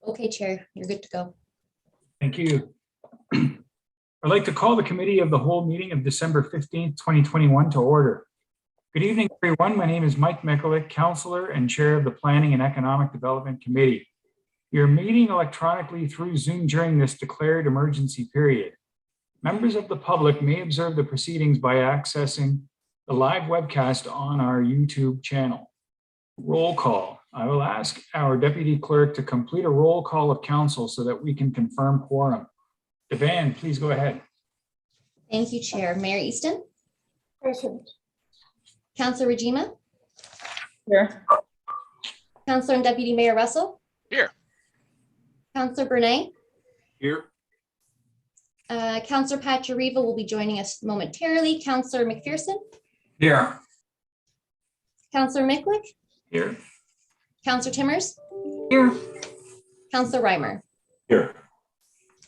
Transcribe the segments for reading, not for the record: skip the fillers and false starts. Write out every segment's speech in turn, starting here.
Okay, Chair, you're good to go. Thank you. I'd like to call the Committee of the Whole meeting of December 15th, 2021 to order. Good evening, everyone. My name is Mike Mikulik, Councillor and Chair of the Planning and Economic Development Committee. We are meeting electronically through Zoom during this declared emergency period. Members of the public may observe the proceedings by accessing the live webcast on our YouTube channel. Roll call. I will ask our Deputy Clerk to complete a roll call of council so that we can confirm quorum. Devan, please go ahead. Thank you, Chair. Mayor Easton? Present. Councillor Regina? Here. Councillor and Deputy Mayor Russell? Here. Councillor Bernay? Here. Councillor Pachariva will be joining us momentarily. Councillor McPherson? Here. Councillor Mikulik? Here. Councillor Timmers? Here. Councillor Reimer? Here.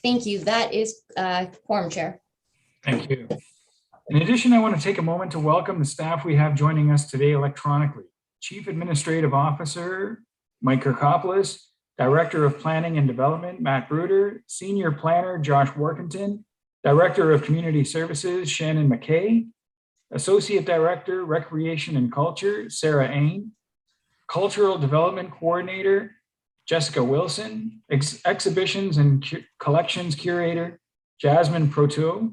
Thank you. That is quorum, Chair. Thank you. In addition, I want to take a moment to welcome the staff we have joining us today electronically. Chief Administrative Officer Mike Kirkopoulos, Director of Planning and Development Matt Bruder, Senior Planner Josh Workington, Director of Community Services Shannon McKay, Associate Director Recreation and Culture Sarah Ain, Cultural Development Coordinator Jessica Wilson, Exhibitions and Collections Curator Jasmine Proteau,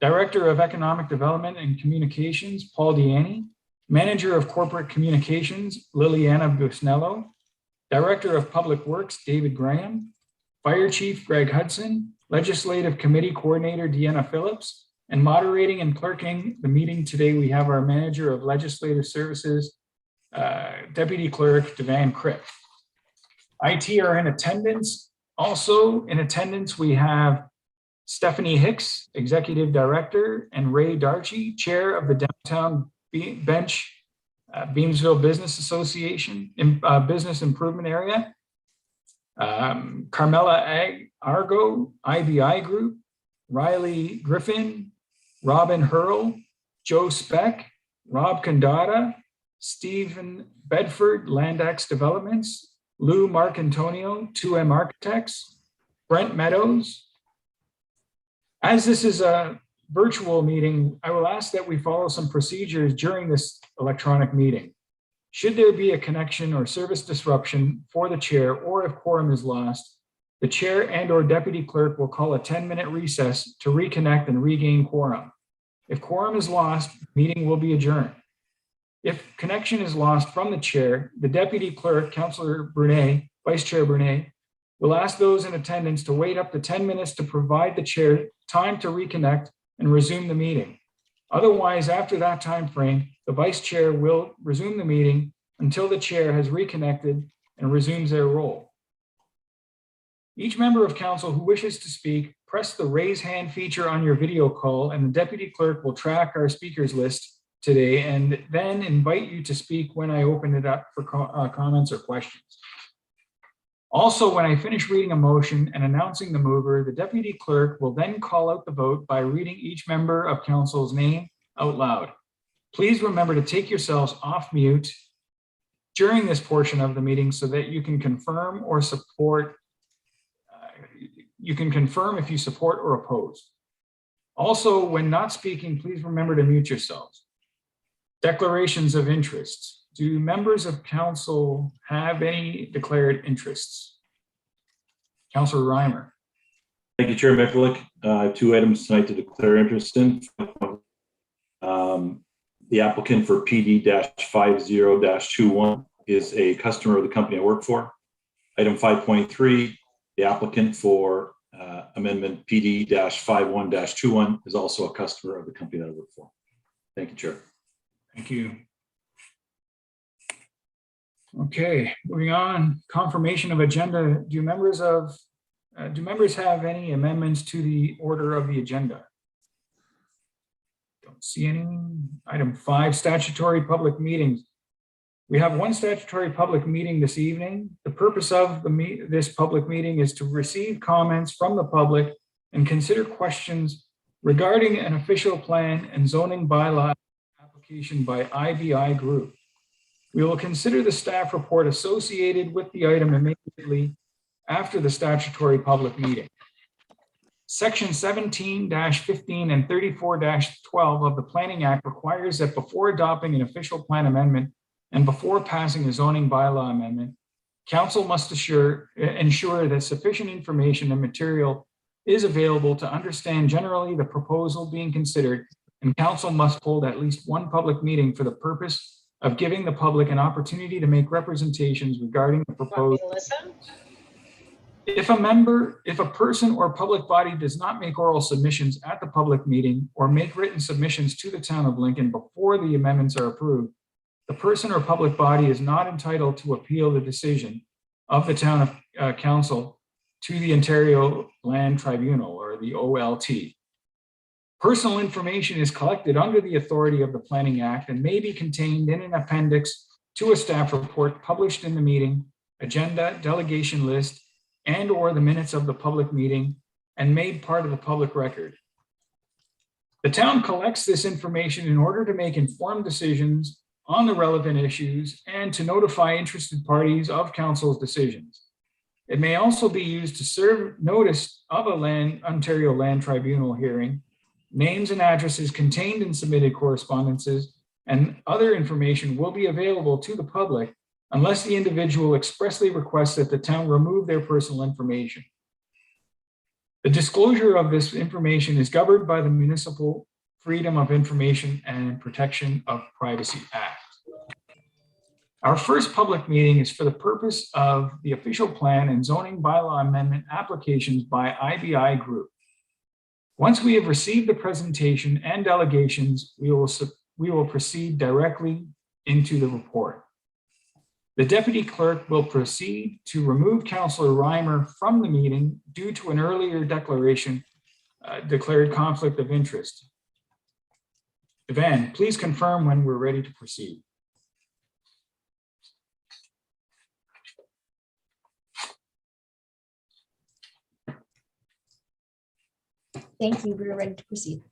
Director of Economic Development and Communications Paul Diani, Manager of Corporate Communications Liliana Busnello, Director of Public Works David Graham, Fire Chief Greg Hudson, Legislative Committee Coordinator Deanna Phillips, and moderating and clerking the meeting today, we have our Manager of Legislative Services, Deputy Clerk Devan Cripp. IT are in attendance. Also in attendance, we have Stephanie Hicks, Executive Director, and Ray Darchie, Chair of the Downtown Bench Beamsville Business Association, Business Improvement Area. Carmela Argo, IBI Group, Riley Griffin, Robin Harrell, Joe Speck, Rob Condata, Stephen Bedford, Landex Developments, Lou Marcantonio, 2M Architects, Brent Meadows. As this is a virtual meeting, I will ask that we follow some procedures during this electronic meeting. Should there be a connection or service disruption for the chair, or if quorum is lost, the chair and or deputy clerk will call a 10-minute recess to reconnect and regain quorum. If quorum is lost, the meeting will be adjourned. If connection is lost from the chair, the deputy clerk, Councillor Bernay, Vice Chair Bernay, will ask those in attendance to wait up to 10 minutes to provide the chair time to reconnect and resume the meeting. Otherwise, after that time frame, the vice chair will resume the meeting until the chair has reconnected and resumes their role. Each member of council who wishes to speak, press the raise hand feature on your video call, and the deputy clerk will track our speakers list today and then invite you to speak when I open it up for comments or questions. Also, when I finish reading a motion and announcing the mover, the deputy clerk will then call out the vote by reading each member of council's name out loud. Please remember to take yourselves off mute during this portion of the meeting so that you can confirm or support. You can confirm if you support or oppose. Also, when not speaking, please remember to mute yourselves. Declarations of interests. Do members of council have any declared interests? Councillor Reimer. Thank you, Chair Mikulik. I have two items tonight to declare interest in. The applicant for PD-50-21 is a customer of the company I work for. Item 5.3, the applicant for amendment PD-51-21 is also a customer of the company that I work for. Thank you, Chair. Thank you. Okay, moving on. Confirmation of agenda. Do members have any amendments to the order of the agenda? Don't see any. Item 5, statutory public meetings. We have one statutory public meeting this evening. The purpose of this public meeting is to receive comments from the public and consider questions regarding an official plan and zoning bylaw application by IBI Group. We will consider the staff report associated with the item immediately after the statutory public meeting. Section 17-15 and 34-12 of the Planning Act requires that before adopting an official plan amendment and before passing a zoning bylaw amendment, council must ensure that sufficient information and material is available to understand generally the proposal being considered, and council must hold at least one public meeting for the purpose of giving the public an opportunity to make representations regarding the proposed. If a person or public body does not make oral submissions at the public meeting or make written submissions to the town of Lincoln before the amendments are approved, the person or public body is not entitled to appeal the decision of the town of council to the Ontario Land Tribunal, or the OLT. Personal information is collected under the authority of the Planning Act and may be contained in an appendix to a staff report published in the meeting, agenda, delegation list, and or the minutes of the public meeting, and made part of the public record. The town collects this information in order to make informed decisions on the relevant issues and to notify interested parties of council's decisions. It may also be used to serve notice of a Ontario Land Tribunal hearing. Names and addresses contained in submitted correspondences and other information will be available to the public unless the individual expressly requests that the town remove their personal information. The disclosure of this information is governed by the Municipal Freedom of Information and Protection of Privacy Act. Our first public meeting is for the purpose of the official plan and zoning bylaw amendment applications by IBI Group. Once we have received the presentation and delegations, we will proceed directly into the report. The deputy clerk will proceed to remove Councillor Reimer from the meeting due to an earlier declared conflict of interest. Evan, please confirm when we're ready to proceed. Thank you. We're ready to proceed.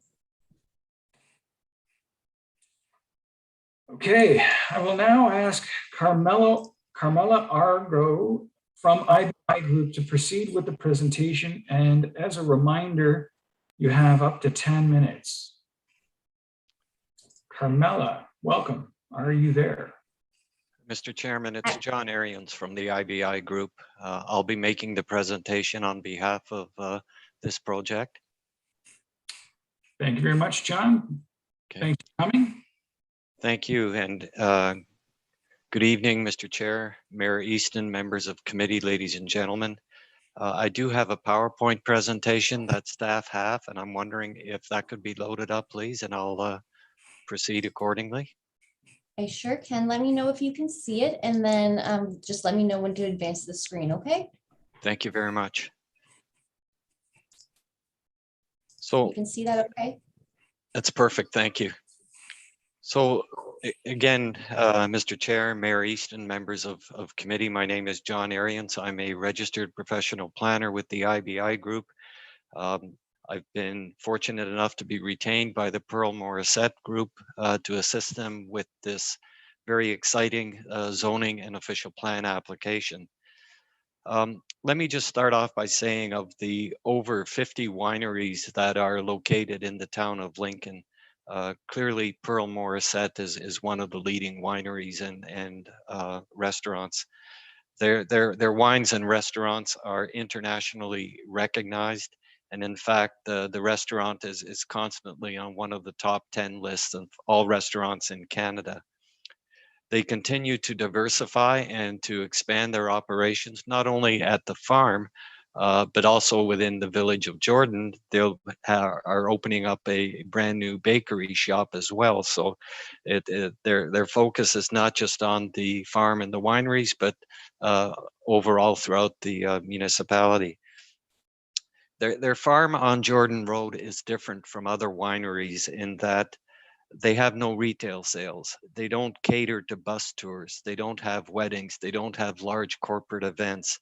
Okay, I will now ask Carmela Argo from IBI Group to proceed with the presentation. And as a reminder, you have up to 10 minutes. Carmela, welcome. Are you there? Mr. Chairman, it's John Arians from the IBI Group. I'll be making the presentation on behalf of this project. Thank you very much, John. Okay. Thanks for coming. Thank you, and good evening, Mr. Chair, Mayor Easton, members of committee, ladies and gentlemen. I do have a PowerPoint presentation that staff have, and I'm wondering if that could be loaded up, please, and I'll proceed accordingly. I sure can. Let me know if you can see it, and then just let me know when to advance the screen, okay? Thank you very much. You So can see that, okay? that's perfect, thank you. So again, Mr. Chair, Mayor Easton, members of committee, my name is John Arians. I'm a registered professional planner with the IBI Group. I've been fortunate enough to be retained by the Pearl Morissette Group to assist them with this very exciting zoning and official plan application. Let me just start off by saying of the over 50 wineries that are located in the town of Lincoln, clearly Pearl Morissette is one of the leading wineries and restaurants. Their wines and restaurants are internationally recognized. And in fact, the restaurant is constantly on one of the top 10 lists of all restaurants in Canada. They continue to diversify and to expand their operations, not only at the farm, but also within the village of Jordan. They are opening up a brand new bakery shop as well. So their focus is not just on the farm and the wineries, but overall throughout the municipality. Their farm on Jordan Road is different from other wineries in that they have no retail sales. They don't cater to bus tours. They don't have weddings. They don't have large corporate events.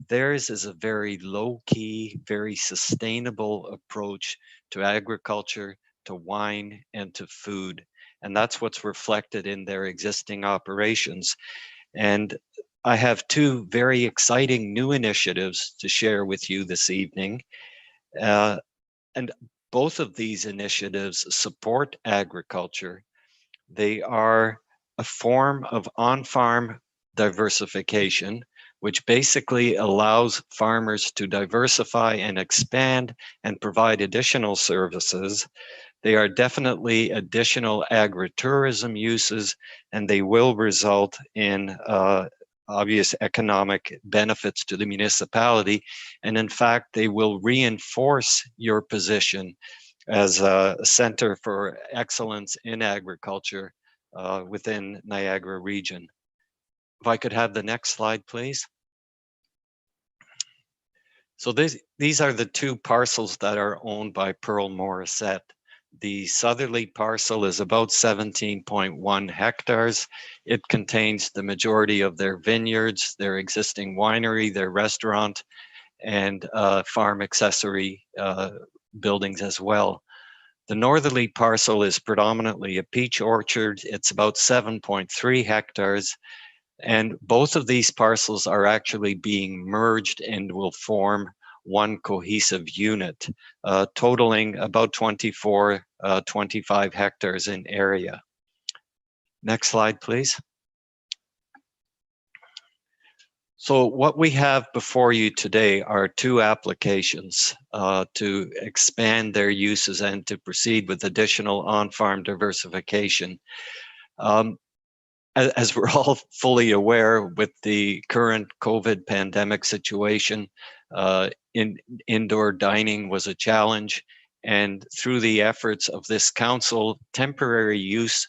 Theirs is a very low-key, very sustainable approach to agriculture, to wine, and to food. And that's what's reflected in their existing operations. And I have two very exciting new initiatives to share with you this evening. And both of these initiatives support agriculture. They are a form of on-farm diversification, which basically allows farmers to diversify and expand and provide additional services. They are definitely additional agritourism uses, and they will result in obvious economic benefits to the municipality. And in fact, they will reinforce your position as a center for excellence in agriculture within Niagara region. If I could have the next slide, please. So these are the two parcels that are owned by Pearl Morissette. The southerly parcel is about 17.1 hectares. It contains the majority of their vineyards, their existing winery, their restaurant, and farm accessory buildings as well. The northerly parcel is predominantly a peach orchard. It's about 7.3 hectares. And both of these parcels are actually being merged and will form one cohesive unit, totaling about 25 hectares in area. Next slide, please. So what we have before you today are two applications to expand their uses and to proceed with additional on-farm diversification. As we're all fully aware, with the current COVID pandemic situation, indoor dining was a challenge. And through the efforts of this council, temporary use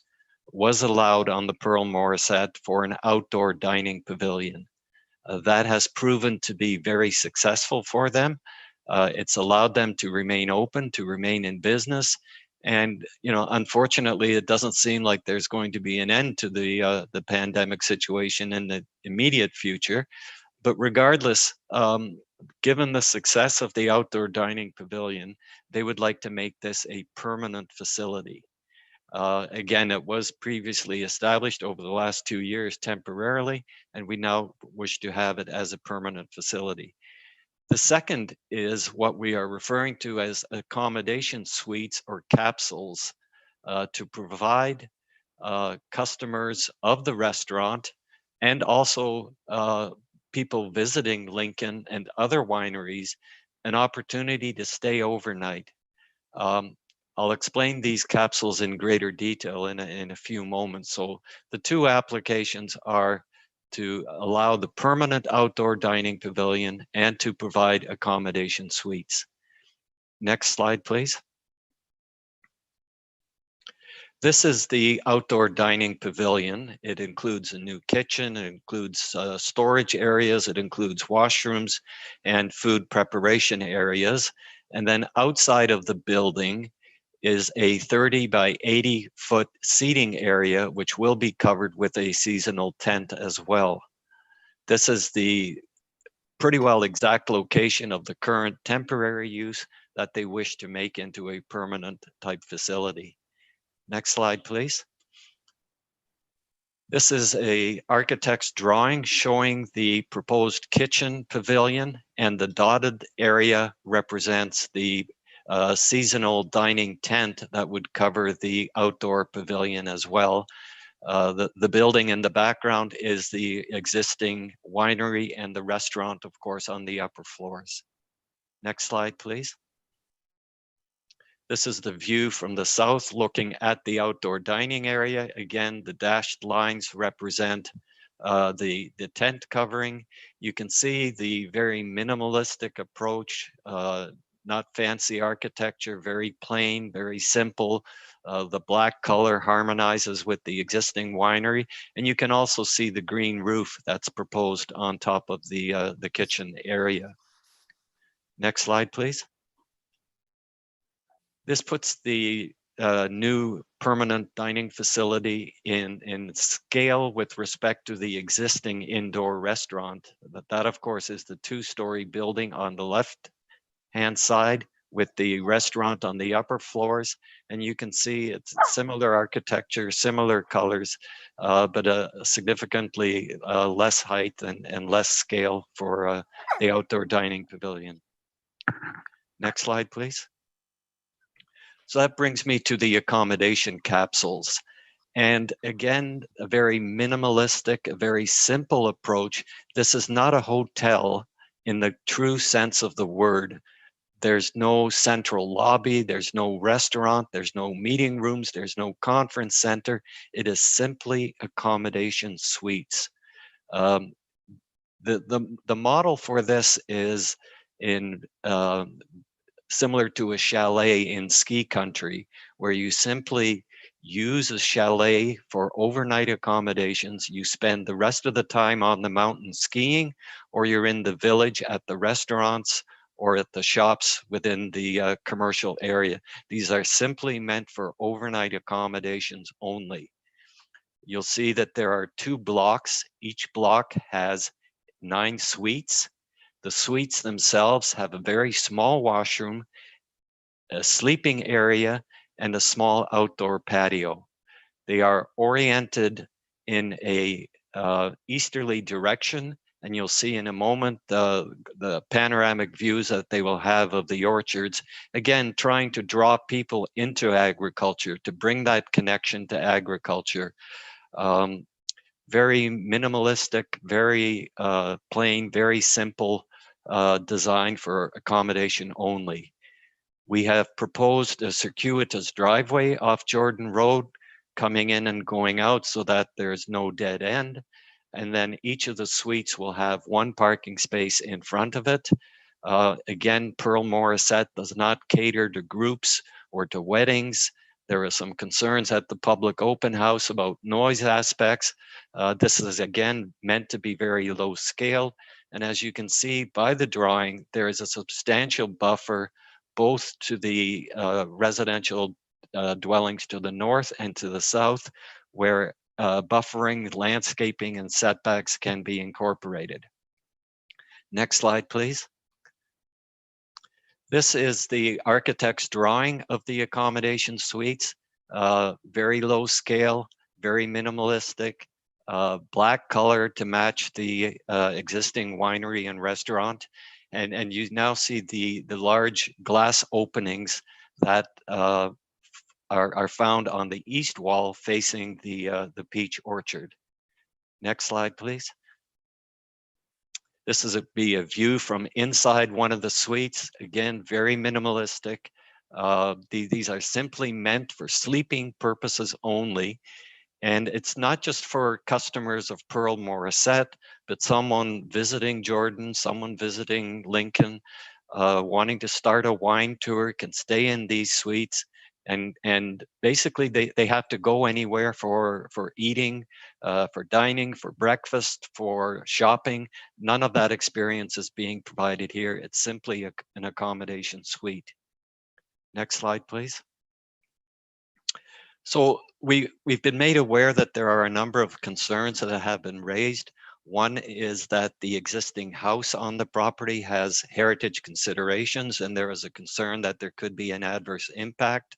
was allowed on the Pearl Morissette for an outdoor dining pavilion. That has proven to be very successful for them. It's allowed them to remain open, to remain in business. And, unfortunately, it doesn't seem like there's going to be an end to the pandemic situation in the immediate future. But regardless, given the success of the outdoor dining pavilion, they would like to make this a permanent facility. Again, it was previously established over the last 2 years temporarily, and we now wish to have it as a permanent facility. The second is what we are referring to as accommodation suites or capsules to provide customers of the restaurant and also people visiting Lincoln and other wineries an opportunity to stay overnight. I'll explain these capsules in greater detail in a few moments. So the two applications are to allow the permanent outdoor dining pavilion and to provide accommodation suites. Next slide, please. This is the outdoor dining pavilion. It includes a new kitchen, it includes storage areas, it includes washrooms and food preparation areas. And then outside of the building is a 30 by 80 foot seating area, which will be covered with a seasonal tent as well. This is the pretty well exact location of the current temporary use that they wish to make into a permanent type facility. Next slide, please. This is a architect's drawing showing the proposed kitchen pavilion, and the dotted area represents the seasonal dining tent that would cover the outdoor pavilion as well. The building in the background is the existing winery and the restaurant, of course, on the upper floors. Next slide, please. This is the view from the south looking at the outdoor dining area. Again, the dashed lines represent the tent covering. You can see the very minimalistic approach, not fancy architecture, very plain, very simple. The black color harmonizes with the existing winery. And you can also see the green roof that's proposed on top of the kitchen area. Next slide, please. This puts the new permanent dining facility in scale with respect to the existing indoor restaurant. That of course, is the two-story building on the left-hand side with the restaurant on the upper floors. And you can see it's similar architecture, similar colors, but a significantly less height and less scale for the outdoor dining pavilion. Next slide, please. So that brings me to the accommodation capsules. And again, a very minimalistic, a very simple approach. This is not a hotel in the true sense of the word. There's no central lobby, there's no restaurant, there's no meeting rooms, there's no conference center. It is simply accommodation suites. The model for this is in similar to a chalet in ski country, where you simply use a chalet for overnight accommodations. You spend the rest of the time on the mountain skiing, or you're in the village at the restaurants or at the shops within the commercial area. These are simply meant for overnight accommodations only. You'll see that there are 2 blocks. Each block has 9 suites. The suites themselves have a very small washroom, a sleeping area, and a small outdoor patio. They are oriented in a easterly direction, and you'll see in a moment the panoramic views that they will have of the orchards. Again, trying to draw people into agriculture, to bring that connection to agriculture. Very minimalistic, very plain, very simple design for accommodation only. We have proposed a circuitous driveway off Jordan Road, coming in and going out so that there's no dead end. And then each of the suites will have 1 parking space in front of it. Again, Pearl Morissette does not cater to groups or to weddings. There are some concerns at the public open house about noise aspects. This is again meant to be very low scale. And as you can see by the drawing, there is a substantial buffer both to the residential dwellings to the north and to the south, where buffering, landscaping, and setbacks can be incorporated. Next slide, please. This is the architect's drawing of the accommodation suites. Very low scale, very minimalistic, black color to match the existing winery and restaurant. And you now see the large glass openings that are found on the east wall facing the peach orchard. Next slide, please. This is be a view from inside one of the suites. Again, very minimalistic. These are simply meant for sleeping purposes only. And it's not just for customers of Pearl Morissette, but someone visiting Jordan, someone visiting Lincoln, wanting to start a wine tour can stay in these suites. And basically they have to go anywhere for eating, for dining, for breakfast, for shopping. None of that experience is being provided here. It's simply an accommodation suite. Next slide, please. So we've been made aware that there are a number of concerns that have been raised. One is that the existing house on the property has heritage considerations, and there is a concern that there could be an adverse impact.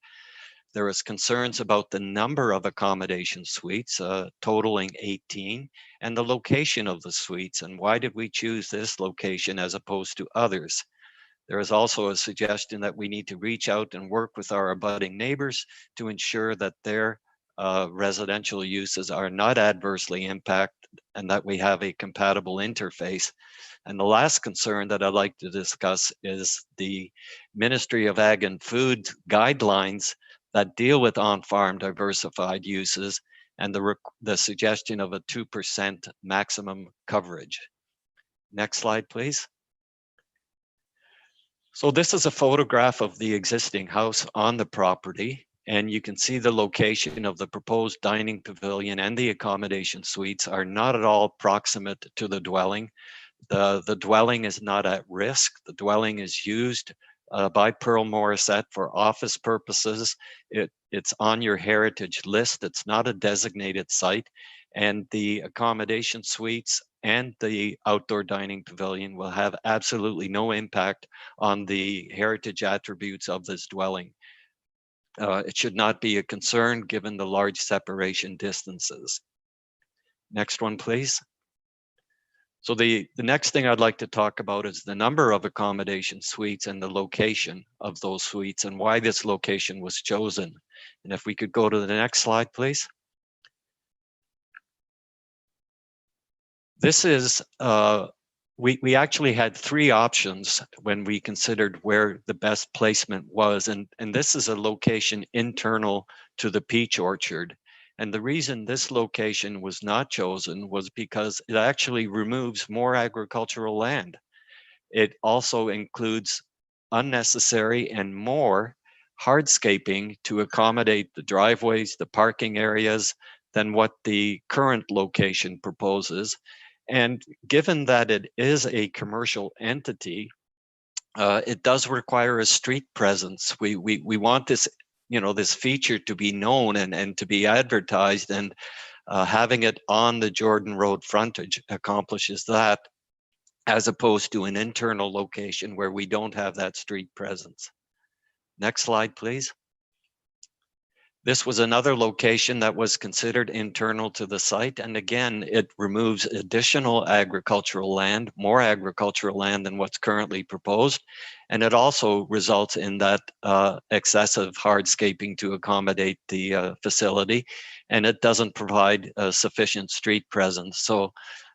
There is concerns about the number of accommodation suites, totaling 18, and the location of the suites, and why did we choose this location as opposed to others? There is also a suggestion that we need to reach out and work with our abutting neighbors to ensure that their residential uses are not adversely impacted and that we have a compatible interface. And the last concern that I'd like to discuss is the Ministry of Ag and Food guidelines that deal with on-farm diversified uses and the suggestion of a 2% maximum coverage. Next slide, please. So this is a photograph of the existing house on the property, and you can see the location of the proposed dining pavilion and the accommodation suites are not at all proximate to the dwelling. The dwelling is not at risk. The dwelling is used by Pearl Morissette for office purposes. It's on your heritage list. It's not a designated site. And the accommodation suites and the outdoor dining pavilion will have absolutely no impact on the heritage attributes of this dwelling. It should not be a concern given the large separation distances. Next one, please. So the next thing I'd like to talk about is the number of accommodation suites and the location of those suites and why this location was chosen. And if we could go to the next slide, please. This is, we actually had three options when we considered where the best placement was. And this is a location internal to the peach orchard. And the reason this location was not chosen was because it actually removes more agricultural land. It also includes unnecessary and more hardscaping to accommodate the driveways, the parking areas than what the current location proposes. And given that it is a commercial entity, it does require a street presence. We want this, this feature to be known and to be advertised, and having it on the Jordan Road frontage accomplishes that, as opposed to an internal location where we don't have that street presence. Next slide, please. This was another location that was considered internal to the site. And again, it removes additional agricultural land, more agricultural land than what's currently proposed. And it also results in that excessive hardscaping to accommodate the facility. And it doesn't provide sufficient street presence. So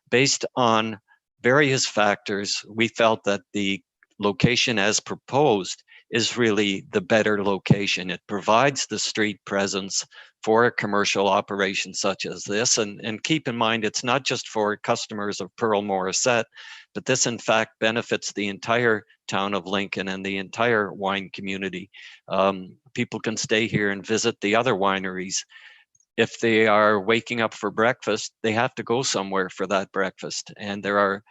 based on various factors, we felt that the location as proposed is really the better location. It provides the street presence for a commercial operation such as this. And keep in mind, it's not just for customers of Pearl Morissette, but this in fact benefits the entire town of Lincoln and the entire wine community. People can stay here and visit the other wineries. If they are waking up for breakfast, they have to go somewhere for that breakfast. And there are,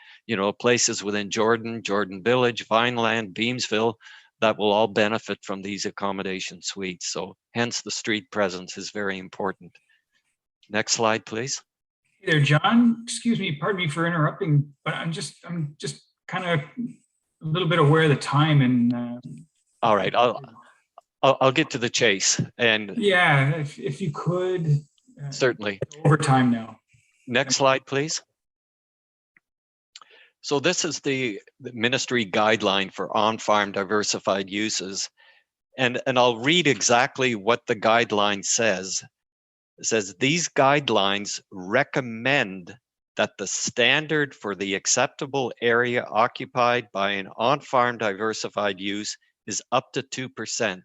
places within Jordan Village, Vineland, Beamsville, that will all benefit from these accommodation suites. So hence the street presence is very important. Next slide, please. Hey there, John. Excuse me, pardon me for interrupting, but I'm just kind of a little bit aware of the time and. All right, I'll get to the chase. And yeah, if you could. Certainly. Over time now. Next slide, please. So this is the ministry guideline for on-farm diversified uses. And I'll read exactly what the guideline says. It says, these guidelines recommend that the standard for the acceptable area occupied by an on-farm diversified use is up to 2%.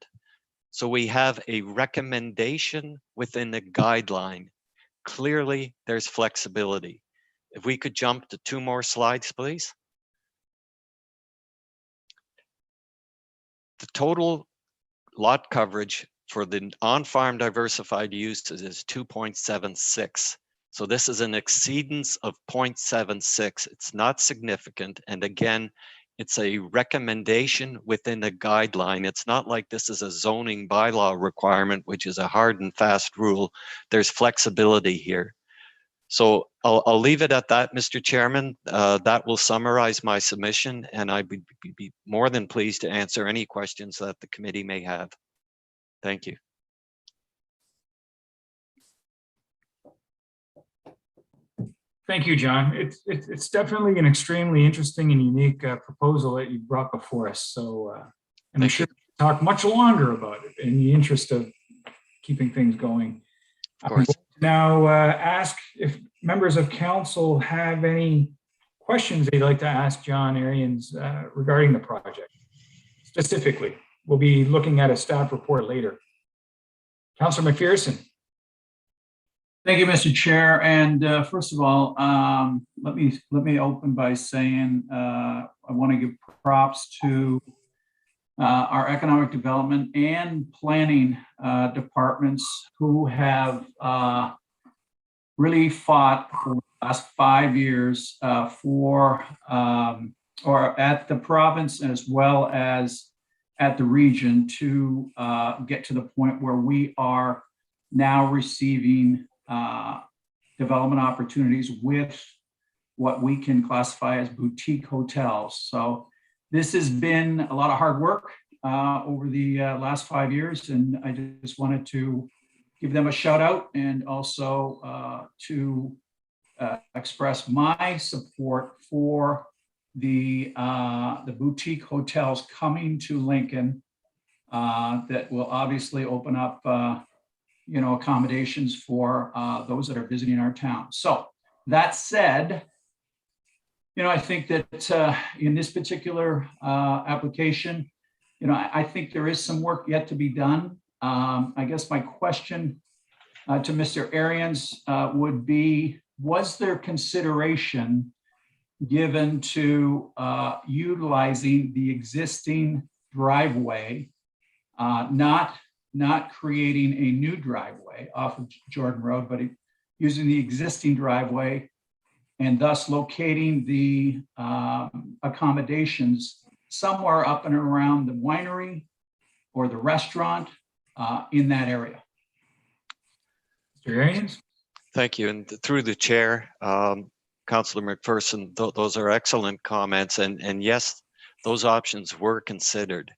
So we have a recommendation within the guideline. Clearly, there's flexibility. If we could jump to 2 more slides, please. The total lot coverage for the on-farm diversified uses is 2.76. So this is an exceedance of 0.76. It's not significant. And again, it's a recommendation within a guideline. It's not like this is a zoning bylaw requirement, which is a hard and fast rule. There's flexibility here. So I'll leave it at that, Mr. Chairman. That will summarize my submission, and I'd be more than pleased to answer any questions that the committee may have. Thank you. Thank you, John. It's definitely an extremely interesting and unique proposal that you brought before us. So, and I'm sure we'll talk much longer about it in the interest of keeping things going. Of course. Now, ask if members of council have any questions they'd like to ask John Arians regarding the project. Specifically, we'll be looking at a staff report later. Councilor McPherson. Thank you, Mr. Chair. And first of all, let me open by saying I want to give props to our economic development and planning departments who have really fought for the last 5 years or at the province as well as at the region to get to the point where we are now receiving development opportunities with what we can classify as boutique hotels. So this has been a lot of hard work over the last 5 years, and I just wanted to give them a shout out and also to express my support for the boutique hotels coming to Lincoln that will obviously open up accommodations for those that are visiting our town. So that said, I think that in this particular application, I think there is some work yet to be done. I guess my question to Mr. Arians would be, was there consideration given to utilizing the existing driveway, not creating a new driveway off of Jordan Road, but using the existing driveway and thus locating the accommodations somewhere up and around the winery or the restaurant in that area? Mr. Arians? Thank you. And through the chair, Councillor McPherson, those are excellent comments. And yes, those options were considered.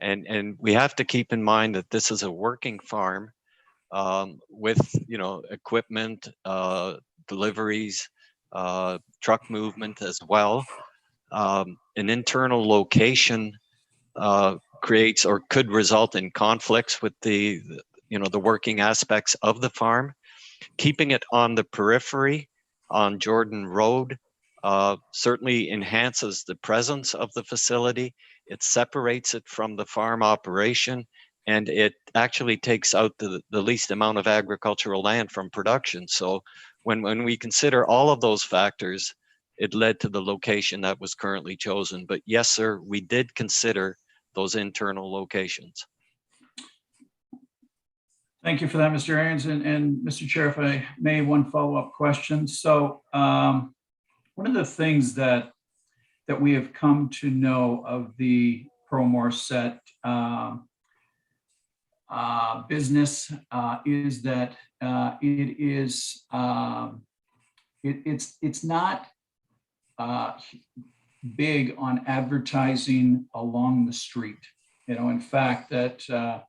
And we have to keep in mind that this is a working farm with, equipment, deliveries, truck movement as well. An internal location creates or could result in conflicts with the working aspects of the farm. Keeping it on the periphery on Jordan Road certainly enhances the presence of the facility. It separates it from the farm operation, and it actually takes out the least amount of agricultural land from production. So when we consider all of those factors, it led to the location that was currently chosen. But yes, sir, we did consider those internal locations. Thank you for that, Mr. Arians. And Mr. Chair, if I may, one follow-up question. So one of the things that we have come to know of the Promore Set business is that it's not big on advertising along the street. In fact, that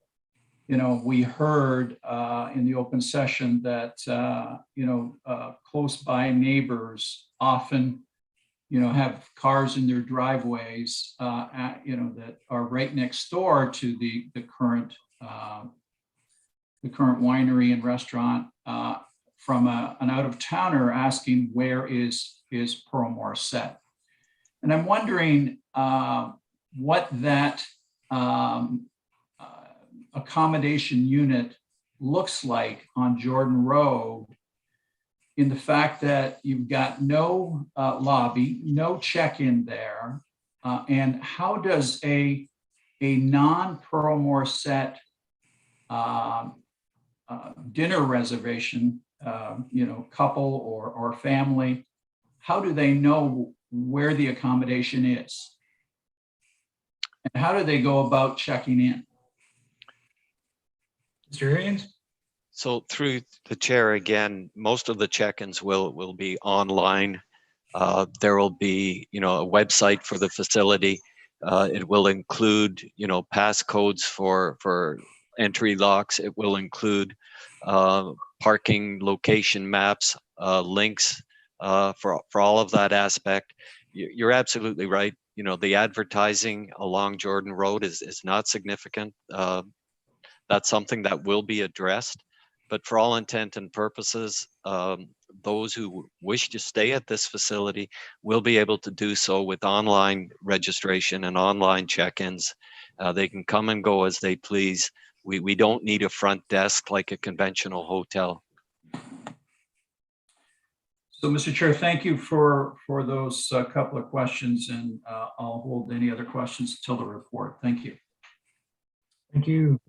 we heard in the open session that close by neighbors often have cars in their driveways that are right next door to the current winery and restaurant from an out-of-towner asking, where is Promore Set? And I'm wondering what that accommodation unit looks like on Jordan Road, in the fact that you've got no lobby, no check-in there, and how does a non-Promore Set dinner reservation, couple or family, how do they know where the accommodation is? And how do they go about checking in? Mr. Arians? So through the chair again, most of the check-ins will be online. There will be, a website for the facility. It will include, passcodes for entry locks. It will include parking location maps, links for all of that aspect. You're absolutely right. The advertising along Jordan Road is not significant. That's something that will be addressed. But for all intent and purposes, those who wish to stay at this facility will be able to do so with online registration and online check-ins. They can come and go as they please. We don't need a front desk like a conventional hotel. So, Mr. Chair, thank you for those couple of questions, and I'll hold any other questions till the report. Thank you. Thank you.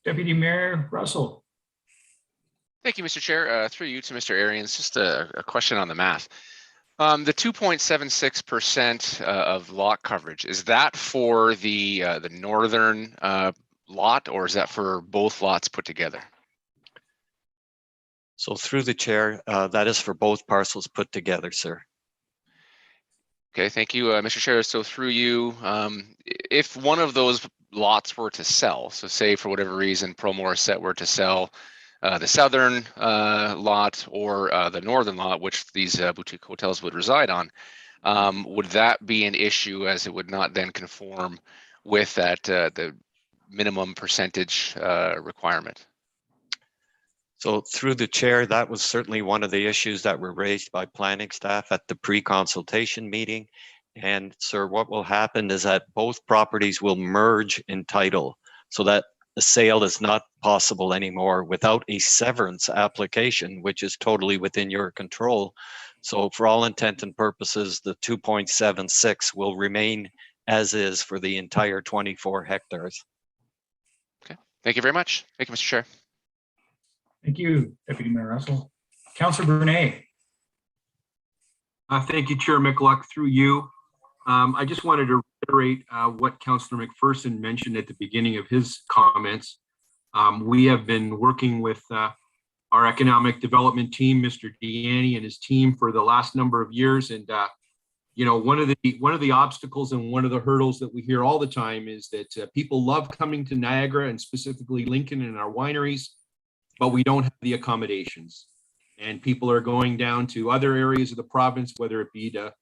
Deputy Mayor Russell. Thank you, Mr. Chair. Through you to Mr. Arians, just a question on the math. The 2.76% of lot coverage, is that for the northern lot, or is that for both lots put together? So through the chair, that is for both parcels put together, sir. Okay, thank you, Mr. Chair. So through you, if one of those lots were to sell, so say for whatever reason, Pearl Morissette were to sell the southern lot or the northern lot, which these boutique hotels would reside on, would that be an issue as it would not then conform with that the minimum percentage requirement? So through the chair, that was certainly one of the issues that were raised by planning staff at the pre-consultation meeting. And sir, what will happen is that both properties will merge in title so that the sale is not possible anymore without a severance application, which is totally within your control. So for all intent and purposes, the 2.76 will remain as is for the entire 24 hectares. Okay, thank you very much. Thank you, Mr. Chair. Thank you, Deputy Mayor Russell. Councillor Brunei. Thank you, Chair McLuck, through you. I just wanted to reiterate what Councillor McPherson mentioned at the beginning of his comments. We have been working with our economic development team, Mr. Deanny and his team, for the last number of years. And you know, one of the obstacles and one of the hurdles that we hear all the time is that people love coming to Niagara and specifically Lincoln and our wineries, but we don't have the accommodations. And people are going down to other areas of the province, whether it be to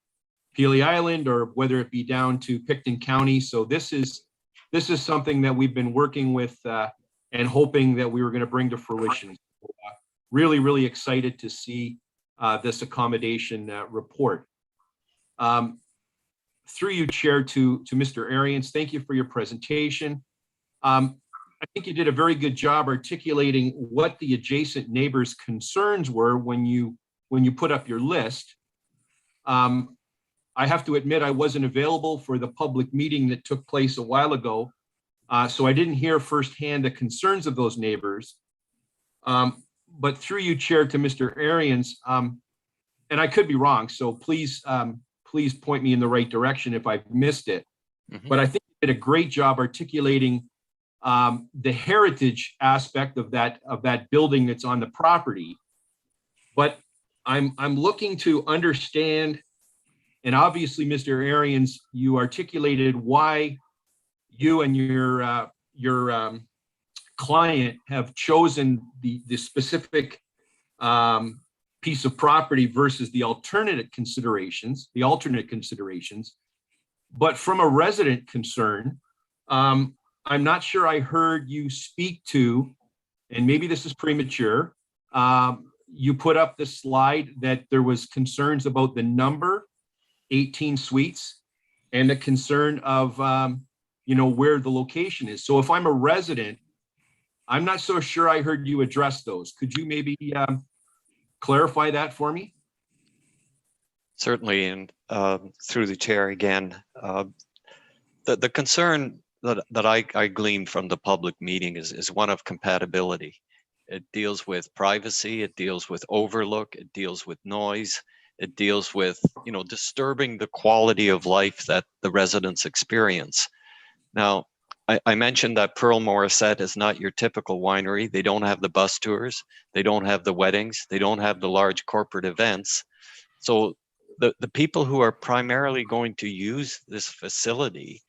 Pelee Island or whether it be down to Picton County. So this is something that we've been working with and hoping that we were going to bring to fruition. So, really, really excited to see this accommodation report. Through you, Chair, to Mr. Arians, thank you for your presentation. I think you did a very good job articulating what the adjacent neighbors' concerns were when you put up your list. I have to admit I wasn't available for the public meeting that took place a while ago, so I didn't hear firsthand the concerns of those neighbors. But through you, Chair, to Mr. Arians, and I could be wrong, so please point me in the right direction if I've missed it. Mm-hmm. But I think you did a great job articulating the heritage aspect of that building that's on the property. But I'm looking to understand, and obviously, Mr. Arians, you articulated why you and your client have chosen the specific piece of property versus the alternate considerations. But from a resident concern, I'm not sure I heard you speak to, and maybe this is premature, you put up the slide that there was concerns about the number, 18 suites, and the concern of, where the location is. So if I'm a resident, I'm not so sure I heard you address those. Could you maybe clarify that for me? Certainly, and through the chair again, the concern that I gleaned from the public meeting is one of compatibility. It deals with privacy, it deals with overlook, it deals with noise, it deals with, disturbing the quality of life that the residents experience. Now, I mentioned that Pearl Morissette is not your typical winery. They don't have the bus tours, they don't have the weddings, they don't have the large corporate events. So the people who are primarily going to use this facility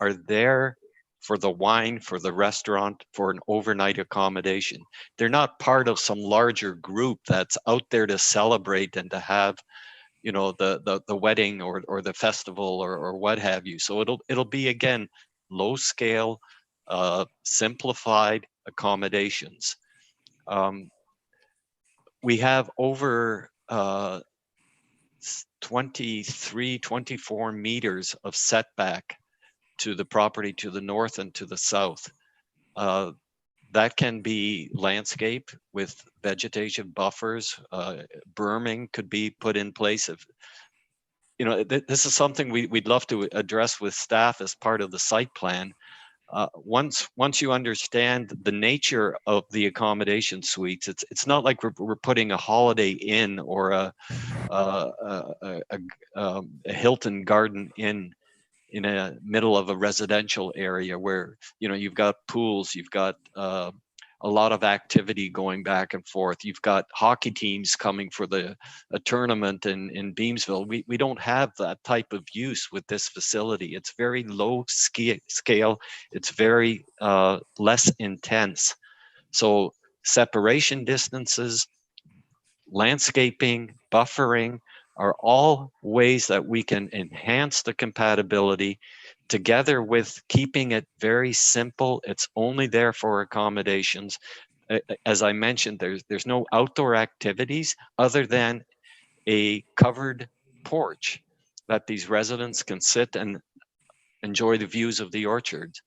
are there for the wine, for the restaurant, for an overnight accommodation. They're not part of some larger group that's out there to celebrate and to have, the wedding or the festival or what have you. So it'll be, again, low scale, simplified accommodations. We have over 24 meters of setback to the property to the north and to the south. That can be landscape with vegetation buffers. Berming could be put in place. This is something we'd love to address with staff as part of the site plan. Once you understand the nature of the accommodation suites, it's not like we're putting a Holiday Inn or a Hilton Garden Inn in a middle of a residential area where you've got pools, you've got a lot of activity going back and forth. You've got hockey teams coming for a tournament in Beamsville. We don't have that type of use with this facility. It's very low scale. It's very less intense. So separation distances, landscaping, buffering are all ways that we can enhance the compatibility, together with keeping it very simple. It's only there for accommodations. As I mentioned, there's no outdoor activities other than a covered porch that these residents can sit and enjoy the views of the orchards.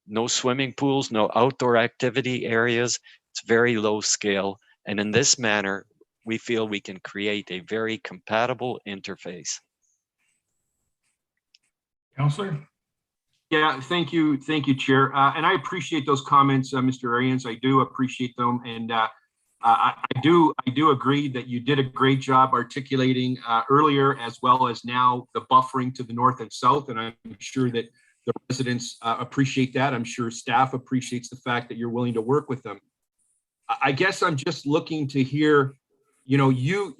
No swimming pools, no outdoor activity areas. It's very low scale. And in this manner, we feel we can create a very compatible interface. Councillor? Yeah, thank you, Chair. And I appreciate those comments, Mr. Arians. I do appreciate them, and I do agree that you did a great job articulating earlier, as well as now, the buffering to the north and south. And I'm sure that the residents appreciate that. I'm sure staff appreciates the fact that you're willing to work with them. I guess I'm just looking to hear, you know, you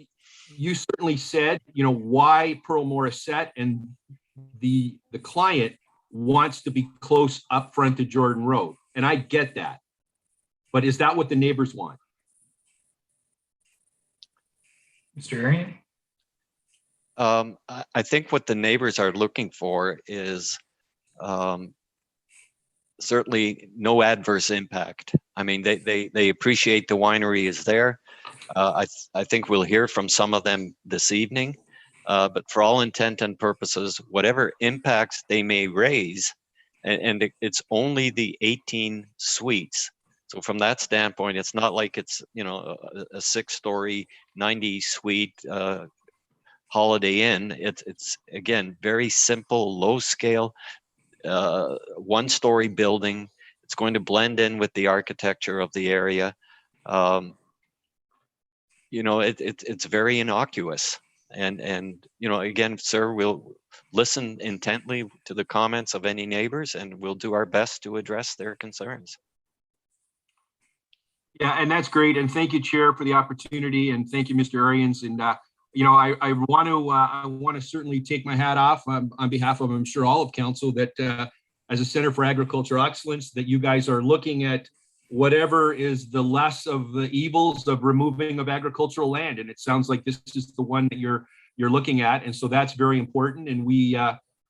certainly said, you know, why Pearl Morissette, and the client wants to be close up front to Jordan Road. And I get that. But is that what the neighbors want? Mr. Arian? I think what the neighbors are looking for is certainly no adverse impact. I mean, they appreciate the winery is there. I think we'll hear from some of them this evening. But for all intent and purposes, whatever impacts they may raise, and it's only the 18 suites. So from that standpoint, it's not like it's, you know, a 6-story, 90 suite Holiday Inn. It's again, very simple, low scale, 1-story building. It's going to blend in with the architecture of the area. You know, it's very innocuous. And you know, again, sir, we'll listen intently to the comments of any neighbors, and we'll do our best to address their concerns. Yeah, and that's great. And thank you, Chair, for the opportunity. And thank you, Mr. Arians. And you know, I want to certainly take my hat off on behalf of, I'm sure, all of council, that as a Center for Agricultural Excellence, that you guys are looking at whatever is the less of the evils of removing of agricultural land. And it sounds like this is the one that you're looking at. And so that's very important. And we,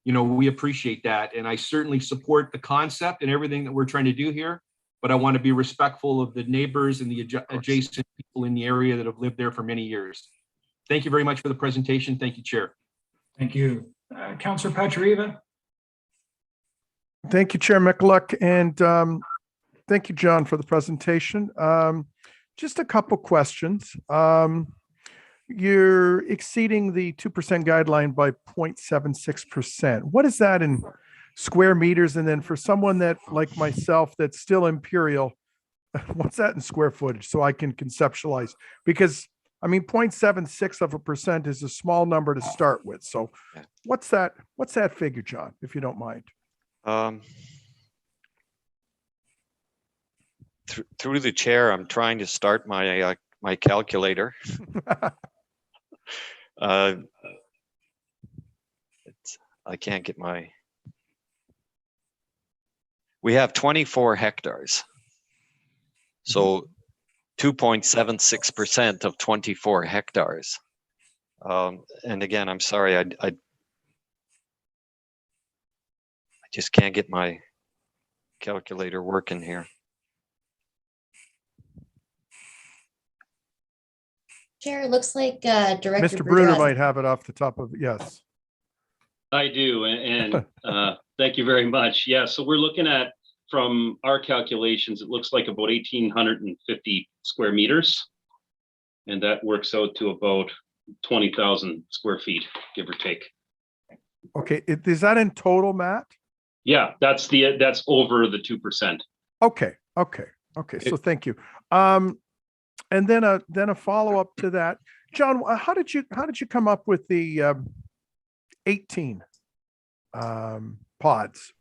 you know, we appreciate that. And I certainly support the concept and everything that we're trying to do here, but I want to be respectful of the neighbors and the adjacent people in the area that have lived there for many years. Thank you very much for the presentation. Thank you, Chair. Thank you. Councillor Patrieva? Thank you, Chair McCulloch, and thank you, John, for the presentation. Just a couple questions. You're exceeding the 2% guideline by 0.76%. What is that in square meters? And then for someone that, like myself, that's still imperial, what's that in square footage, so I can conceptualize? Because I mean, 0.76% is a small number to start with. So what's that figure, John, if you don't mind? Through the chair, I'm trying to start my my calculator. I can't get my. We have 24 hectares, so 2.76% of 24 hectares. And again, I'm sorry, I just can't get my calculator working here. Chair, it looks like Director Mr. Bruder might have it off the top of, yes. I do, and thank you very much. Yeah, so we're looking at, from our calculations, it looks like about 1,850 square meters. And that works out to about 20,000 square feet, give or take. Okay, is that in total, Matt? Yeah, that's over the 2%. Okay. So thank you. And then a follow-up to that, John. How did you come up with the 18 pods?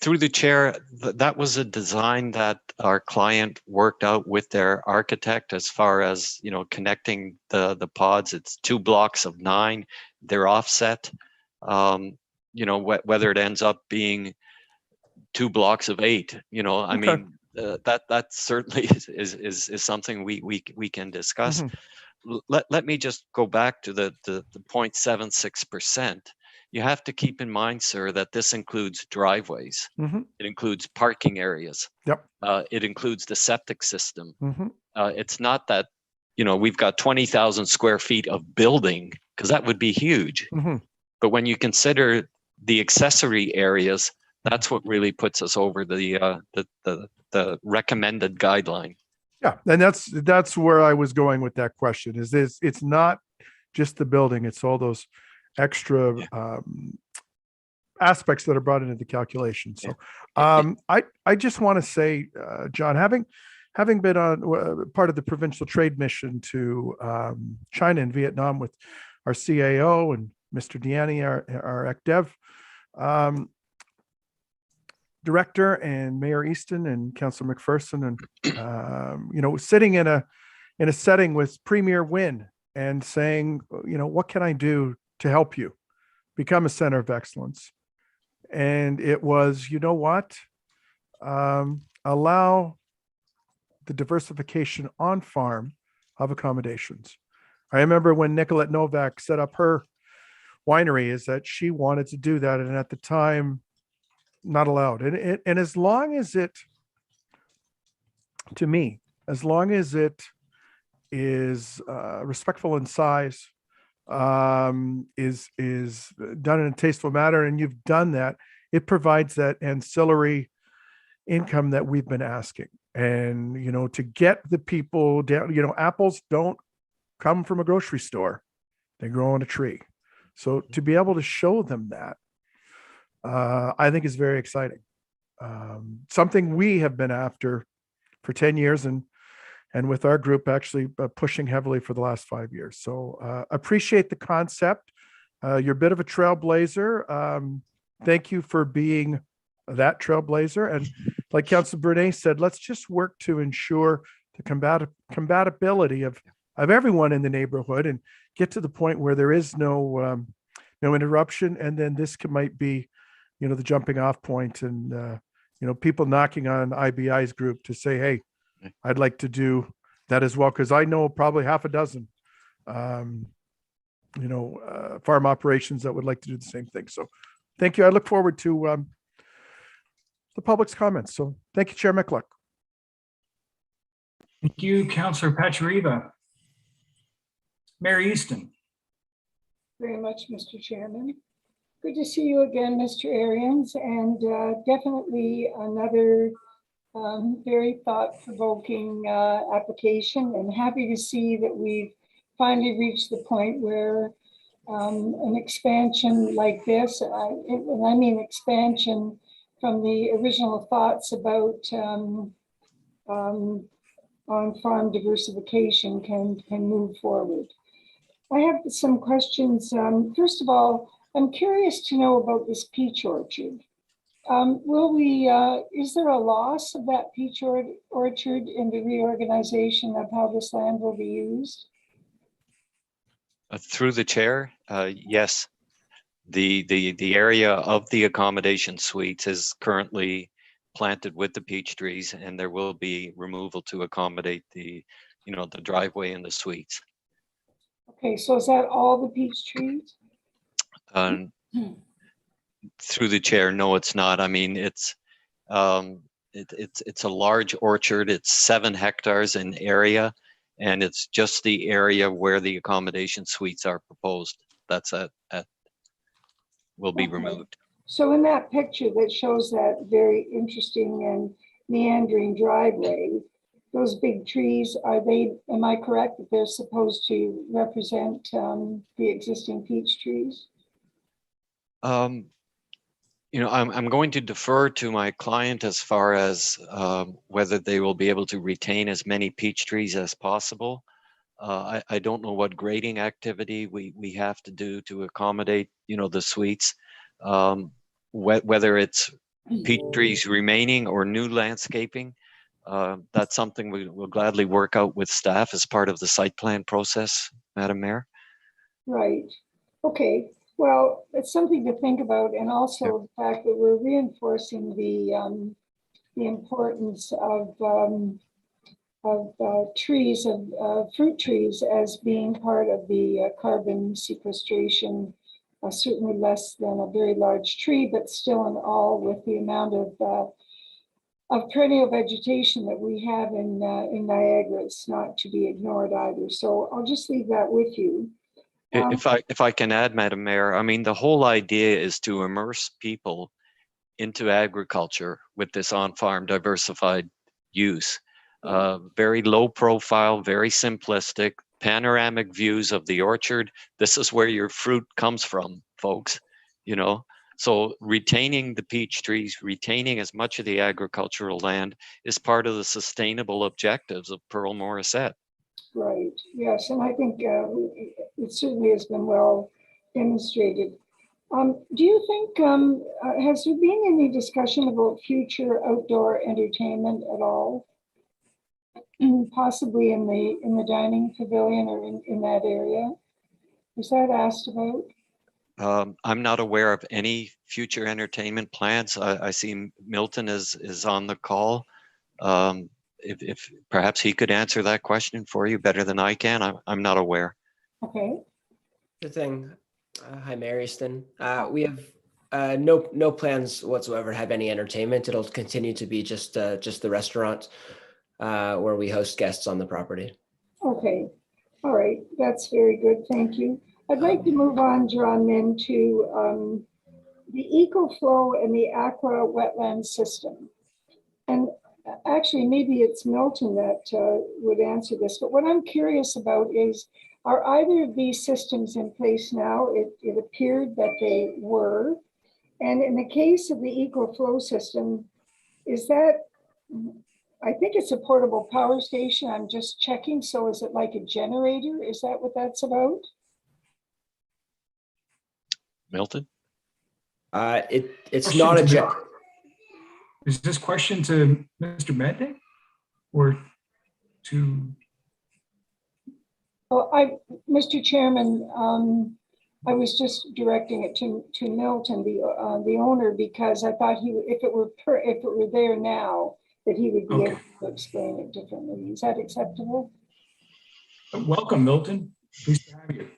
Through the chair, that was a design that our client worked out with their architect as far as, connecting the pods. It's 2 blocks of 9. They're offset. Whether it ends up being 2 blocks of 8, I Okay. mean, that certainly is something we can discuss. Let me just go back to the 0.76%. You have to keep in mind, sir, that this includes driveways. Mhm. It includes parking areas. Yep. It includes the septic system. Mhm. It's not that, we've got 20,000 square feet of building, because that would be huge. Mhm. But when you consider the accessory areas, that's what really puts us over the recommended guideline. Yeah, and that's where I was going with that question. Is this? It's not just the building; it's all those extra aspects that are brought into the calculation. So, I just want to say, John, having been on part of the provincial trade mission to China and Vietnam with our CAO and Mr. Deani, our ECDev director, and Mayor Easton and Councillor McPherson, and sitting in a setting with Premier Wynne and saying, what can I do to help you become a center of excellence? And it was, allow the diversification on farm of accommodations. I remember when Nicolette Novak set up her winery, is that she wanted to do that, and at the time, not allowed. And as long as it, to me, as long as it is respectful in size, is done in a tasteful manner, and you've done that, it provides that ancillary income that we've been asking. And to get the people down, apples don't come from a grocery store, they grow on a tree. So to be able to show them that, I think is very exciting. Something we have been after for 10 years, and with our group actually pushing heavily for the last 5 years. So appreciate the concept. You're a bit of a trailblazer. Thank you for being that trailblazer. And like Councilor Brunet said, let's just work to ensure the compatibility of everyone in the neighborhood, and get to the point where there is no interruption. And then this might be, the jumping off point, and people knocking on IBI's group to say, hey, I'd like to do that as well, because I know probably half a dozen, farm operations that would like to do the same thing. So thank you. I look forward to the public's comments. So thank you, Chair McCluck. Thank you, Councillor Pachariva. Mayor Easton. Very much, Mr. Chairman. Good to see you again, Mr. Arians, and definitely another very thought-provoking application, and happy to see that we've finally reached the point where an expansion like this, and I mean expansion from the original thoughts about on-farm diversification can move forward. I have some questions. First of all, I'm curious to know about this peach orchard. Is there a loss of that peach orchard in the reorganization of how this land will be used? Through the chair, yes. The area of the accommodation suites is currently planted with the peach trees, and there will be removal to accommodate the driveway and the suites. Okay, so is that all the peach trees? Through the chair, no, it's not. I mean, it's a large orchard. It's 7 hectares in area, and it's just the area where the accommodation suites are proposed. That's will be removed. So in that picture that shows that very interesting and meandering driveway, those big trees, am I correct that they're supposed to represent the existing peach trees? I'm going to defer to my client as far as whether they will be able to retain as many peach trees as possible. I don't know what grading activity we have to do to accommodate, the suites. Whether it's peach trees remaining or new landscaping, that's something we will gladly work out with staff as part of the site plan process, Madam Mayor. Right. Okay. Well, it's something to think about, and also the fact that we're reinforcing the importance of trees, of fruit trees, as being part of the carbon sequestration. Certainly less than a very large tree, but still in all with the amount of perennial vegetation that we have in Niagara. It's not to be ignored either. So I'll just leave that with you. If I can add, Madam Mayor, I mean, the whole idea is to immerse people into agriculture with this on-farm diversified use. Very low profile, very simplistic, panoramic views of the orchard. This is where your fruit comes from, folks, you know. So retaining the peach trees, retaining as much of the agricultural land is part of the sustainable objectives of Pearl Morissette. Right, yes, and I think it certainly has been well demonstrated. Do you think, has there been any discussion about future outdoor entertainment at all? Possibly in the dining pavilion or in that area? Was that asked about? I'm not aware of any future entertainment plans. I see Milton is on the call. If perhaps he could answer that question for you better than I can. I'm not aware. Okay. The thing. Hi, Mary Easton. We have no plans whatsoever to have any entertainment. It'll continue to be just the restaurant where we host guests on the property. Okay. All right. That's very good. Thank you. I'd like to move on, John, then to the EcoFlow and the Aqua wetland system. And actually, maybe it's Milton that would answer this, but what I'm curious about is, are either of these systems in place now? It appeared that they were. And in the case of the EcoFlow system, is that, I think it's a portable power station. I'm just checking. So is it like a generator? Is that what that's about? Milton? It's not a generator. Is this question to Mr. Mednick or to? Well, Mr. Chairman, I was just directing it to Milton, the owner, because I thought if it were there now, that he would be able to explain it differently. Is that acceptable? Welcome, Milton. Pleased to have you.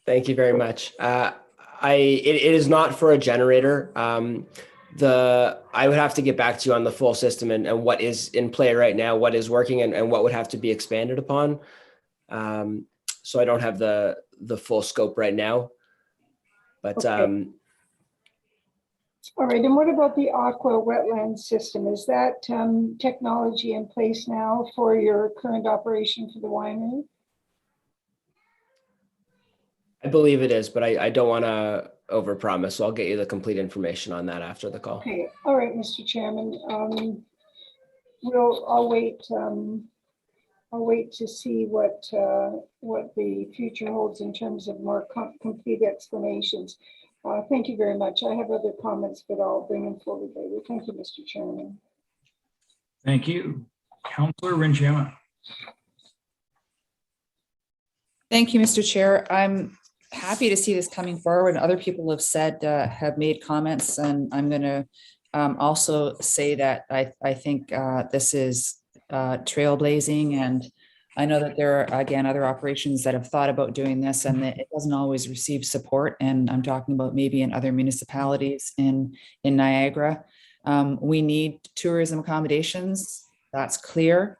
Thank you very much. It is not for a generator. I would have to get back to you on the full system and what is in play right now, what is working and what would have to be expanded upon. So I don't have the full scope right now, but okay. All right, and what about the Aqua wetland system? Is that technology in place now for your current operation for the winery? I believe it is, but I don't want to overpromise, so I'll get you the complete information on that after the call. Okay, all right, Mr. Chairman. I'll wait to see what the future holds in terms of more complete explanations. Thank you very much. I have other comments, but I'll bring them forward later. Thank you, Mr. Chairman. Thank you. Councillor Rengiema. Thank you, Mr. Chair. I'm happy to see this coming forward. Other people have made comments, and I'm going to also say that I think this is trailblazing, and I know that there are, again, other operations that have thought about doing this, and that it doesn't always receive support. And I'm talking about maybe in other municipalities in Niagara. We need tourism accommodations. That's clear.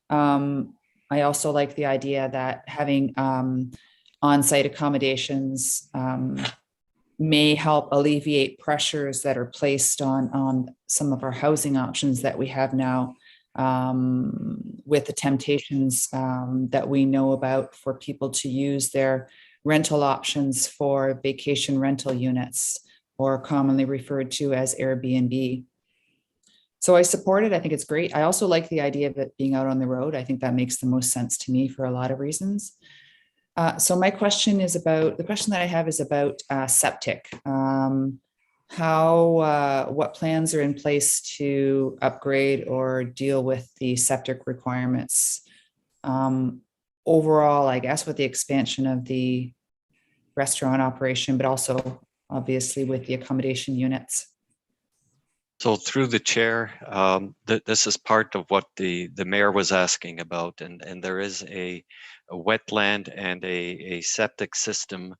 I also like the idea that having on-site accommodations may help alleviate pressures that are placed on some of our housing options that we have now, with the temptations that we know about for people to use their rental options for vacation rental units, or commonly referred to as Airbnb. So I support it. I think it's great. I also like the idea of it being out on the road. I think that makes the most sense to me for a lot of reasons. So my question is about, the question that I have is about septic. what plans are in place to upgrade or deal with the septic requirements? Overall, I guess with the expansion of the restaurant operation, but also obviously with the accommodation units. So through the chair, this is part of what the mayor was asking about, and there is a wetland and a septic system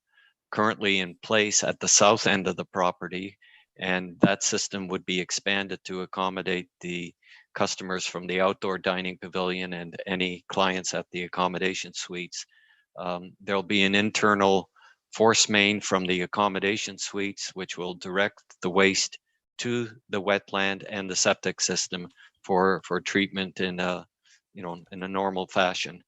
currently in place at the south end of the property, and that system would be expanded to accommodate the customers from the outdoor dining pavilion and any clients at the accommodation suites. There'll be an internal force main from the accommodation suites, which will direct the waste to the wetland and the septic system for treatment in a normal fashion.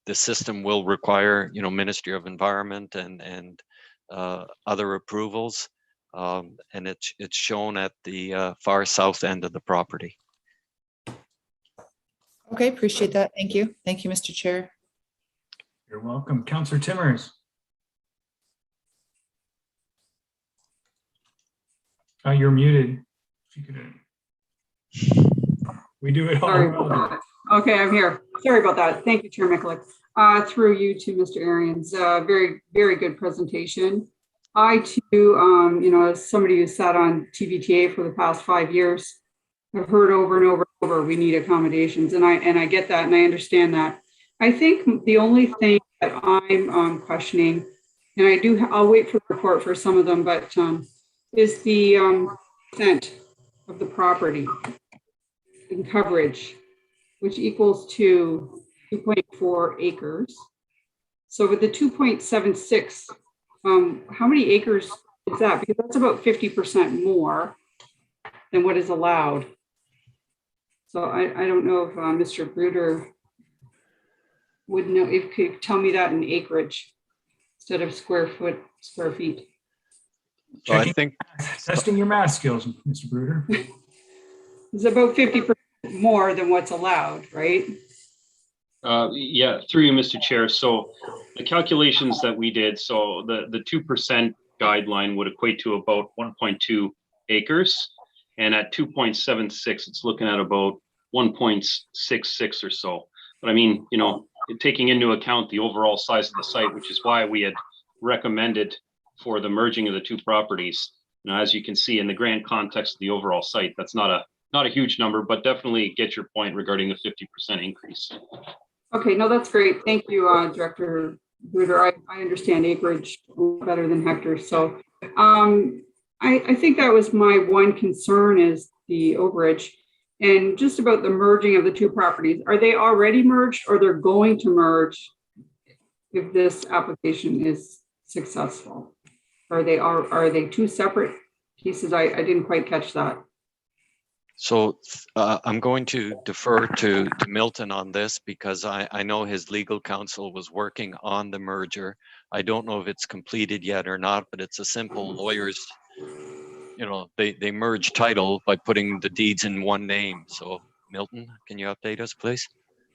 The system will require Ministry of Environment and other approvals, and it's shown at the far south end of the property. Okay, appreciate that. Thank you. Thank you, Mr. Chair. You're welcome. Councillor Timmers. You're muted. If you could, we do it all. Sorry about that. Okay, I'm here. Sorry about that. Thank you, Chair Mikulik. Through you to Mr. Arians. Very, very good presentation. I too, as somebody who sat on TVTA for the past 5 years, I've heard over and over and over, we need accommodations, and I get that and I understand that. I think the only thing that I'm questioning, and I'll wait for the report for some of them, but is the extent of the property in coverage, which equals to 2.4 acres. So with the 2.76, how many acres is that? Because that's about 50% more than what is allowed. So I don't know if Mr. Bruder would know, if you could tell me that in acreage instead of square feet. So I think testing your math skills, Mr. Bruder. It's about 50% more than what's allowed, right? Yeah, through you, Mr. Chair. So the calculations that we did, so the 2% guideline would equate to about 1.2 acres. And at 2.76, it's looking at about 1.66 or so. But I mean, taking into account the overall size of the site, which is why we had recommended for the merging of the two properties. As you can see in the grand context of the overall site, that's not a huge number, but definitely get your point regarding the 50% increase. Okay, no, that's great. Thank you, Director Bruder. I understand acreage better than hectares. So I think that was my one concern, is the overage. And just about the merging of the two properties. Are they already merged, or they're going to merge if this application is successful? Are they two separate pieces? I didn't quite catch that. So I'm going to defer to Milton on this, because I know his legal counsel was working on the merger. I don't know if it's completed yet or not, but it's a simple lawyers, they merge title by putting the deeds in one name. So Milton, can you update us, please?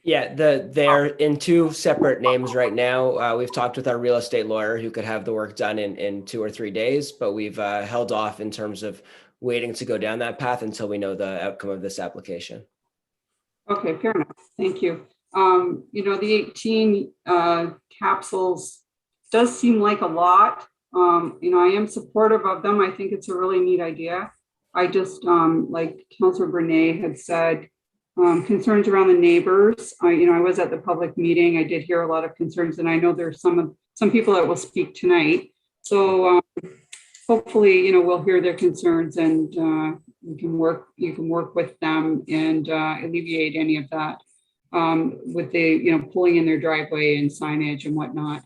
Yeah, they're in two separate names right now. We've talked with our real estate lawyer who could have the work done in 2 or 3 days, but we've held off in terms of waiting to go down that path until we know the outcome of this application. Okay, fair enough. Thank you. The 18 capsules does seem like a lot. I am supportive of them. I think it's a really neat idea. I just, like Councillor Brene had said, concerns around the neighbors. I was at the public meeting. I did hear a lot of concerns, and I know there's some people that will speak tonight. So hopefully, we'll hear their concerns, and you can work with them and alleviate any of that with the pulling in their driveway and signage and whatnot.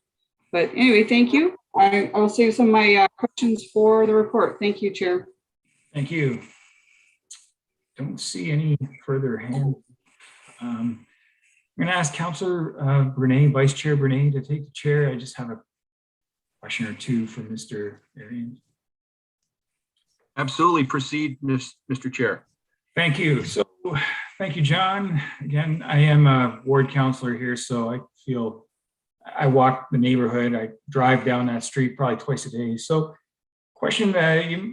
But anyway, thank you. I will save some of my questions for the report. Thank you, Chair. Thank you. Don't see any further hands. I'm going to ask Councillor Brene, Vice Chair Brene, to take the chair. I just have a question or two for Mr. Arians. Absolutely. Proceed, Mr. Chair. Thank you. So thank you, John. Again, I am a ward councillor here, so I feel I walk the neighborhood. I drive down that street probably twice a day. So Question,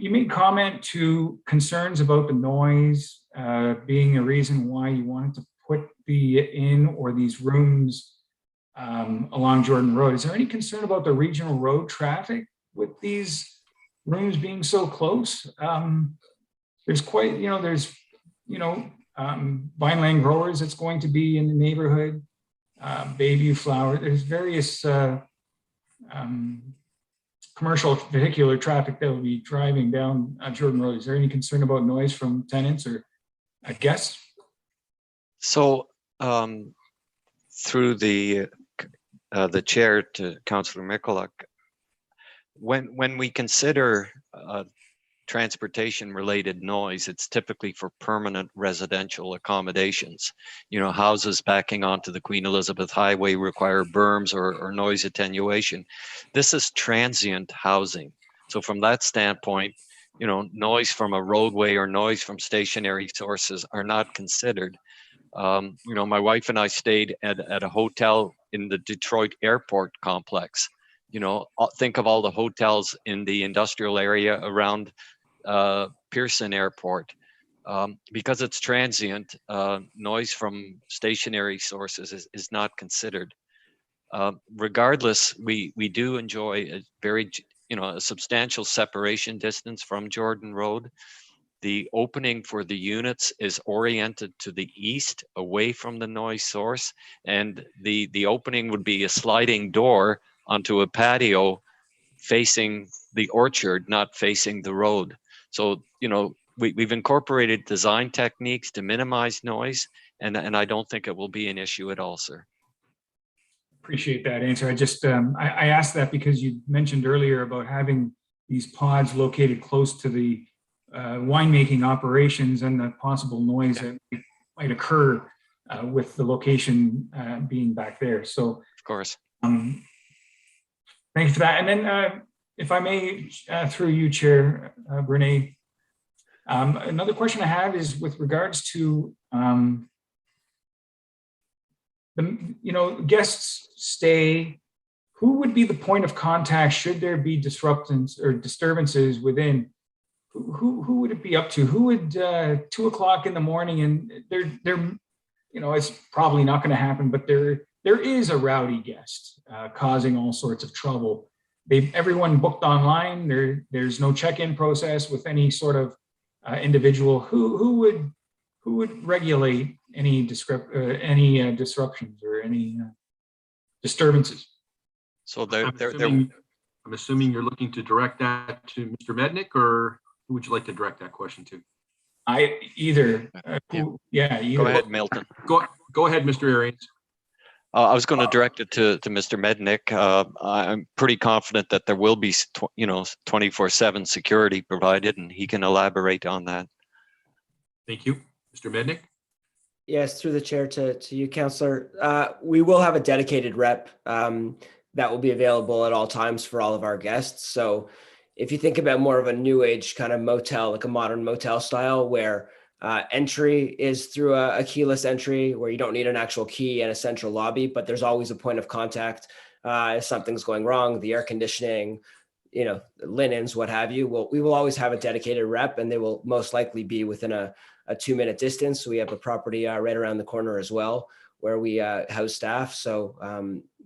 you made comment to concerns about the noise being a reason why you wanted to put the inn or these rooms along Jordan Road. Is there any concern about the regional road traffic with these rooms being so close? There's quite, there's, Vineland Growers that's going to be in the neighborhood, Bayview Flower. There's various commercial vehicular traffic that will be driving down Jordan Road. Is there any concern about noise from tenants or guests? So through the chair to Councillor Michalak, when we consider transportation related noise, it's typically for permanent residential accommodations. Houses backing onto the Queen Elizabeth Highway require berms or noise attenuation. This is transient housing. So from that standpoint, noise from a roadway or noise from stationary sources are not considered. My wife and I stayed at a hotel in the Detroit airport complex. Think of all the hotels in the industrial area around Pearson Airport. Because it's transient, noise from stationary sources is not considered. Regardless, we do enjoy a very, a substantial separation distance from Jordan Road. The opening for the units is oriented to the east, away from the noise source, and the opening would be a sliding door onto a patio facing the orchard, not facing the road. So, we've incorporated design techniques to minimize noise, and I don't think it will be an issue at all, sir. Appreciate that answer. I just, I asked that because you mentioned earlier about having these pods located close to the winemaking operations and the possible noise that might occur with the location being back there. So, of course. Thank you for that. And then, if I may, through you, Chair Brene, another question I have is with regards to the guests stay. Who would be the point of contact should there be disruptions or disturbances within? Who would it be up to? Who would 2 o'clock in the morning, and it's probably not going to happen, but there is a rowdy guest causing all sorts of trouble. Everyone booked online. There's no check-in process with any sort of individual. Who would regulate any disruptions or any disturbances? So I'm assuming you're looking to direct that to Mr. Mednick, or who would you like to direct that question to? Either. Go ahead, Milton. Go ahead, Mr. Arians. I was going to direct it to Mr. Mednick. I'm pretty confident that there will be 24/7 security provided, and he can elaborate on that. Thank you. Mr. Mednick? Yes, through the chair to you, Councillor. We will have a dedicated rep that will be available at all times for all of our guests. So if you think about more of a new age kind of motel, like a modern motel style, where entry is through a keyless entry, where you don't need an actual key and a central lobby, but there's always a point of contact if something's going wrong, the air conditioning, linens, what have you. We will always have a dedicated rep, and they will most likely be within a 2-minute distance. We have a property right around the corner as well, where we house staff. So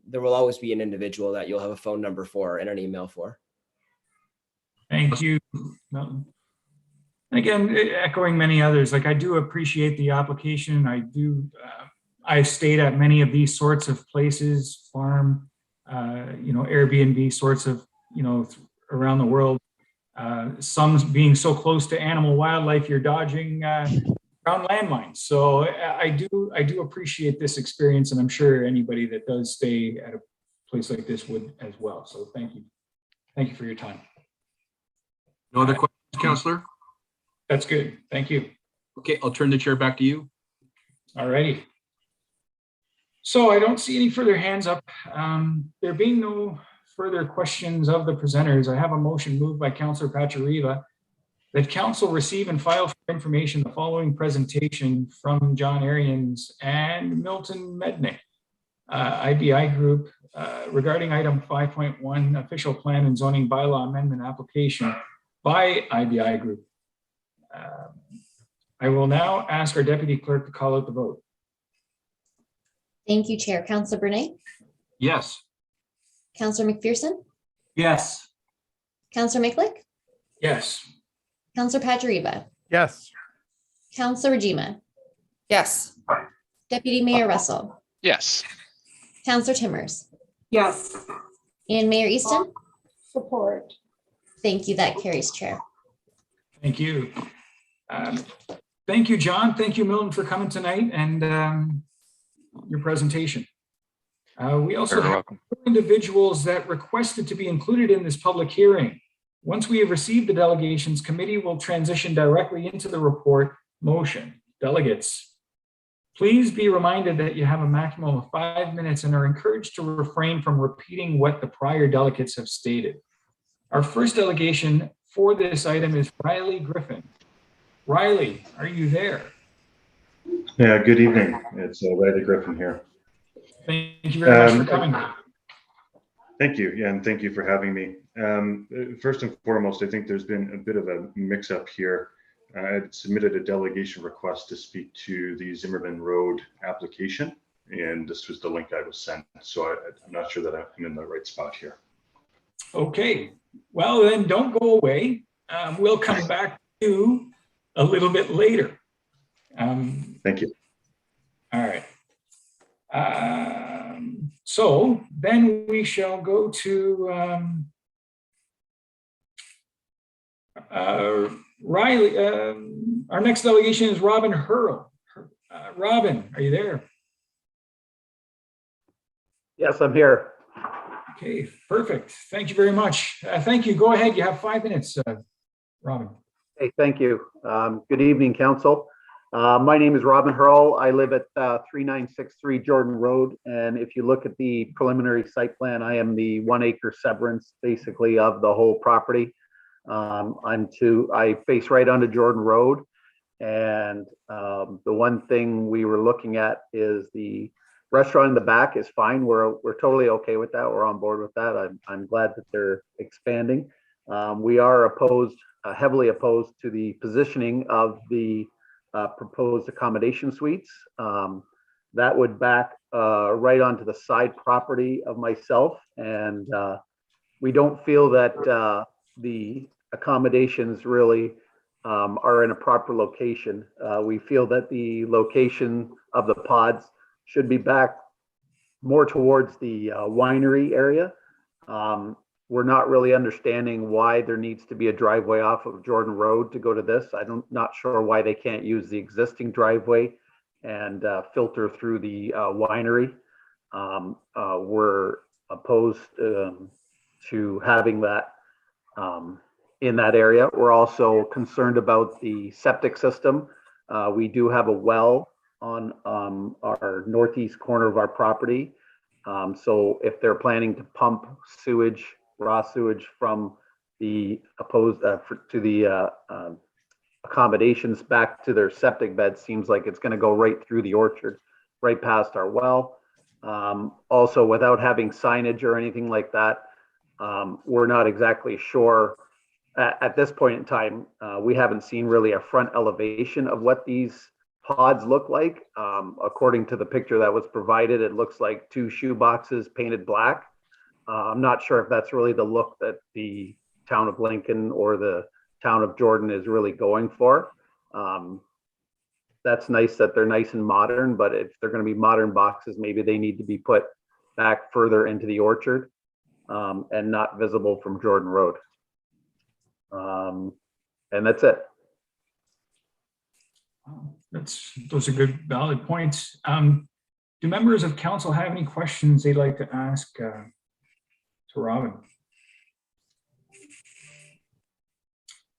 there will always be an individual that you'll have a phone number for and an email for. Thank you, Milton. Again, echoing many others, I do appreciate the application. I stayed at many of these sorts of places, farm, Airbnb sorts of, around the world. Some being so close to animal wildlife, you're dodging around landmines. So I do appreciate this experience, and I'm sure anybody that does stay at a place like this would as well. So thank you. Thank you for your time. No other questions, Councillor? That's good. Thank you. Okay, I'll turn the chair back to you. All righty. So I don't see any further hands up. There being no further questions of the presenters, I have a motion moved by Councillor Pachariva that council receive and file for information the following presentation from John Arians and Milton Mednick. IBI Group regarding item 5.1, official plan and zoning bylaw amendment application by IBI Group. I will now ask our deputy clerk to call out the vote. Thank you, Chair. Councillor Brunei, Yes. Councillor McPherson, Yes. Councillor Miklik, Yes. Councillor Patrieva, Yes. Councillor Rajima, Yes. Deputy Mayor Russell, Yes. Councillor Timmers, Yes. and Mayor Easton. Support. Thank you. That carries, Chair. Thank you. Thank you, John. Thank you, Milton, for coming tonight and your presentation. We also You're have welcome. individuals that requested to be included in this public hearing. Once we have received the delegations, committee will transition directly into the report motion. Delegates, please be reminded that you have a maximum of 5 minutes and are encouraged to refrain from repeating what the prior delegates have stated. Our first delegation for this item is Riley Griffin. Riley, are you there? Yeah, good evening. It's Riley Griffin here. Thank you very much for coming. Thank you. Yeah, and thank you for having me. First and foremost, I think there's been a bit of a mix-up here. I submitted a delegation request to speak to the Zimmerman Road application, and this was the link I was sent. So I'm not sure that I'm in the right spot here. Okay, well then don't go away. We'll come back to you a little bit later. Thank you. All right. So then we shall go to Riley. Our next delegation is Robin Harrell. Robin, are you there? Yes, I'm here. Okay, perfect. Thank you very much. Thank you. Go ahead. You have 5 minutes, Robin. Hey, thank you. Good evening, Council. My name is Robin Harrell. I live at 3963 Jordan Road. And if you look at the preliminary site plan, I am the 1 acre severance basically of the whole property. I face right onto Jordan Road. And the one thing we were looking at is the restaurant in the back is fine. We're totally okay with that. We're on board with that. I'm glad that they're expanding. We are heavily opposed to the positioning of the proposed accommodation suites. That would back right onto the side property of myself. And we don't feel that the accommodations really are in a proper location. We feel that the location of the pods should be back more towards the winery area. We're not really understanding why there needs to be a driveway off of Jordan Road to go to this. Not sure why they can't use the existing driveway and filter through the winery. We're opposed to having that in that area. We're also concerned about the septic system. We do have a well on our northeast corner of our property. So if they're planning to pump sewage, raw sewage from the accommodations back to their septic bed, seems like it's going to go right through the orchard, right past our well. Also, without having signage or anything like that, we're not exactly sure. At this point in time, we haven't seen really a front elevation of what these pods look like. According to the picture that was provided, it looks like 2 shoe boxes painted black. I'm not sure if that's really the look that the town of Lincoln or the town of Jordan is really going for. That's nice that they're nice and modern, but if they're going to be modern boxes, maybe they need to be put back further into the orchard and not visible from Jordan Road. And that's it. Those are good, valid points. Do members of council have any questions they'd like to ask to Robin?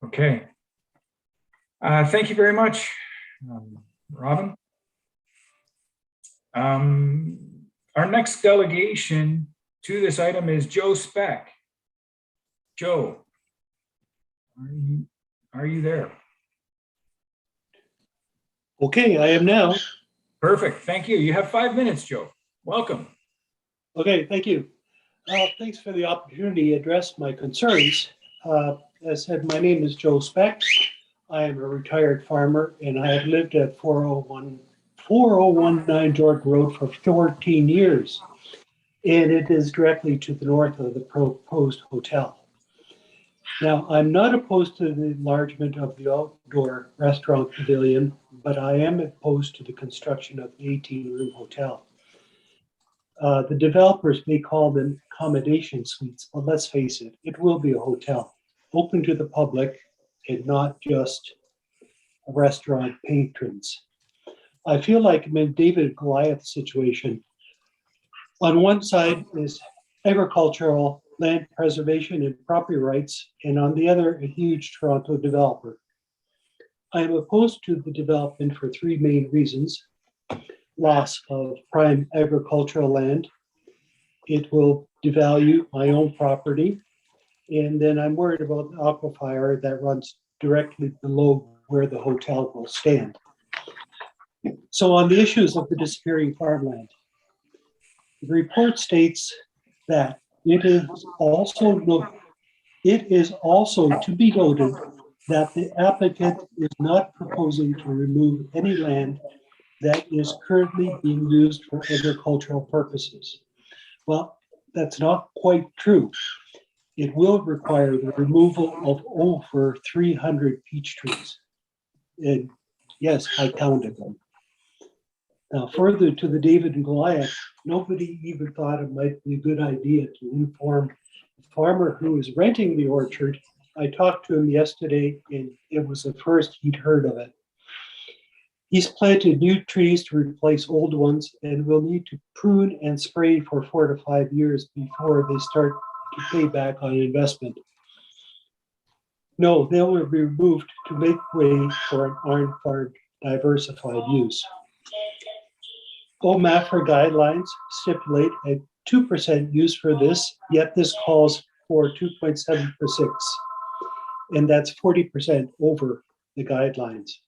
Okay. Thank you very much, Robin. Our next delegation to this item is Joe Speck. Joe, are you there? Okay, I am now. Perfect. Thank you. You have 5 minutes, Joe. Welcome. Okay, thank you. Thanks for the opportunity to address my concerns. As said, my name is Joe Speck. I am a retired farmer and I have lived at 4019 Jordan Road for 14 years. And it is directly to the north of the proposed hotel. Now, I'm not opposed to the enlargement of the outdoor restaurant pavilion, but I am opposed to the construction of the 18-room hotel. The developers may call them accommodation suites, but let's face it, it will be a hotel, open to the public and not just restaurant patrons. I feel like I'm in David and Goliath situation. On one side is agricultural land preservation and property rights, and on the other, a huge Toronto developer. I am opposed to the development for three main reasons. Loss of prime agricultural land. It will devalue my own property. And then I'm worried about the aquifer that runs directly below where the hotel will stand. So on the issues of the disappearing farmland, the report states that it is also to be noted that the applicant is not proposing to remove any land that is currently being used for agricultural purposes. Well, that's not quite true. It will require the removal of over 300 peach trees. And yes, I counted them. Now, further to the David and Goliath, nobody even thought it might be a good idea to inform the farmer who is renting the orchard. I talked to him yesterday, and it was the first he'd heard of it. He's planted new trees to replace old ones and will need to prune and spray for 4 to 5 years before they start to pay back on investment. No, they will be removed to make way for an on-farm diversified use. OMAFRA guidelines stipulate a 2% use for this, yet this calls for 2.7 per 6, and that's 40% over the guidelines.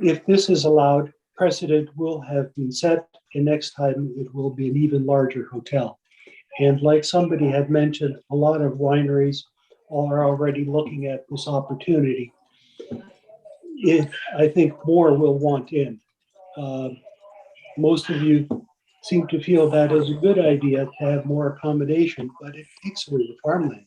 If this is allowed, precedent will have been set, and next time it will be an even larger hotel. And like somebody had mentioned, a lot of wineries are already looking at this opportunity. I think more will want in. Most of you seem to feel that is a good idea to have more accommodation, but it takes away the farmland.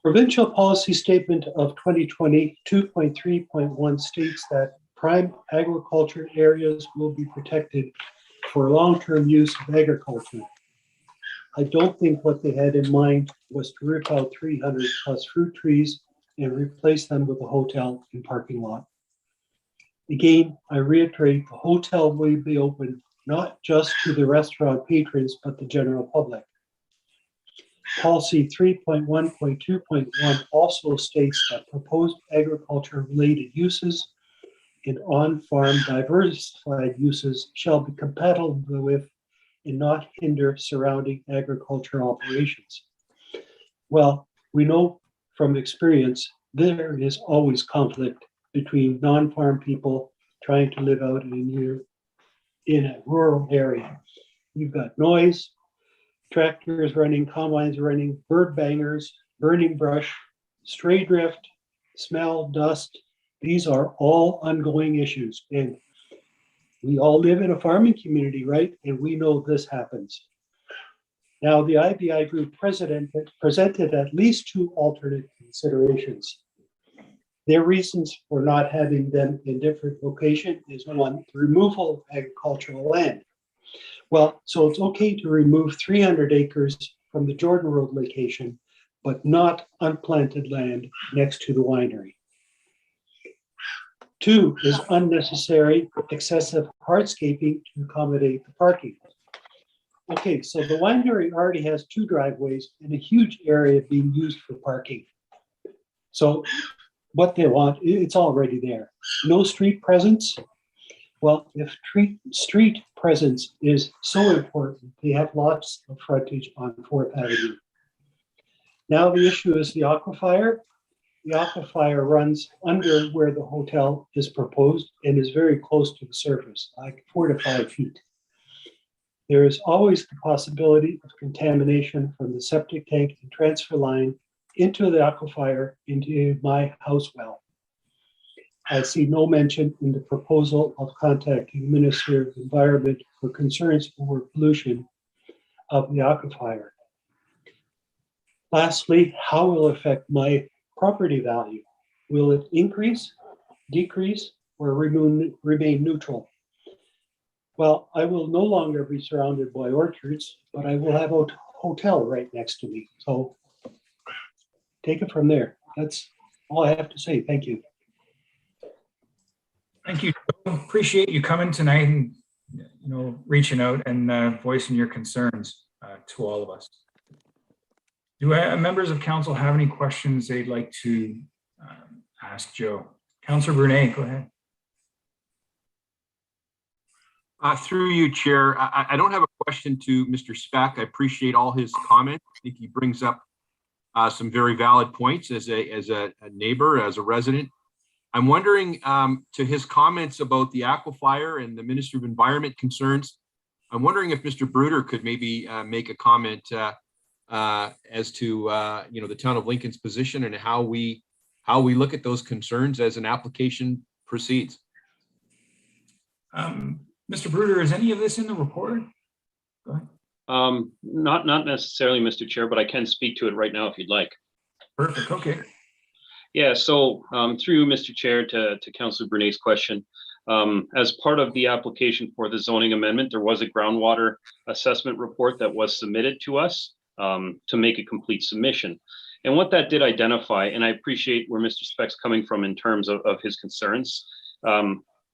Provincial Policy Statement of 2020 2.3.1 states that prime agriculture areas will be protected for long-term use of agriculture. I don't think what they had in mind was to rip out 300 plus fruit trees and replace them with a hotel and parking lot. Again, I reiterate, the hotel will be open not just to the restaurant patrons, but the general public. Policy 3.1.2.1 also states that proposed agriculture-related uses and on-farm diversified uses shall be compatible with and not hinder surrounding agricultural operations. Well, we know from experience there is always conflict between non-farm people trying to live out in a rural area. You've got noise, tractors running, combines running, bird bangers, burning brush, stray drift, smell, dust. These are all ongoing issues. And we all live in a farming community, right? And we know this happens. Now, the IBI group president presented at least 2 alternate considerations. Their reasons for not having them in different locations is 1, the removal of agricultural land. Well, so it's okay to remove 300 acres from the Jordan Road location, but not unplanted land next to the winery. 2 is unnecessary excessive hardscaping to accommodate the parking. Okay, so the winery already has 2 driveways and a huge area being used for parking. So what they want, it's already there. No street presence. Well, if street presence is so important, they have lots of frontage on 4th Avenue. Now the issue is the aquifer. The aquifer runs under where the hotel is proposed and is very close to the surface, like 4 to 5 feet. There is always the possibility of contamination from the septic tank and transfer line into the aquifer into my house well. I see no mention in the proposal of contacting the Minister of Environment for concerns over pollution of the aquifer. Lastly, how will it affect my property value? Will it increase, decrease, or remain neutral? Well, I will no longer be surrounded by orchards, but I will have a hotel right next to me. So take it from there. That's all I have to say. Thank you. Thank you. Appreciate you coming tonight and reaching out and voicing your concerns to all of us. Do members of council have any questions they'd like to ask Joe? Councillor Brunet, go ahead. Through you, Chair. I don't have a question to Mr. Speck. I appreciate all his comments. I think he brings up some very valid points as a neighbor, as a resident. I'm wondering to his comments about the aquifer and the Ministry of Environment concerns. I'm wondering if Mr. Bruder could maybe make a comment as to the town of Lincoln's position and how we look at those concerns as an application proceeds. Mr. Bruder, is any of this in the report? Go ahead. Not necessarily, Mr. Chair, but I can speak to it right now if you'd like. Perfect. Okay. Yeah, so through Mr. Chair to Councillor Brunet's question, as part of the application for the zoning amendment, there was a groundwater assessment report that was submitted to us to make a complete submission. And what that did identify, and I appreciate where Mr. Speck's coming from in terms of his concerns,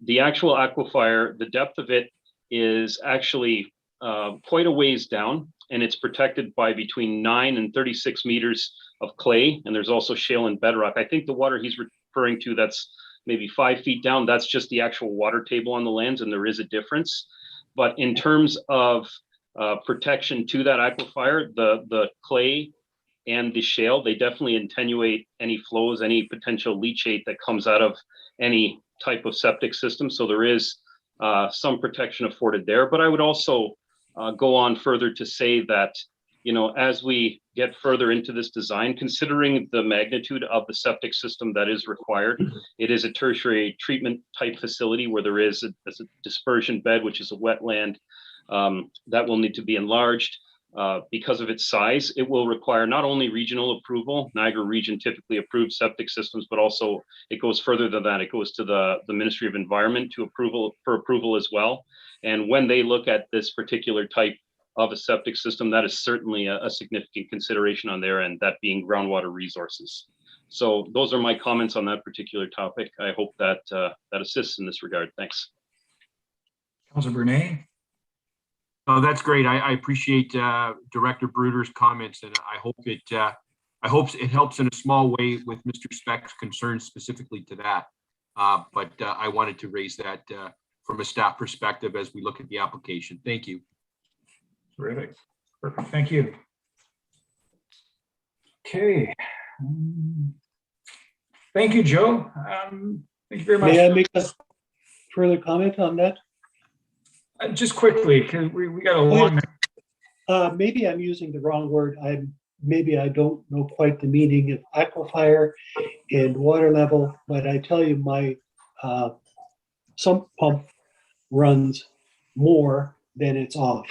the actual aquifer, the depth of it is actually quite a ways down, and it's protected by between 9 and 36 meters of clay, and there's also shale and bedrock. I think the water he's referring to that's maybe 5 feet down, that's just the actual water table on the lands, and there is a difference. But in terms of protection to that aquifer, the clay and the shale, they definitely attenuate any flows, any potential leachate that comes out of any type of septic system. So there is some protection afforded there. But I would also go on further to say that, as we get further into this design, considering the magnitude of the septic system that is required, it is a tertiary treatment type facility where there is a dispersion bed, which is a wetland that will need to be enlarged. Because of its size, it will require not only regional approval, Niagara region typically approves septic systems, but also it goes further than that. It goes to the Ministry of Environment for approval as well. And when they look at this particular type of a septic system, that is certainly a significant consideration on their end, that being groundwater resources. So those are my comments on that particular topic. I hope that that assists in this regard. Thanks. Councilor Brunet. Oh, that's great. I appreciate Director Bruder's comments, and I hope it helps in a small way with Mr. Speck's concerns specifically to that. But I wanted to raise that from a staff perspective as we look at the application. Thank you. Terrific. Perfect. Thank you. Okay. Thank you, Joe. Thank you very much. May I make a further comment on that? Just quickly, because we got a long. Maybe I'm using the wrong word. Maybe I don't know quite the meaning of aquifer and water level, but I tell you, my sump pump runs more than it's off,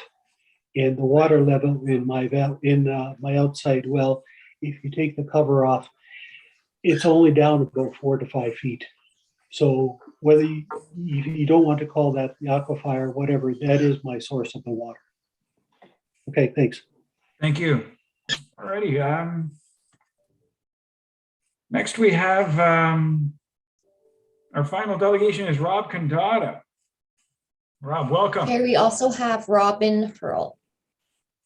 and the water level in my outside well, if you take the cover off, it's only down about 4 to 5 feet. So whether you don't want to call that the aquifer, whatever, that is my source of the water. Okay, thanks. Thank you. All righty. Next we have our final delegation is Rob Condata. Rob, welcome. Okay, we also have Robin Harrell.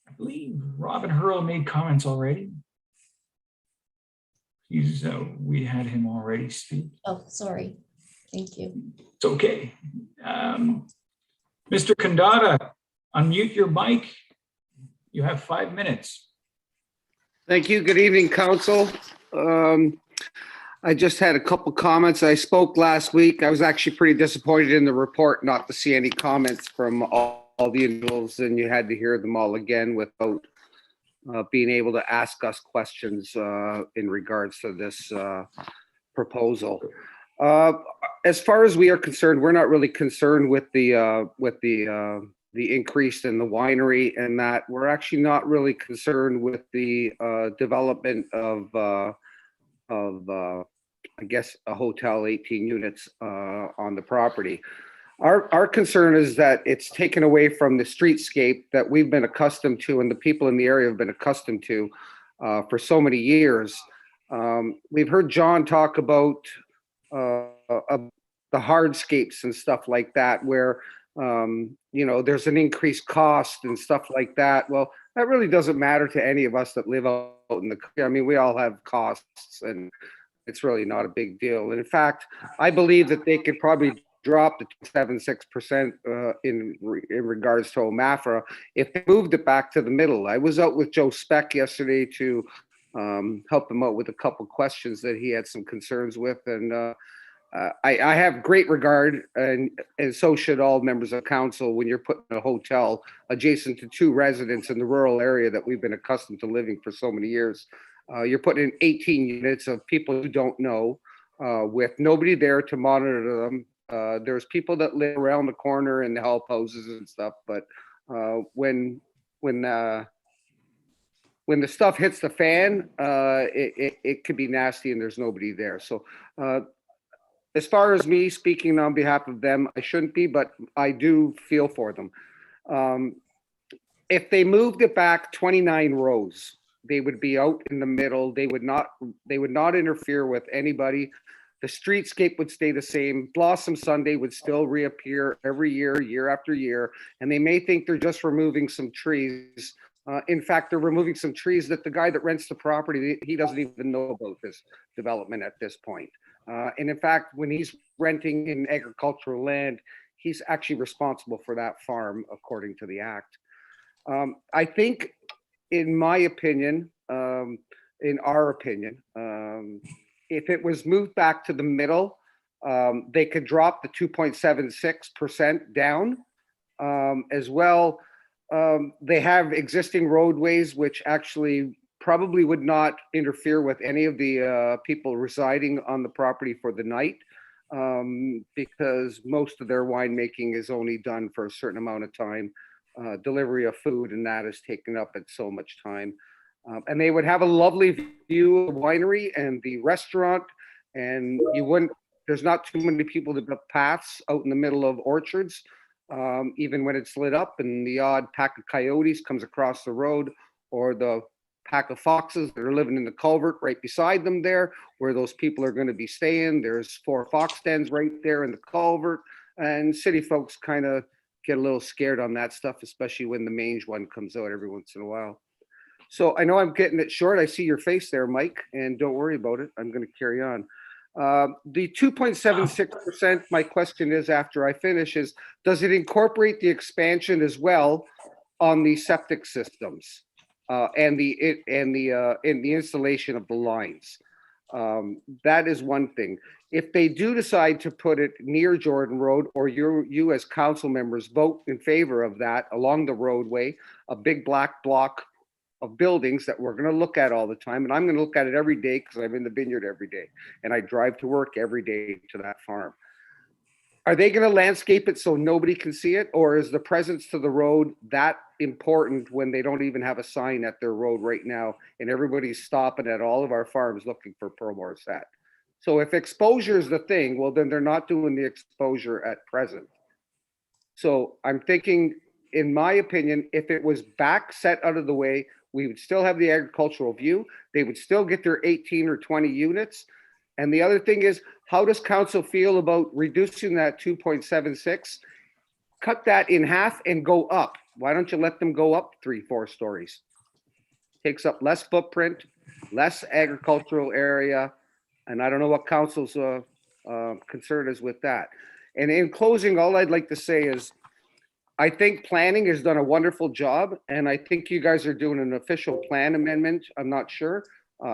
I believe Robin Harrell made comments already. We had him already speak. Oh, sorry. Thank you. It's okay. Mr. Condata, unmute your mic. You have 5 minutes. Thank you. Good evening, Council. I just had a couple comments. I spoke last week. I was actually pretty disappointed in the report not to see any comments from all all the individuals and you had to hear them all again without being able to ask us questions in regards to this proposal. As far as we are concerned, we're not really concerned with the increase in the winery, and that we're actually not really concerned with the development of I guess a hotel, 18 units on the property. Our concern is that it's taken away from the streetscape that we've been accustomed to and the people in the area have been accustomed to for so many years. We've heard John talk about the hardscapes and stuff like that, where you know, there's an increased cost and stuff like that. Well, that really doesn't matter to any of us that live out in the country. I mean, we all have costs and it's really not a big deal. And in fact, I believe that they could probably drop the 76% in regards to OMAFRA if they moved it back to the middle. I was out with Joe Speck yesterday to help him out with a couple questions that he had some concerns with. And I have great regard, and so should all members of council, when you're putting a hotel adjacent to two residents in the rural area that we've been accustomed to living for so many years. You're putting in 18 units of people who don't know, with nobody there to monitor them. There's people that live around the corner in the help houses and stuff, but when the stuff hits the fan, it could be nasty and there's nobody there. So as far as me speaking on behalf of them, I shouldn't be, but I do feel for them. If they moved it back 29 rows, they would be out in the middle. They would not interfere with anybody. The streetscape would stay the same. Blossom Sunday would still reappear every year, year after year. And they may think they're just removing some trees. In fact, they're removing some trees that the guy that rents the property, he doesn't even know about this development at this point. And in fact, when he's renting in agricultural land, he's actually responsible for that farm, according to the act. I think, in my opinion, in our opinion, if it was moved back to the middle, they could drop the 2.76% down. As well, they have existing roadways, which actually probably would not interfere with any of the people residing on the property for the night, because most of their winemaking is only done for a certain amount of time. Delivery of food and that is taken up at so much time. And they would have a lovely view of the winery and the restaurant, and there's not too many people that have paths out in the middle of orchards, even when it's lit up, and the odd pack of coyotes comes across the road, or the pack of foxes that are living in the culvert right beside them there, where those people are going to be staying. There's 4 fox dens right there in the culvert, and city folks kind of get a little scared on that stuff, especially when the mange one comes out every once in a while. So I know I'm getting it short. I see your face there, Mike, and don't worry about it. I'm going to carry on. The 2.76%, my question is, after I finish, is does it incorporate the expansion as well on the septic systems and the installation of the lines? That is one thing. If they do decide to put it near Jordan Road, or you as council members vote in favor of that along the roadway, a big black block of buildings that we're going to look at all the time, and I'm going to look at it every day because I'm in the vineyard every day and I drive to work every day to that farm. Are they going to landscape it so nobody can see it, or is the presence to the road that important when they don't even have a sign at their road right now and everybody's stopping at all of our farms looking for Pearl Morissette? So if exposure is the thing, well, then they're not doing the exposure at present. So I'm thinking, in my opinion, if it was back set out of the way, we would still have the agricultural view. They would still get their 18 or 20 units. And the other thing is, how does council feel about reducing that 2.76? Cut that in half and go up. Why don't you let them go up 3-4 stories? Takes up less footprint, less agricultural area. And I don't know what council's concern is with that. And in closing, all I'd like to say is, I think planning has done a wonderful job, and I think you guys are doing an official plan amendment, I'm not sure,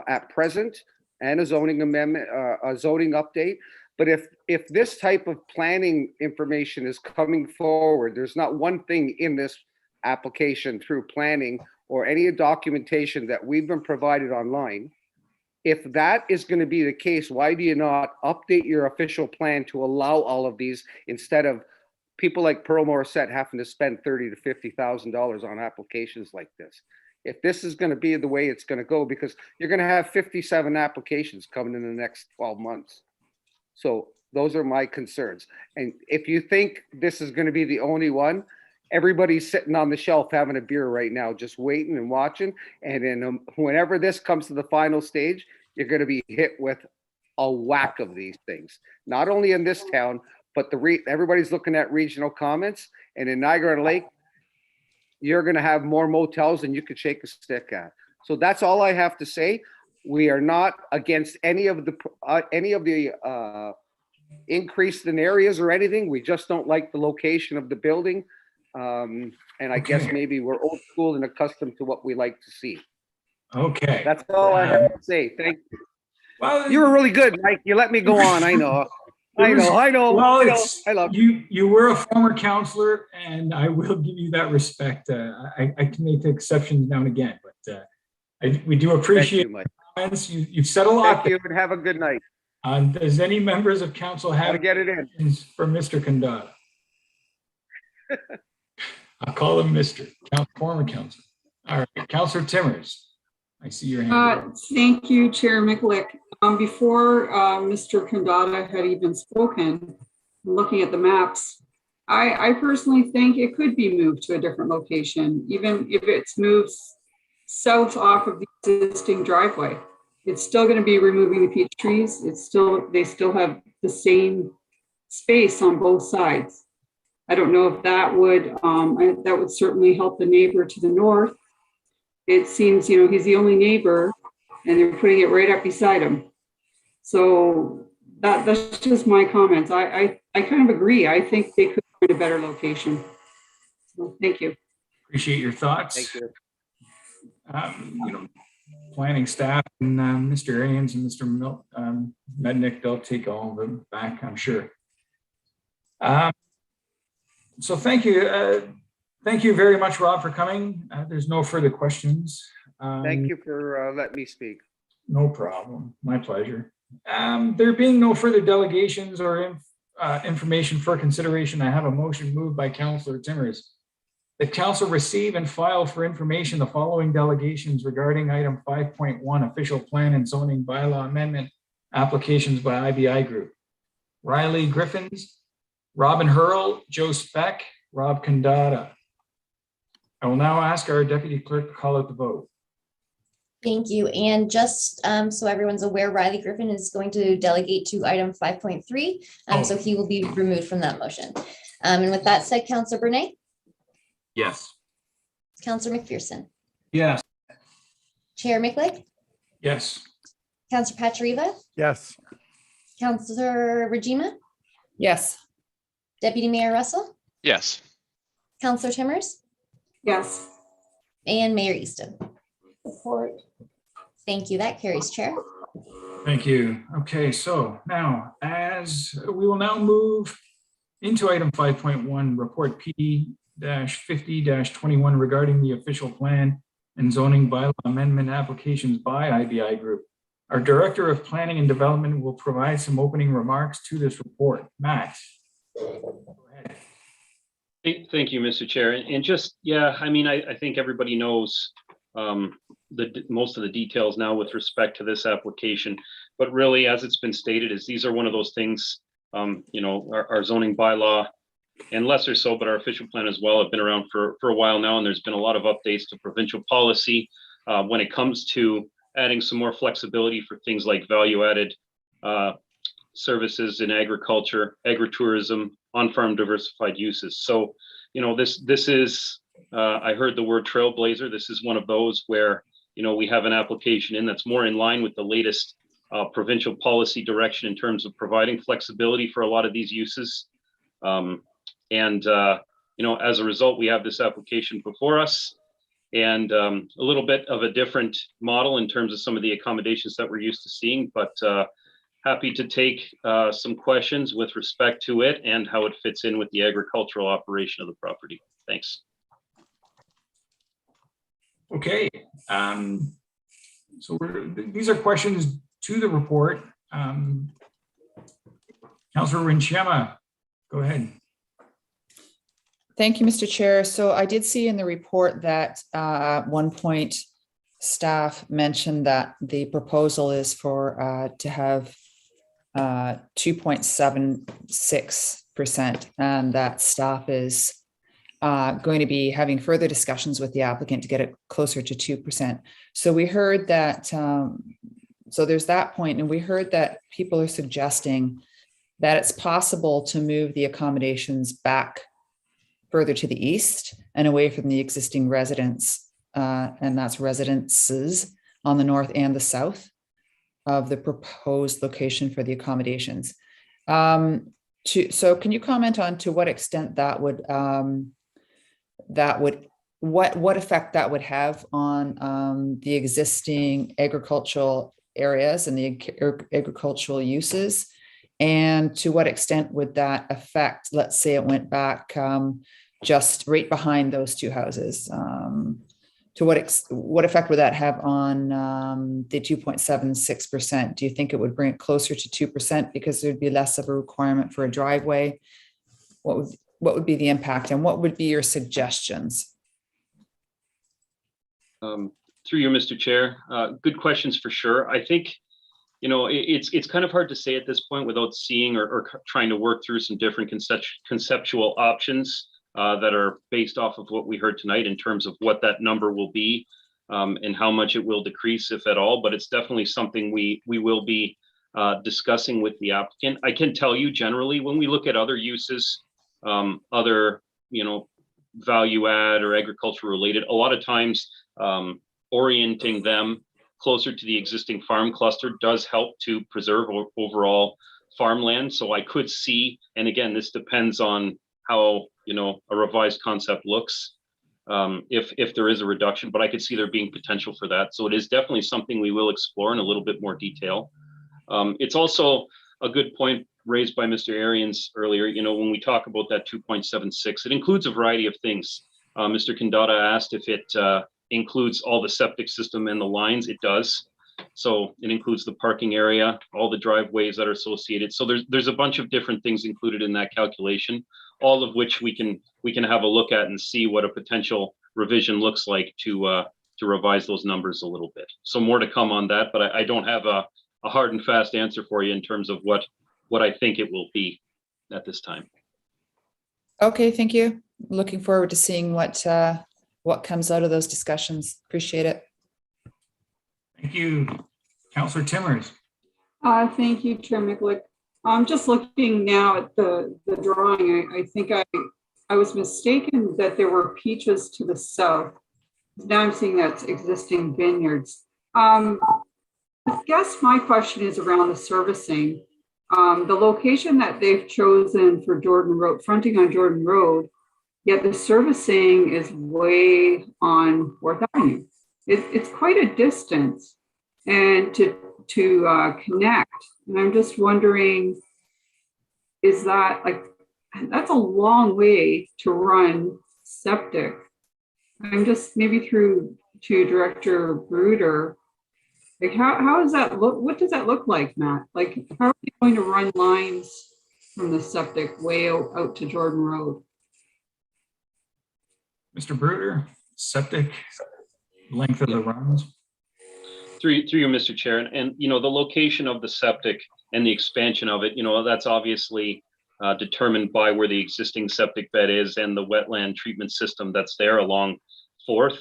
at present. and a zoning amendment, a zoning update. But if this type of planning information is coming forward, there's not one thing in this application through planning or any documentation that we've been provided online. If that is going to be the case, why do you not update your official plan to allow all of these instead of people like Pearl Morissette having to spend $30,000 to $50,000 on applications like this? If this is going to be the way it's going to go, because you're going to have 57 applications coming in the next 12 months. So those are my concerns. And if you think this is going to be the only one, everybody's sitting on the shelf having a beer right now, just waiting and watching. And then whenever this comes to the final stage, you're going to be hit with a whack of these things, not only in this town, but everybody's looking at regional comments. And in Niagara Lake, you're going to have more motels than you could shake a stick at. So that's all I have to say. We are not against any of the increase in areas or anything. We just don't like the location of the building. And I guess maybe we're old school and accustomed to what we like to see. Okay. That's all I have to say. Thank you. Well, you were really good, Mike. You let me go on. I know. I know. Well, I love you were a former counselor, and I will give you that respect. I can make exceptions now and again, but we do appreciate your comments. You've said a lot. Thank you, and have a good night. Does any members of council have get it in for Mr. Kandata? I'll call him Mr. Former counselor. All right, Councillor Timmers. I see your hand. Thank you, Chair Mikulik. Before Mr. Kandata had even spoken, looking at the maps, I personally think it could be moved to a different location, even if it's moved south off of the existing driveway. It's still going to be removing the peach trees. They still have the same space on both sides. I don't know if that would certainly help the neighbor to the north. It seems, he's the only neighbor and they're putting it right up beside him. So that's just my comments. I kind of agree. I think they could find a better location. So thank you. Appreciate your thoughts. Thank you. Planning staff and Mr. Arians and Mr. Mednick, they'll take all of them back, I'm sure. So thank you. Thank you very much, Rob, for coming. There's no further questions. Thank you for letting me speak. No problem. My pleasure. There being no further delegations or information for consideration, I have a motion moved by Councillor Timmers that council receive and file for information the following delegations regarding item 5.1 official plan and zoning bylaw amendment applications by IBI Group. Riley Griffins, Robin Harrell, Joe Speck, Rob Kandata. I will now ask our deputy clerk to call out the vote. Thank you. And just so everyone's aware, Riley Griffin is going to delegate to item 5.3. So he will be removed from that motion. And with that said, Councillor Bernay? Yes. Councillor McPherson? Yes. Chair Mikulik? Yes. Councillor Pachariva? Yes. Councillor Regina? Yes. Deputy Mayor Russell? Yes. Councillor Timmers? Yes. And Mayor Easton? Support. Thank you. That carries, Chair. Thank you. Okay, so now as we will now move into item 5.1, report PD-50-21 regarding the official plan and zoning bylaw amendment applications by IBI Group. Our Director of Planning and Development will provide some opening remarks to this report. Matt. Go ahead. Thank you, Mr. Chair. And just, I think everybody knows most of the details now with respect to this application, but really, as it's been stated, is these are one of those things, our zoning bylaw and lesser so, but our official plan as well have been around for a while now. And there's been a lot of updates to provincial policy when it comes to adding some more flexibility for things like value-added services in agriculture, agritourism, on-farm diversified uses. So, this is, I heard the word trailblazer. This is one of those where, we have an application in that's more in line with the latest provincial policy direction in terms of providing flexibility for a lot of these uses. As a result, we have this application before us. and a little bit of a different model in terms of some of the accommodations that we're used to seeing, but happy to take some questions with respect to it and how it fits in with the agricultural operation of the property. Thanks. Okay, so these are questions to the report. Councillor Winchema, go ahead. Thank you, Mr. Chair. So I did see in the report that at one point staff mentioned that the proposal is for to have 2.76%, and that staff is going to be having further discussions with the applicant to get it closer to 2%. So we heard that, so there's that point, and we heard that people are suggesting that it's possible to move the accommodations back further to the east and away from the existing residents, and that's residences on the north and the south of the proposed location for the accommodations. So can you comment on to what extent that would, what effect that would have on the existing agricultural areas and the agricultural uses? And to what extent would that affect, let's say it went back just right behind those two houses? To what effect would that have on the 2.76%? Do you think it would bring it closer to 2% because there'd be less of a requirement for a driveway? What would be the impact, and what would be your suggestions? Through you, Mr. Chair, good questions for sure. I think, you know, it's kind of hard to say at this point without seeing or trying to work through some different conceptual options that are based off of what we heard tonight in terms of what that number will be and how much it will decrease, if at all. But it's definitely something we will be discussing with the applicant. I can tell you generally, when we look at other uses, other, you know, value add or agriculture related, a lot of times orienting them closer to the existing farm cluster does help to preserve overall farmland. So I could see, and again, this depends on how, you know, a revised concept looks, if there is a reduction, but I could see there being potential for that. So it is definitely something we will explore in a little bit more detail. It's also a good point raised by Mr. Arians earlier. You know, when we talk about that 2.76, it includes a variety of things. Mr. Kandata asked if it includes all the septic system and the lines. It does. So it includes the parking area, all the driveways that are associated. So there's a bunch of different things included in that calculation, all of which we can have a look at and see what a potential revision looks like to revise those numbers a little bit. So more to come on that, but I don't have a hard and fast answer for you in terms of what I think it will be at this time. Okay, thank you. Looking forward to seeing what comes out of those discussions. Appreciate it. Thank you. Councillor Timmers. Thank you, Chair Mikulik. I'm just looking now at the drawing. I think I was mistaken that there were peaches to the south. Now I'm seeing that's existing vineyards. I guess my question is around the servicing. The location that they've chosen for Jordan Road, fronting on Jordan Road, yet the servicing is way on 4th Avenue. It's quite a distance and to connect. And I'm just wondering, is that like, that's a long way to run septic. I'm just maybe through to Director Bruder, like how does that look? What does that look like, Matt? Like, how are you going to run lines from the septic way out to Jordan Road? Mr. Bruder, septic, length of the runs. Through you, Mr. Chair, and you know, the location of the septic and the expansion of it, you know, that's obviously determined by where the existing septic bed is and the wetland treatment system that's there along 4th.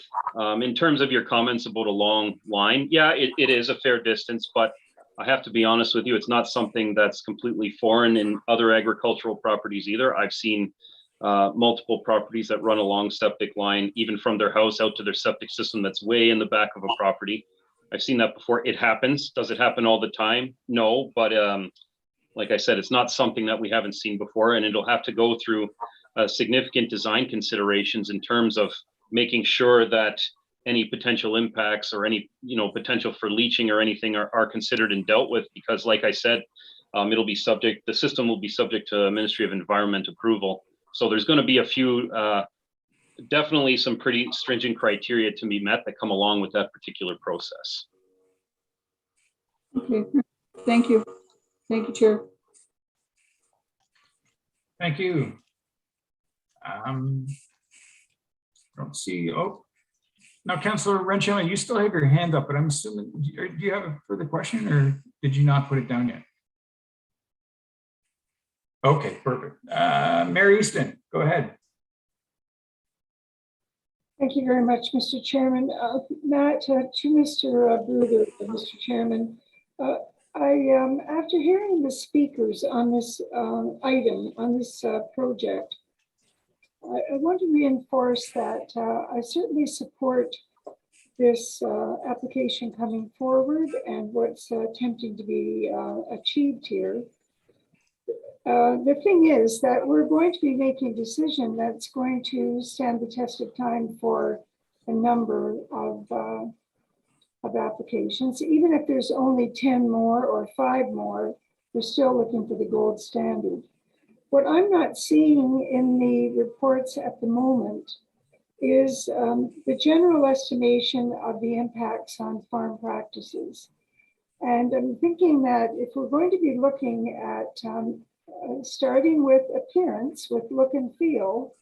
In terms of your comments about a long line, yeah, it is a fair distance, but I have to be honest with you, it's not something that's completely foreign in other agricultural properties either. I've seen multiple properties that run along septic line, even from their house out to their septic system that's way in the back of a property. I've seen that before. It happens. Does it happen all the time? No, but like I said, it's not something that we haven't seen before, and it'll have to go through significant design considerations in terms of making sure that any potential impacts or any, potential for leaching or anything are considered and dealt with, because like I said, the system will be subject to Ministry of Environment approval. So there's going to be a few, definitely some pretty stringent criteria to be met that come along with that particular process. Okay, thank you. Thank you, Chair. Thank you. Don't see, now Councillor Rensham, you still have your hand up, but I'm assuming, do you have a further question or did you not put it down yet? Okay, perfect. Mary Easton, go ahead. Thank you very much, Mr. Chairman. Matt, to Mr. Bruder, Mr. Chairman, after hearing the speakers on this item, on this project, I want to reinforce that I certainly support this application coming forward and what's attempting to be achieved here. The thing is that we're going to be making a decision that's going to stand the test of time for a number of applications. Even if there's only 10 more or 5 more, we're still looking for the gold standard. What I'm not seeing in the reports at the moment is the general estimation of the impacts on farm practices. And I'm thinking that if we're going to be looking at starting with appearance, with look and feel,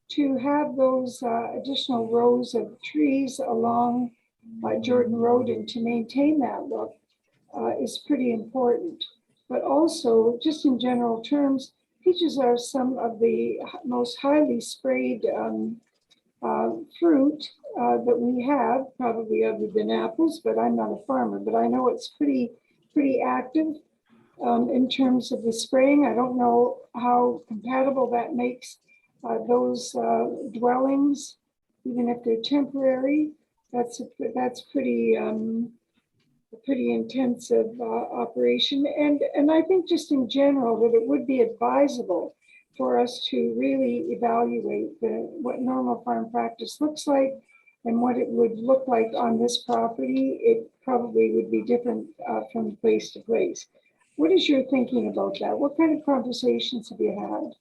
to have those additional rows of trees along Jordan Road and to maintain that look is pretty important. But also, just in general terms, peaches are some of the most highly sprayed fruit that we have, probably other than apples, but I'm not a farmer, but I know it's pretty active in terms of the spraying. I don't know how compatible that makes those dwellings, even if they're temporary. That's pretty intensive operation. And I think just in general that it would be advisable for us to really evaluate what normal farm practice looks like and what it would look like on this property. It probably would be different from place to place. What is your thinking about that? What kind of conversations have you had?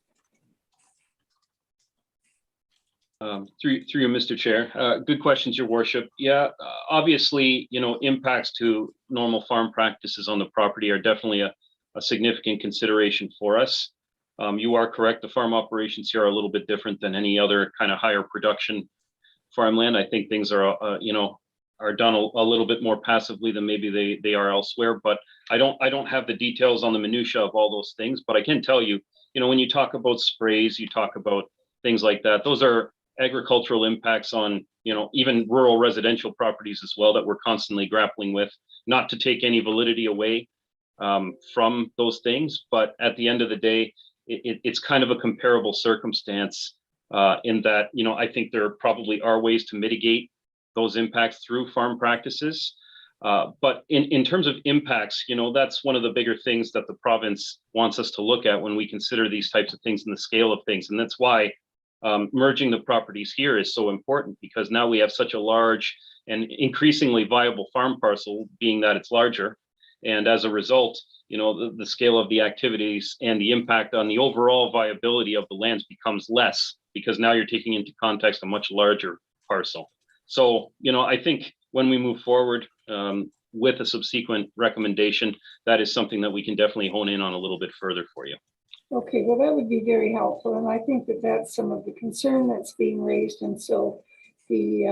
Through you, Mr. Chair. Good questions, Your Worship. Yeah, obviously, impacts to normal farm practices on the property are definitely a significant consideration for us. You are correct. The farm operations here are a little bit different than any other kind of higher production farmland. I think things are, are done a little bit more passively than maybe they are elsewhere. But I don't have the details on the minutia of all those things. But I can tell you, when you talk about sprays, you talk about things like that. Those are agricultural impacts on, even rural residential properties as well that we're constantly grappling with. Not to take any validity away from those things, but at the end of the day, it's kind of a comparable circumstance in that, I think there probably are ways to mitigate those impacts through farm practices. But in terms of impacts, that's one of the bigger things that the province wants us to look at when we consider these types of things in the scale of things. And that's why merging the properties here is so important, because now we have such a large and increasingly viable farm parcel, being that it's larger. And as a result, the scale of the activities and the impact on the overall viability of the lands becomes less, because now you're taking into context a much larger parcel. So, I think when we move forward with a subsequent recommendation, that is something that we can definitely hone in on a little bit further for you. Okay, well, that would be very helpful. And I think that that's some of the concern that's being raised. And so the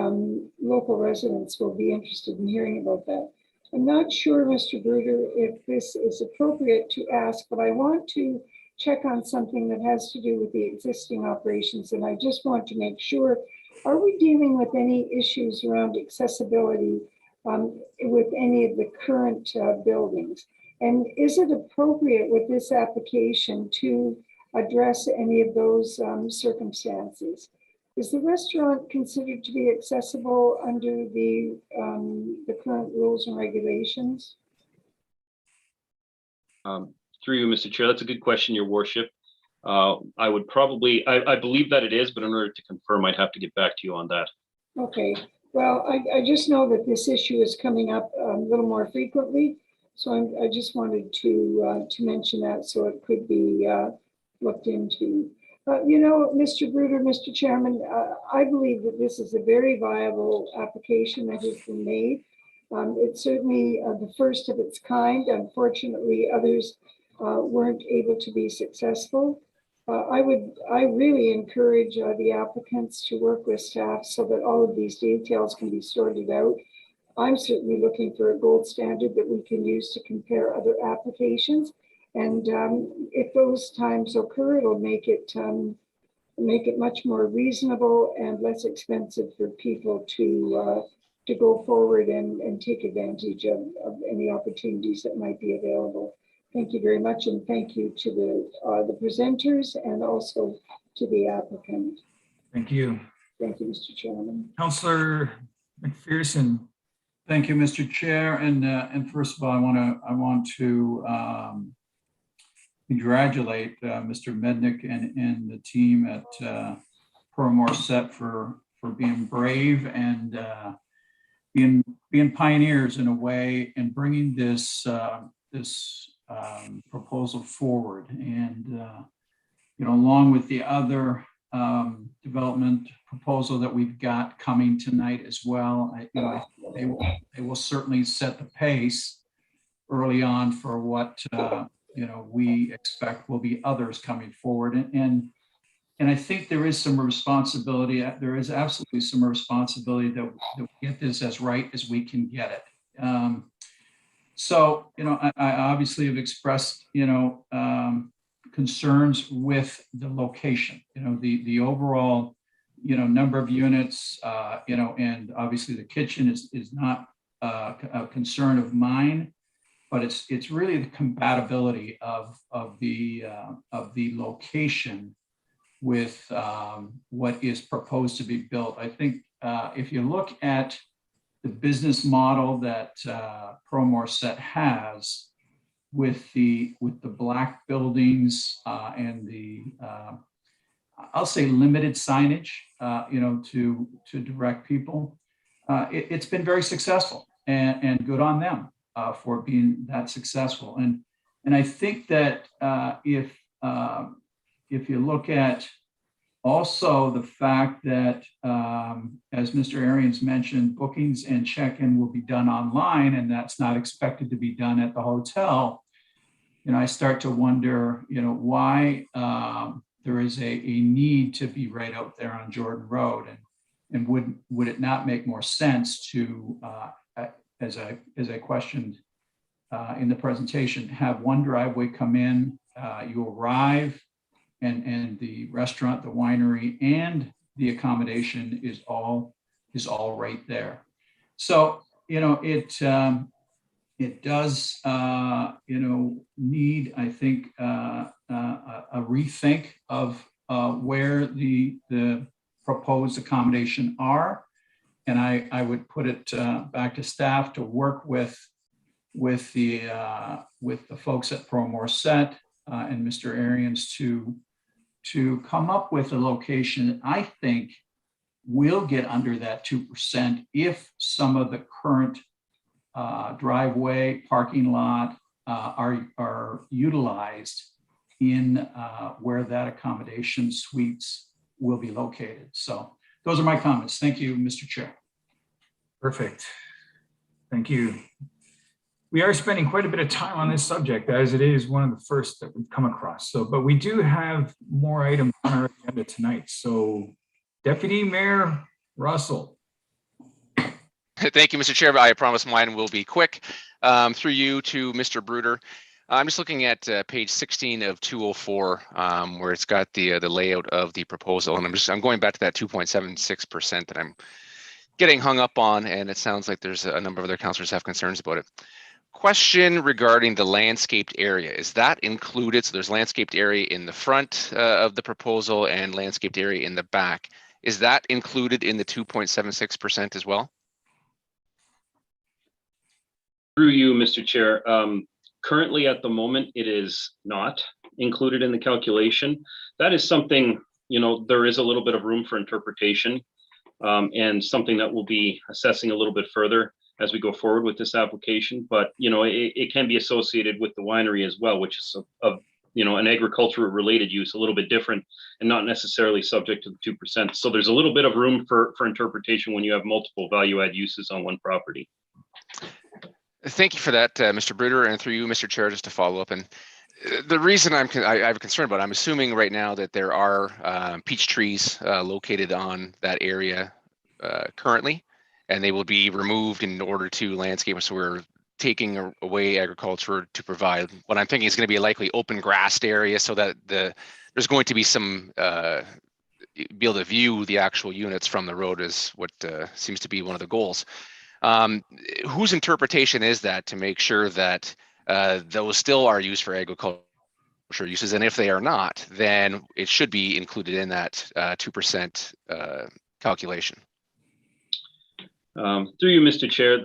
local residents will be interested in hearing about that. I'm not sure, Mr. Bruder, if this is appropriate to ask, but I want to check on something that has to do with the existing operations. And I just want to make sure, are we dealing with any issues around accessibility with any of the current buildings? And is it appropriate with this application to address any of those circumstances? Is the restaurant considered to be accessible under the current rules and regulations? Through you, Mr. Chair, that's a good question, Your Worship. I would probably, I believe that it is, but in order to confirm, I'd have to get back to you on that. Okay, Well, I just know that this issue is coming up a little more frequently. So I just wanted to mention that so it could be looked into. Mr. Bruder, Mr. Chairman, I believe that this is a very viable application that has been made. It's certainly the first of its kind. Unfortunately, others weren't able to be successful. I really encourage the applicants to work with staff so that all of these details can be sorted out. I'm certainly looking for a gold standard that we can use to compare other applications. And if those times occur, it'll make it much more reasonable and less expensive for people to go forward and take advantage of any opportunities that might be available. Thank you very much, and thank you to the presenters and also to the applicant. Thank you. Thank you, Mr. Chairman. Councillor McPherson. Thank you, Mr. Chair. And first of all, I want to congratulate Mr. Mednick and the team at Pro Set for being brave and being pioneers in a way in bringing this proposal forward. And along with the other development proposal that we've got coming tonight as well, they will certainly set the pace early on for what we expect will be others coming forward. And I think there is some responsibility. There is absolutely some responsibility that we get this as right as we can get it. So, I obviously have expressed, concerns with the location, the overall, number of units, and obviously the kitchen is not a concern of mine, but it's really the compatibility of the location with what is proposed to be built. I think if you look at the business model that Pro Set has with the black buildings and the I'll say limited signage, to direct people, it's been very successful and good on them for being that successful. And I think that if you look at also the fact that, as Mr. Arians mentioned, bookings and check-in will be done online, and that's not expected to be done at the hotel. I start to wonder, why there is a need to be right out there on Jordan Road, and would it not make more sense to, as I questioned in the presentation, have one driveway come in, you arrive, and the restaurant, the winery, and the accommodation is all right there. So, it does, need, I think, a rethink of where the proposed accommodation are. And I would put it back to staff to work with the folks at Pro Set and Mr. Arians to come up with a location that I think will get under that 2% if some of the current driveway, parking lot are utilized in where that accommodation suites will be located. So those are my comments. Thank you, Mr. Chair. Perfect. Thank you. We are spending quite a bit of time on this subject, as it is one of the first that we've come across. So, but we do have more items on our agenda tonight. So, Deputy Mayor Russell. Thank you, Mr. Chair. I promise mine will be quick. Through you to Mr. Bruder. I'm just looking at page 16 of 204, where it's got the layout of the proposal, and I'm going back to that 2.76% that I'm getting hung up on, and it sounds like there's a number of other councillors have concerns about it. Question regarding the landscaped area, is that included? So there's landscaped area in the front of the proposal and landscaped area in the back. Is that included in the 2.76% as well? Through you, Mr. Chair. Currently at the moment, it is not included in the calculation. That is something, there is a little bit of room for interpretation. and something that we'll be assessing a little bit further as we go forward with this application. But, you know, it can be associated with the winery as well, which is of you know, an agricultural related use, a little bit different and not necessarily subject to the 2%. So there's a little bit of room for interpretation when you have multiple value add uses on one property. Thank you for that, Mr. Bruder, and through you, Mr. Chair, just to follow up. And the reason I have a concern about it, I'm assuming right now that there are peach trees located on that area currently, and they will be removed in order to landscape. So we're taking away agriculture to provide what I'm thinking is going to be a likely open grassed area, so that there's going to be some be able to view the actual units from the road is what seems to be one of the goals. Whose interpretation is that to make sure that those still are used for agriculture uses, and if they are not, then it should be included in that 2% calculation? Through you, Mr. Chair,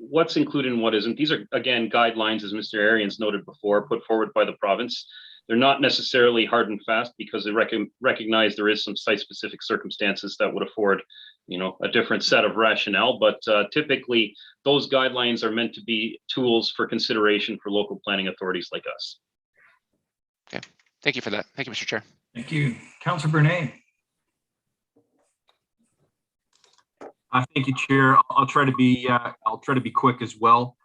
what's included and what isn't, these are, again, guidelines, as Mr. Arians noted before, put forward by the province. They're not necessarily hard and fast because they recognize there is some site-specific circumstances that would afford, you know, a different set of rationale. But typically, those guidelines are meant to be tools for consideration for local planning authorities like us. Okay, thank you for that. Thank you, Mr. Chair. Thank you. Councillor Bernay. Thank you, Chair. I'll try to be quick as well.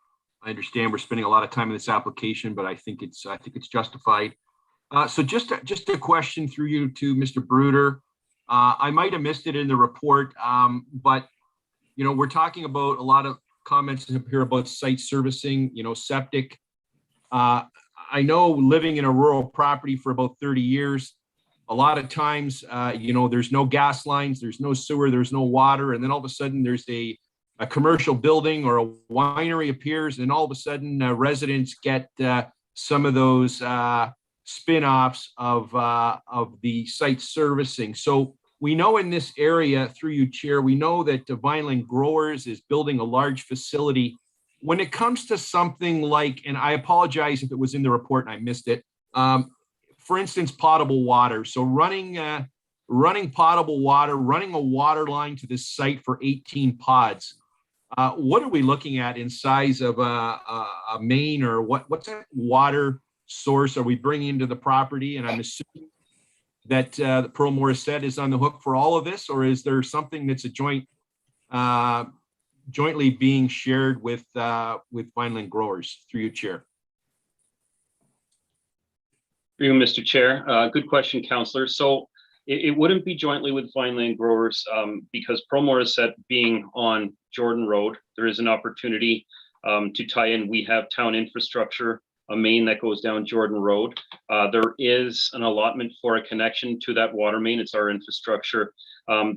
I understand we're spending a lot of time in this application, but I think it's justified. So just a question through you to Mr. Bruder. I might have missed it in the report, but you know, we're talking about a lot of comments here about site servicing, you know, septic. I know living in a rural property for about 30 years, a lot of times, you know, there's no gas lines, there's no sewer, there's no water. And then all of a sudden there's a commercial building or a winery appears, and all of a sudden residents get some of those spin-offs of the site servicing. So we know in this area, through you, Chair, we know that Vineland Growers is building a large facility. When it comes to something like, and I apologize if it was in the report and I missed it, for instance, potable water. So running potable water, running a water line to this site for 18 pods. What are we looking at in size of a main, or what's that water source are we bringing into the property? And I'm assuming that the Pearl Morissette is on the hook for all of this, or is there something that's a jointly being shared with Vineland Growers? Through you, Chair. Through you, Mr. Chair. Good question, Councillor. So it wouldn't be jointly with Vineland Growers because Pearl Morissette being on Jordan Road, there is an opportunity to tie in. We have town infrastructure, a main that goes down Jordan Road. There is an allotment for a connection to that water main. It's our infrastructure.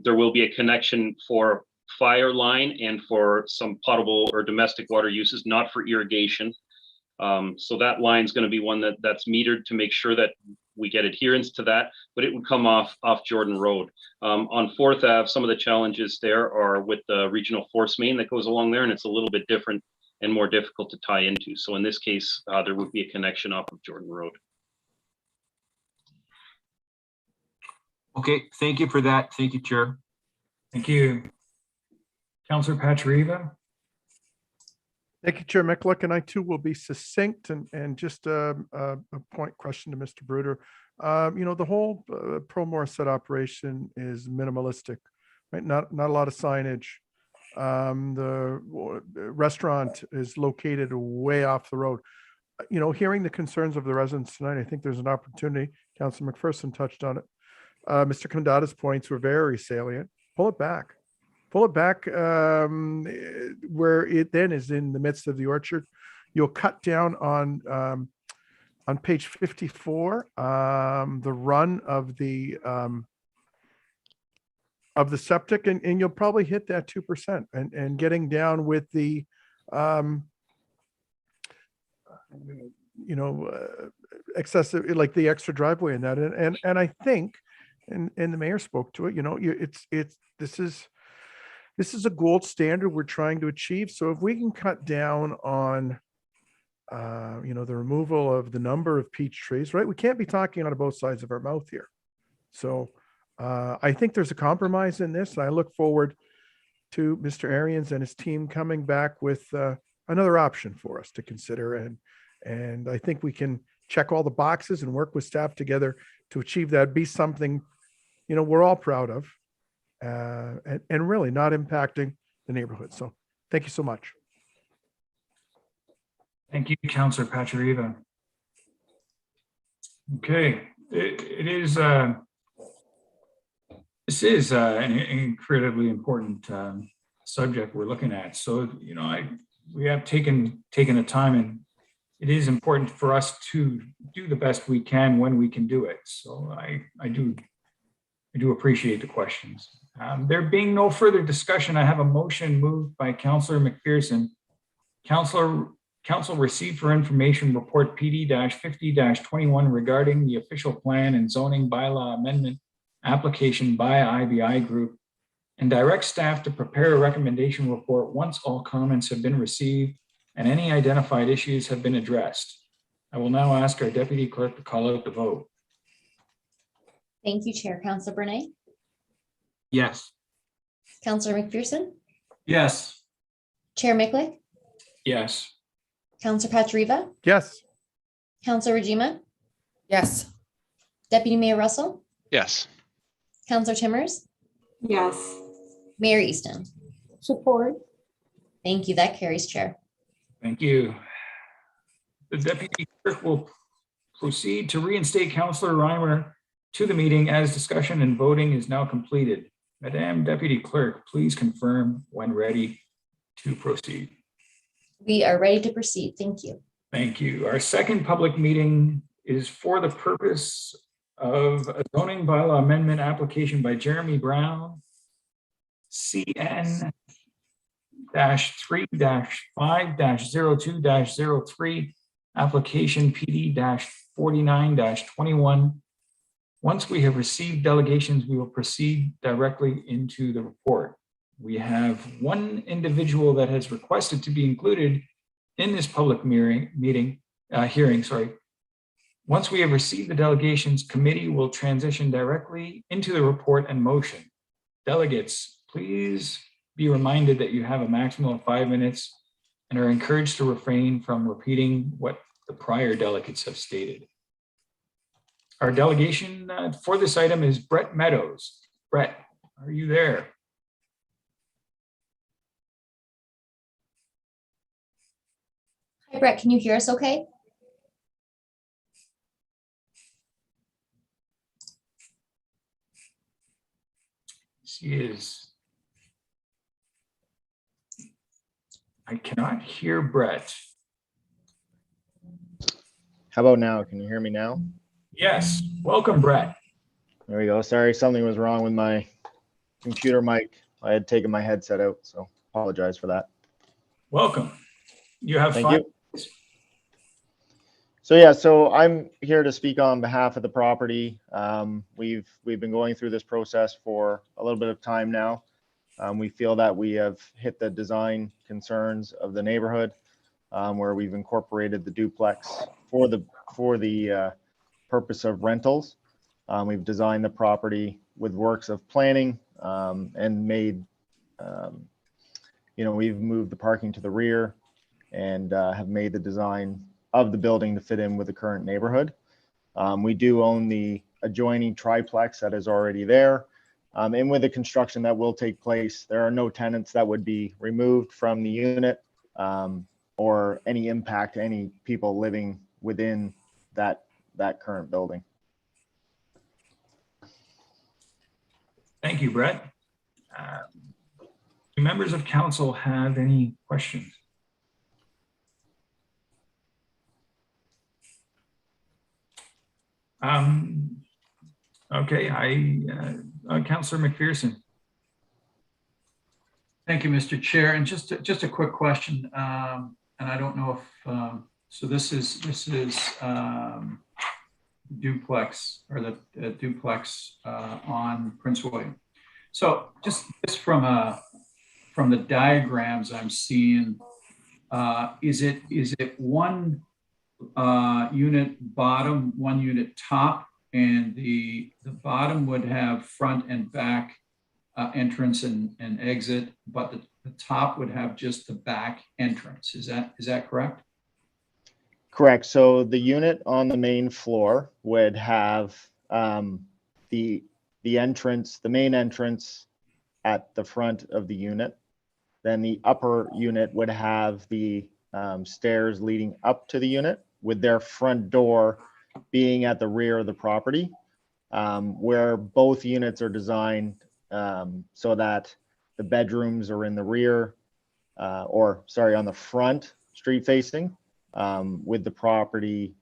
There will be a connection for fire line and for some potable or domestic water uses, not for irrigation. So that line is going to be one that's metered to make sure that we get adherence to that, but it would come off Jordan Road. On 4th Ave, some of the challenges there are with the regional force main that goes along there, and it's a little bit different and more difficult to tie into. So in this case, there would be a connection off of Jordan Road. Okay, thank you for that. Thank you, Chair. Thank you. Councillor Pachariva. Thank you, Chair Miklick, and I too will be succinct and just a question to Mr. Bruder. You know, the whole Pearl Morissette operation is minimalistic, right? Not a lot of signage. The restaurant is located way off the road. You know, hearing the concerns of the residents tonight, I think there's an opportunity. Councillor McPherson touched on it. Mr. Kandata's points were very salient. Pull it back. Pull it back where it then is in the midst of the orchard. You'll cut down on page 54, the run of the septic, and you'll probably hit that 2% and getting down with the you know, excessive, like the extra driveway and that, and I think, and the mayor spoke to it, you know, this is a gold standard we're trying to achieve. So if we can cut down on, you know, the removal of the number of peach trees, right? We can't be talking out of both sides of our mouth here. So I think there's a compromise in this. And I look forward to Mr. Arians and his team coming back with another option for us to consider. And I think we can check all the boxes and work with staff together to achieve that, be something, we're all proud of, and really not impacting the neighborhood. So thank you so much. Thank you, Councillor Pachariva. Okay, this is an incredibly important subject we're looking at. So, we have taken the time, and it is important for us to do the best we can when we can do it. So I do appreciate the questions. There being no further discussion, I have a motion moved by Councillor McPherson. Council received for information report PD-50-21 regarding the official plan and zoning bylaw amendment application by IBI Group, and direct staff to prepare a recommendation report once all comments have been received and any identified issues have been addressed. I will now ask our deputy clerk to call out the vote. Thank you, Chair. Councillor Bernay, Yes. Councillor McPherson, Yes. Chair Micklick, Yes. Councillor Pachariva, Yes. Councillor Rajima, Yes. Deputy Mayor Russell, Yes. Councillor Timmers, Yes. Mayor Easton. Support. Thank you. That carries, Chair. Thank you. The deputy clerk will proceed to reinstate Councillor Reimer to the meeting as discussion and voting is now completed. Madam Deputy Clerk, please confirm when ready to proceed. We are ready to proceed. Thank you. Thank you. Our second public meeting is for the purpose of a zoning bylaw amendment application by Jeremy Brown, CN-3-5-02-03, application PD-49-21. Once we have received delegations, we will proceed directly into the report. We have one individual that has requested to be included in this public hearing. Once we have received the delegations, committee will transition directly into the report and motion. Delegates, please be reminded that you have a maximum of 5 minutes and are encouraged to refrain from repeating what the prior delegates have stated. Our delegation for this item is Brett Meadows. Brett, are you there? Hi, Brett. Can you hear us okay? She is. I cannot hear Brett. How about now? Can you hear me now? Yes. Welcome, Brett. There we go. Sorry, something was wrong with my computer mic. I had taken my headset out, so apologize for that. Welcome. You have Thank 5 you. minutes. So I'm here to speak on behalf of the property. We've been going through this process for a little bit of time now. We feel that we have hit the design concerns of the neighborhood, where we've incorporated the duplex for the purpose of rentals. We've designed the property with works of planning and made, we've moved the parking to the rear and have made the design of the building to fit in with the current neighborhood. We do own the adjoining triplex that is already there. And with the construction that will take place, there are no tenants that would be removed from the unit or any impact to any people living within that current building. Thank you, Brett. Do members of council have any questions? Okay, Councillor McPherson. Thank you, Mr. Chair. And just a quick question, and I don't know if so. This is duplex, or the duplex on Prince William. So just from the diagrams I'm seeing, is it one unit bottom, one unit top, and the bottom would have front and back entrance and exit, but the top would have just the back entrance. Is that correct? Correct. So the unit on the main floor would have the entrance, the main entrance at the front of the unit. Then the upper unit would have the stairs leading up to the unit, with their front door being at the rear of the property, where both units are designed so that the bedrooms are in the rear, on the front, street facing, with the property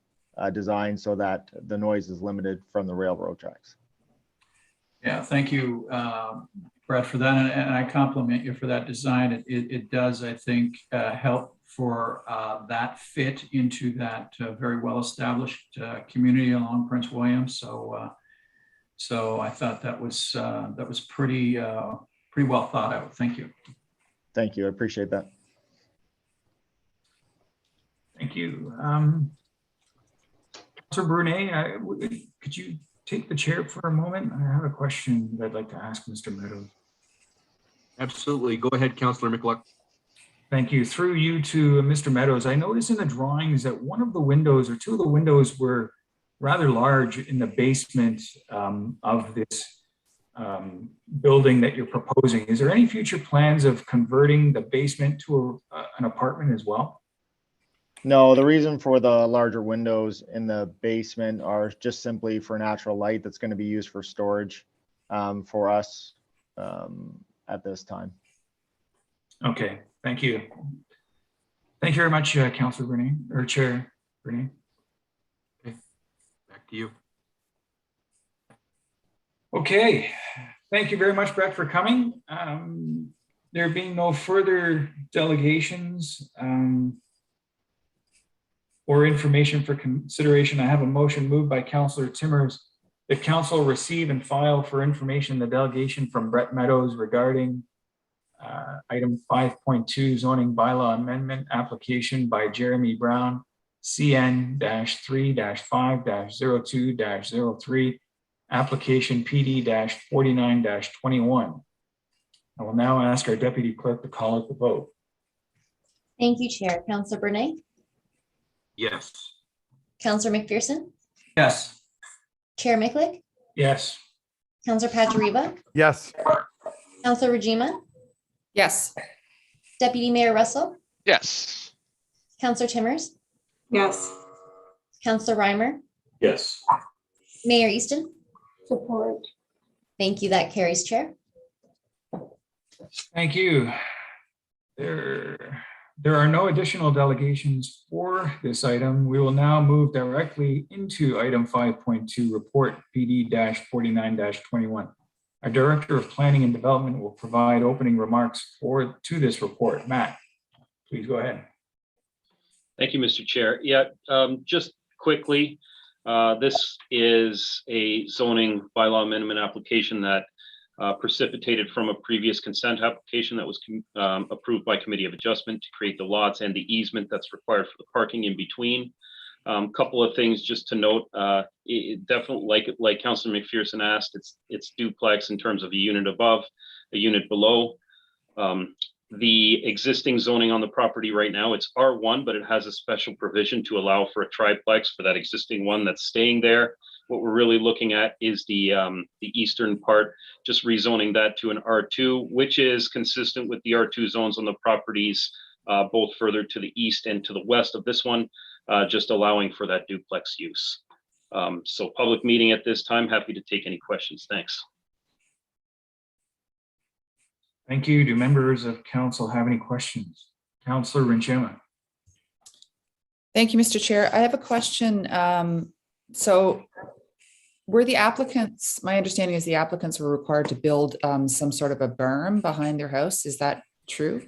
designed so that the noise is limited from the railroad tracks. Yeah, thank you, Brett, for that. And I compliment you for that design. It does, I think, help for that fit into that very well-established community along Prince William. So I thought that was pretty well thought out. Thank you. Thank you. I appreciate that. Thank you. Councilor Brunet, could you take the chair for a moment? I have a question that I'd like to ask Mr. Meadows. Absolutely. Go ahead, Councillor McLeod. Thank you. Through you to Mr. Meadows, I noticed in the drawings that one of the windows or two of the windows were rather large in the basement of this building that you're proposing. Is there any future plans of converting the basement to an apartment as well? No, the reason for the larger windows in the basement are just simply for natural light that's going to be used for storage for us at this time. Okay, thank you. Thank you very much, Councilor Brunet, or Chair Brunet. Okay, back to you. Okay, thank you very much, Brett, for coming. There being no further delegations or information for consideration, I have a motion moved by Councillor Timmers that council receive and file for information the delegation from Brett Meadows regarding item 5.2 zoning bylaw amendment application by Jeremy Brown, CN-3-5-02-03, application PD-49-21. I will now ask our deputy clerk to call it the vote. Thank you, Chair. Councilor Brunet, Yes. Councilor McPherson, Yes. Chair Micklick, Yes. Councilor Pachariba, Yes. Councilor Rajima, Yes. Deputy Mayor Russell, Yes. Councilor Timmers, Yes. Councilor Reimer, Yes. Mayor Easton. Support. Thank you. That carries, Chair. Thank you. There are no additional delegations for this item. We will now move directly into item 5.2, report PD-49-21. Our Director of Planning and Development will provide opening remarks to this report. Matt, please go ahead. Thank you, Mr. Chair. Yeah, just quickly, this is a zoning bylaw amendment application that precipitated from a previous consent application that was approved by Committee of Adjustment to create the lots and the easement that's required for the parking in between. Couple of things just to note, it definitely, like Councilor McPherson asked, it's duplex in terms of a unit above, a unit below. The existing zoning on the property right now, it's R1, but it has a special provision to allow for a triplex for that existing one that's staying there. What we're really looking at is the eastern part, just rezoning that to an R2, which is consistent with the R2 zones on the properties, both further to the east and to the west of this one, just allowing for that duplex use. So public meeting at this time, happy to take any questions. Thanks. Thank you. Do members of council have any questions? Councilor Rinchema. Thank you, Mr. Chair. I have a question. So were the applicants, my understanding is the applicants were required to build some sort of a berm behind their house. Is that true?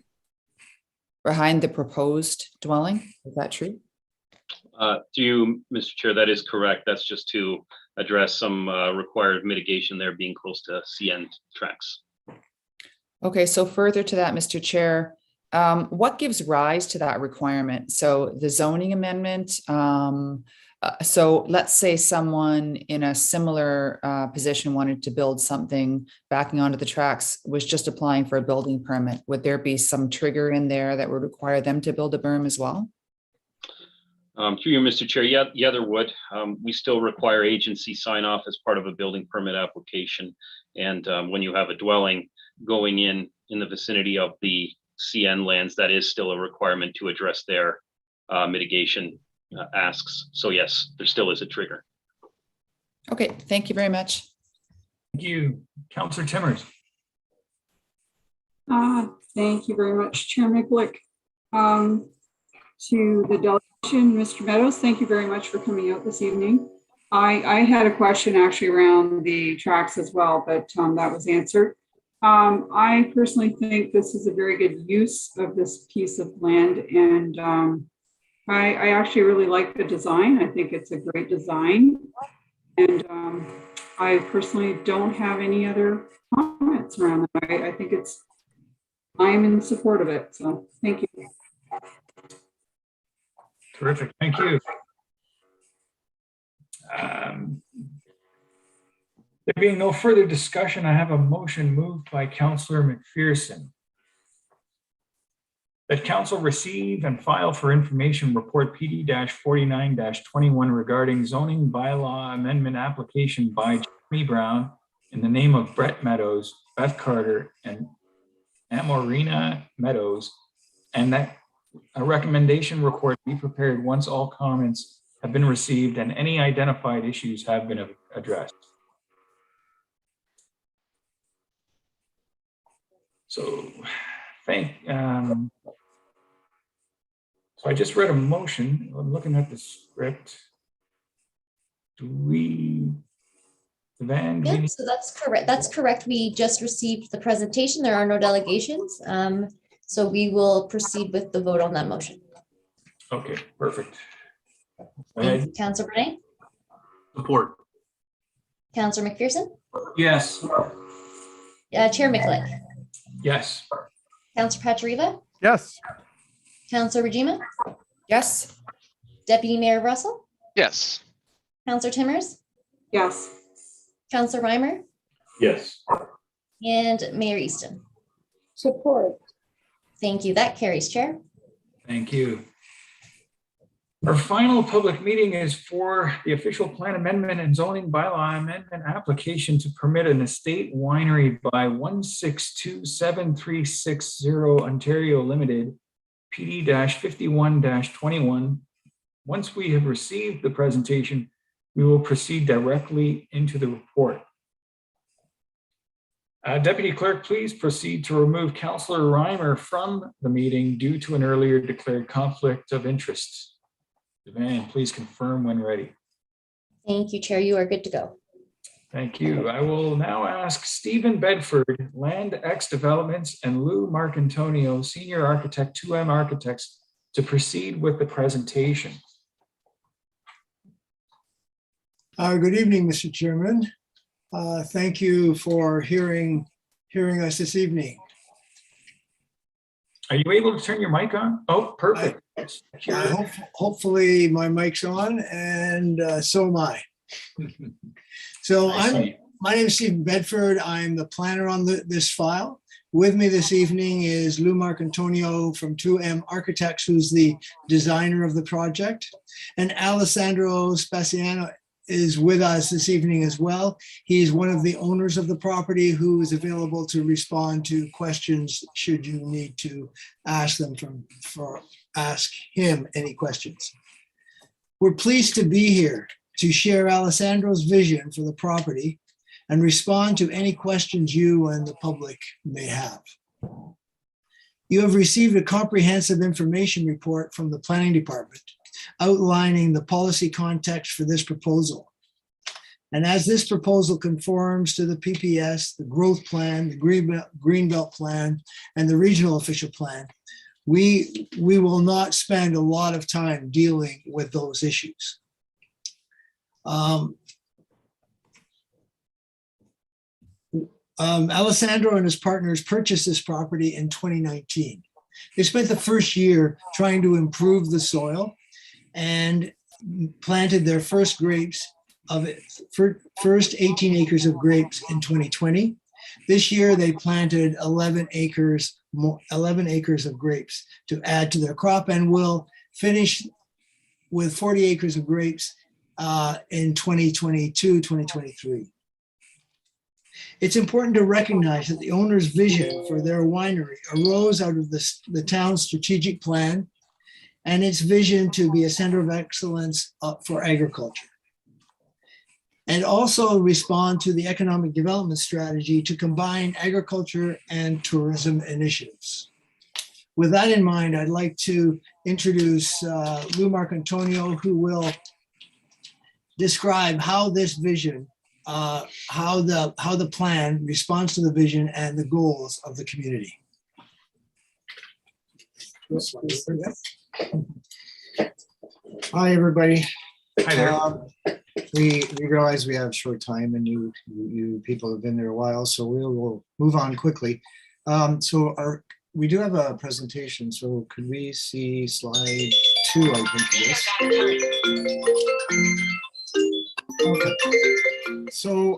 Behind the proposed dwelling? Is that true? To you, Mr. Chair, that is correct. That's just to address some required mitigation there being close to CN tracks. Okay, so further to that, Mr. Chair, What gives rise to that requirement? So the zoning amendment, so let's say someone in a similar position wanted to build something backing onto the tracks, was just applying for a building permit. Would there be some trigger in there that would require them to build a berm as well? Through you, Mr. Chair, yeah, there would. We still require agency sign off as part of a building permit application. And when you have a dwelling going in the vicinity of the CN lands, that is still a requirement to address their mitigation asks. So yes, there still is a trigger. Okay, thank you very much. Thank you. Councillor Timmers. Thank you very much, Chair Mikulak. To the delegation, Mr. Meadows, thank you very much for coming out this evening. I had a question actually around the tracks as well, but that was answered. I personally think this is a very good use of this piece of land, and I actually really like the design. I think it's a great design, and I personally don't have any other comments around that. I think I'm in support of it, so thank you. Terrific, thank you. There being no further discussion, I have a motion moved by Councillor McPherson that council receive and file for information report PD-49-21 regarding zoning bylaw amendment application by Jeremy Brown in the name of Brett Meadows, Beth Carter, and Amorina Meadows, and that a recommendation report be prepared once all comments have been received and any identified issues have been addressed. So so I just read a motion. I'm looking at the script. Yep, so that's correct. That's correct. We just received the presentation. There are no delegations. So we will proceed with the vote on that motion. Okay, perfect. Thank you, Councillor Bernay. Support. Councillor McPherson. Yes. Chair Mikulak. Yes. Councillor Pachariva. Yes. Councillor Rajima. Yes. Deputy Mayor Russell. Yes. Councillor Timmers. Yes. Councillor Reimer. Yes. And Mayor Easton. Support. Thank you. That carries, Chair. Thank you. Our final public meeting is for the official plan amendment and zoning bylaw amendment application to permit an estate winery by 1627360 Ontario Limited, PD-51-21. Once we have received the presentation, we will proceed directly into the report. Deputy Clerk, please proceed to remove Councillor Reimer from the meeting due to an earlier declared conflict of interest. Devan, please confirm when ready. Thank you, Chair. You are good to go. Thank you. I will now ask Stephen Bedford, Land X Developments, and Lou Marcantonio, Senior Architect, 2M Architects, to proceed with the presentation. Good evening, Mr. Chairman. Thank you for hearing us this evening. Are you able to turn your mic on? Oh, perfect. Hopefully my mic's on, and so am I. So my name is Stephen Bedford. I'm the planner on this file. With me this evening is Lou Marcantonio from 2M Architects, who's the designer of the project, and Alessandro Spaziano is with us this evening as well. He's one of the owners of the property who is available to respond to questions should you need to ask them ask him any questions. We're pleased to be here to share Alessandro's vision for the property and respond to any questions you and the public may have. You have received a comprehensive information report from the Planning Department outlining the policy context for this proposal. And as this proposal conforms to the PPS, the growth plan, the Greenbelt plan, and the regional official plan, we will not spend a lot of time dealing with those issues. Alessandro and his partners purchased this property in 2019. They spent the first year trying to improve the soil and planted their first grapes of it, first 18 acres of grapes in 2020. This year they planted 11 acres of grapes to add to their crop, and will finish with 40 acres of grapes in 2022, 2023. It's important to recognize that the owner's vision for their winery arose out of the town's strategic plan and its vision to be a center of excellence for agriculture, and also respond to the economic development strategy to combine agriculture and tourism initiatives. With that in mind, I'd like to introduce Lou Marcantonio, who will describe how this vision, how the plan responds to the vision and the goals of the community. Hi, everybody. Hi there. We realize we have short time, and you people have been there a while, so we will move on quickly. We do have a presentation, so could we see slide 2, I think it is. Okay. So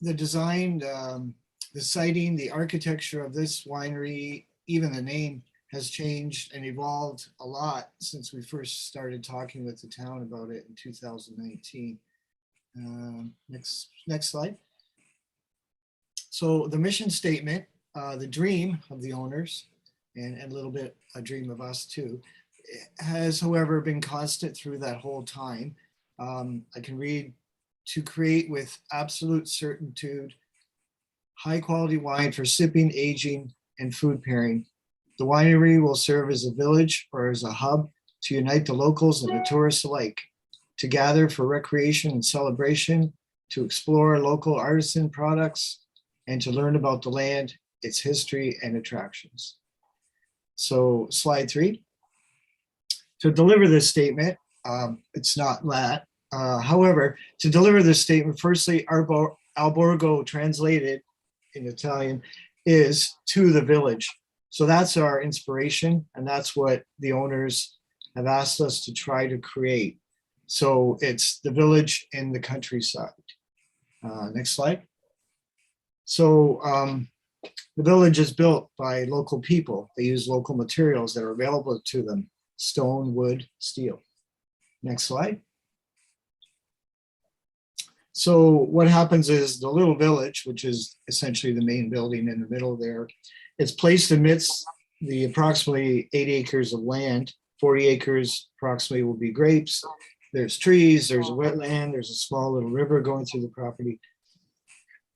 the design, the siting, the architecture of this winery, even the name has changed and evolved a lot since we first started talking with the town about it in 2019. Next slide. So the mission statement, the dream of the owners, and a little bit a dream of us too, has, however, been constant through that whole time. I can read, to create with absolute certitude high quality wine for sipping, aging, and food pairing. The winery will serve as a village or as a hub to unite the locals and the tourists alike, to gather for recreation and celebration, to explore local artisan products, and to learn about the land, its history, and attractions. So slide 3. To deliver this statement, it's not that. However, to deliver this statement, firstly, albergo translated in Italian is to the village. So that's our inspiration, and that's what the owners have asked us to try to create. So it's the village in the countryside. Next slide. So the village is built by local people. They use local materials that are available to them: stone, wood, steel. Next slide. So what happens is the little village, which is essentially the main building in the middle there, it's placed amidst the approximately 8 acres of land. 40 acres approximately will be grapes. There's trees, there's a wetland, there's a small little river going through the property.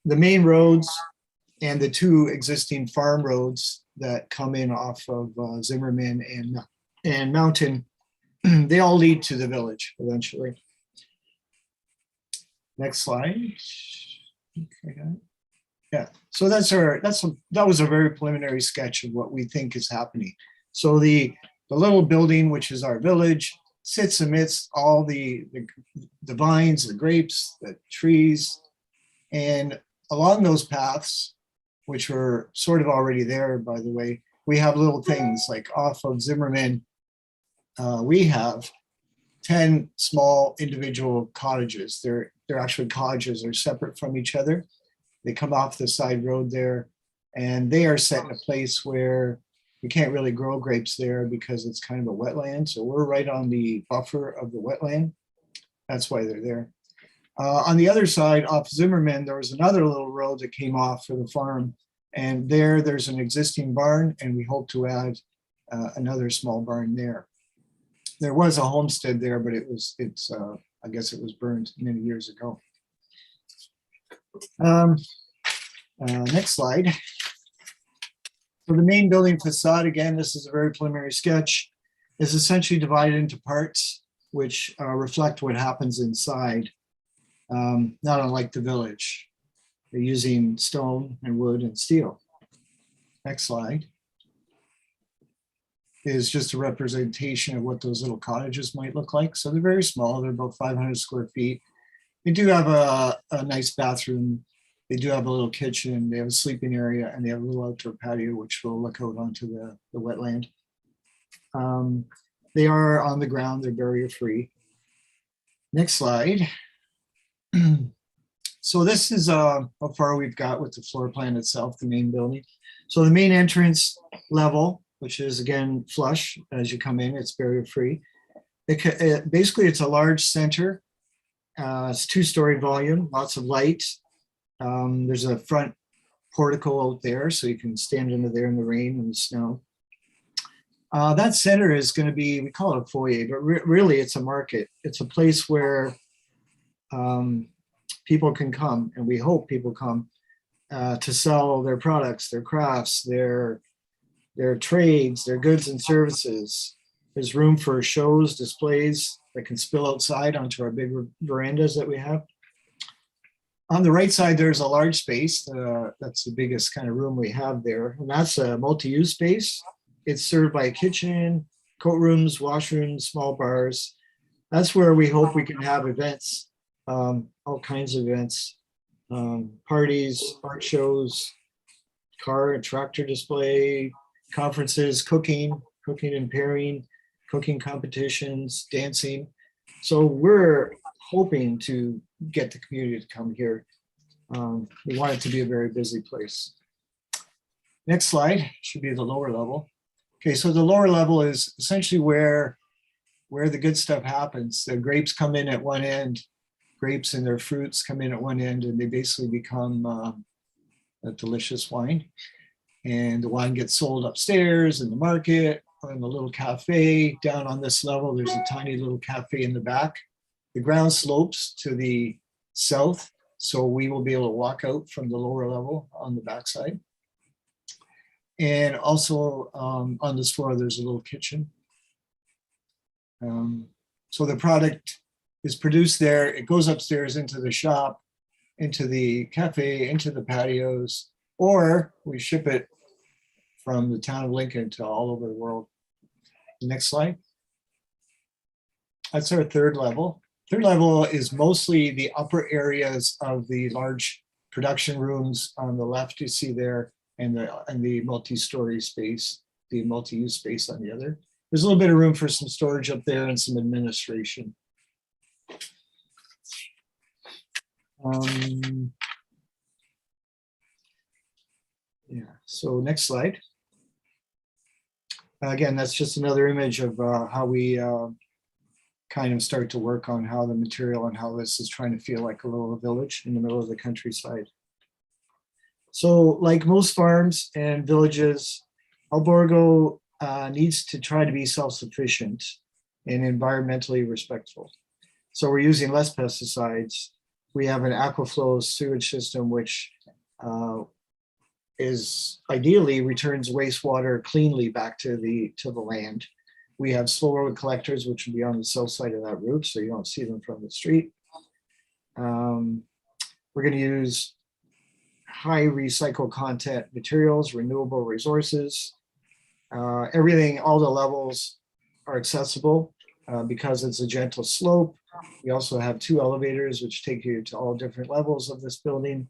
The main roads and the 2 existing farm roads that come in off of Zimmerman and Mountain, they all lead to the village eventually. Next slide. Okay. Yeah, so that was a very preliminary sketch of what we think is happening. So the little building, which is our village, sits amidst all the vines, the grapes, the trees, and along those paths, which were sort of already there, by the way, we have little things like off of Zimmerman, we have 10 small individual cottages. They're actually cottages, they're separate from each other. They come off the side road there, and they are set in a place where we can't really grow grapes there because it's kind of a wetland. So we're right on the buffer of the wetland. That's why they're there. On the other side, off Zimmerman, there was another little road that came off for the farm, and there's an existing barn, and we hope to add another small barn there. There was a homestead there, but I guess it was burned many years ago. Next slide. For the main building facade, again, this is a very preliminary sketch, is essentially divided into parts which reflect what happens inside, not unlike the village. They're using stone and wood and steel. Next slide is just a representation of what those little cottages might look like. So they're very small, they're about 500 square feet. They do have a nice bathroom They do have a little kitchen, they have a sleeping area, and they have a little outdoor patio, which will look out onto the wetland. They are on the ground, they're barrier free. Next slide. So this is how far we've got with the floor plan itself, the main building. So the main entrance level, which is again flush as you come in, it's barrier free. Basically, it's a large center. It's 2-story volume, lots of light. There's a front portico out there, so you can stand under there in the rain and the snow. That center is going to be, we call it a foyer, but really it's a market. It's a place where people can come, and we hope people come to sell their products, their crafts, their trades, their goods and services. There's room for shows, displays that can spill outside onto our big verandas that we have. On the right side, there's a large space. That's the biggest kind of room we have there. And that's a multi-use space. It's served by a kitchen, coat rooms, washrooms, small bars. That's where we hope we can have events, all kinds of events, parties, art shows, car and tractor display, conferences, cooking and pairing, cooking competitions, dancing. So we're hoping to get the community to come here. We want it to be a very busy place. Next slide should be the lower level. Okay, so the lower level is essentially where the good stuff happens. The grapes come in at one end, grapes and their fruits come in at one end, and they basically become a delicious wine. And the wine gets sold upstairs in the market or in the little cafe. Down on this level, there's a tiny little cafe in the back. The ground slopes to the south, so we will be able to walk out from the lower level on the backside. And also on this floor, there's a little kitchen. So the product is produced there. It goes upstairs into the shop, into the cafe, into the patios, or we ship it from the town of Lincoln to all over the world. Next slide. That's our third level. Third level is mostly the upper areas of the large production rooms on the left you see there, and the multi-story space, the multi-use space on the other. There's a little bit of room for some storage up there and some administration. Yeah, so next slide. Again, that's just another image of how we kind of start to work on how the material and how this is trying to feel like a little village in the middle of the countryside. So like most farms and villages, Albergo needs to try to be self-sufficient and environmentally respectful. So we're using less pesticides. We have an Aqua sewage system, which is ideally returns wastewater cleanly back to the land. We have slow road collectors, which will be on the south side of that route, so you don't see them from the street. We're going to use high recycle content materials, renewable resources. Everything, all the levels are accessible because it's a gentle slope. We also have 2 elevators, which take you to all different levels of this building.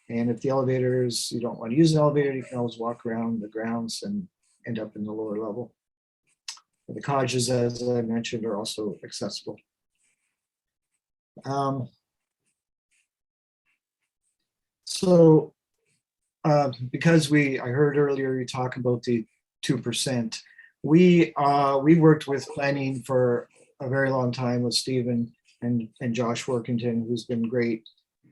And if the elevators, you don't want to use an elevator, you can always walk around the grounds and end up in the lower level. The cottages, as I mentioned, are also accessible. Because I heard earlier you talk about the 2%, we worked with planning for a very long time with Stephen and Josh Workington, who's been great.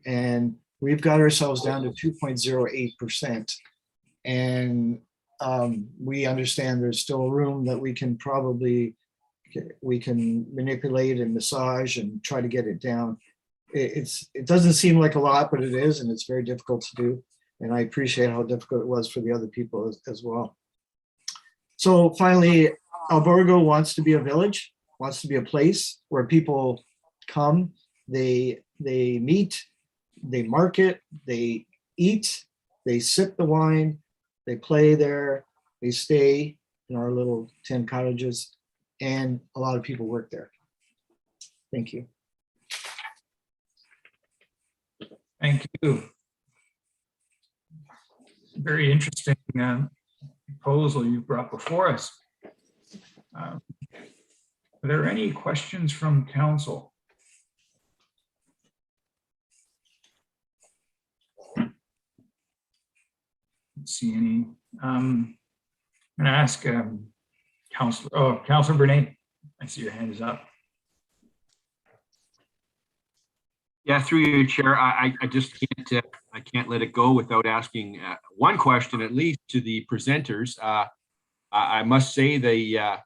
And we've got ourselves down to 2.08%. And we understand there's still room that we can manipulate and massage and try to get it down. It doesn't seem like a lot, but it is, and it's very difficult to do. And I appreciate how difficult it was for the other people as well. So finally, Albergo wants to be a village, wants to be a place where people come, they meet, they market, they eat, they sip the wine, they play there, they stay in our little 10 cottages, and a lot of people work there. Thank you. Thank you. very interesting proposal you brought before us. Are there any questions from council? Don't see any. I'm going to ask Councilor Bernay. I see your hand is up. Yeah, through you, Chair. I just can't let it go without asking one question at least to the presenters. I must say the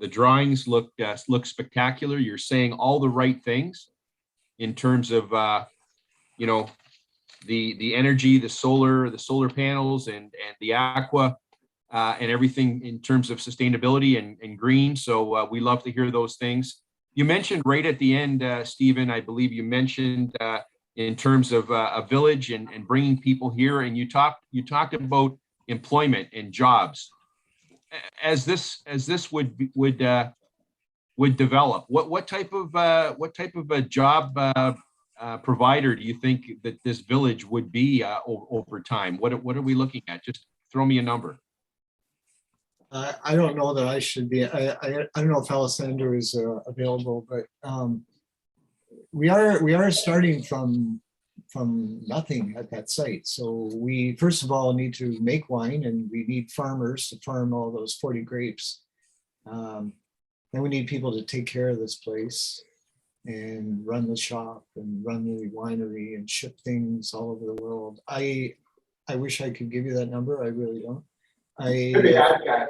drawings look spectacular. You're saying all the right things in terms of you know, the energy, the solar panels, and the Aqua, and everything in terms of sustainability and green. So we love to hear those things. You mentioned right at the end, Stephen, I believe you mentioned in terms of a village and bringing people here, and you talked about employment and jobs. As this would develop, what type of a job provider do you think that this village would be over time? What are we looking at? Just throw me a number. I don't know that I should be. I don't know if Alessandro is available, but we are starting from nothing at that site. So we first of all need to make wine, and we need farmers to farm all those 40 grapes. Then we need people to take care of this place and run the shop and run the winery and ship things all over the world. I wish I could give you that number. I really don't. Maybe I can.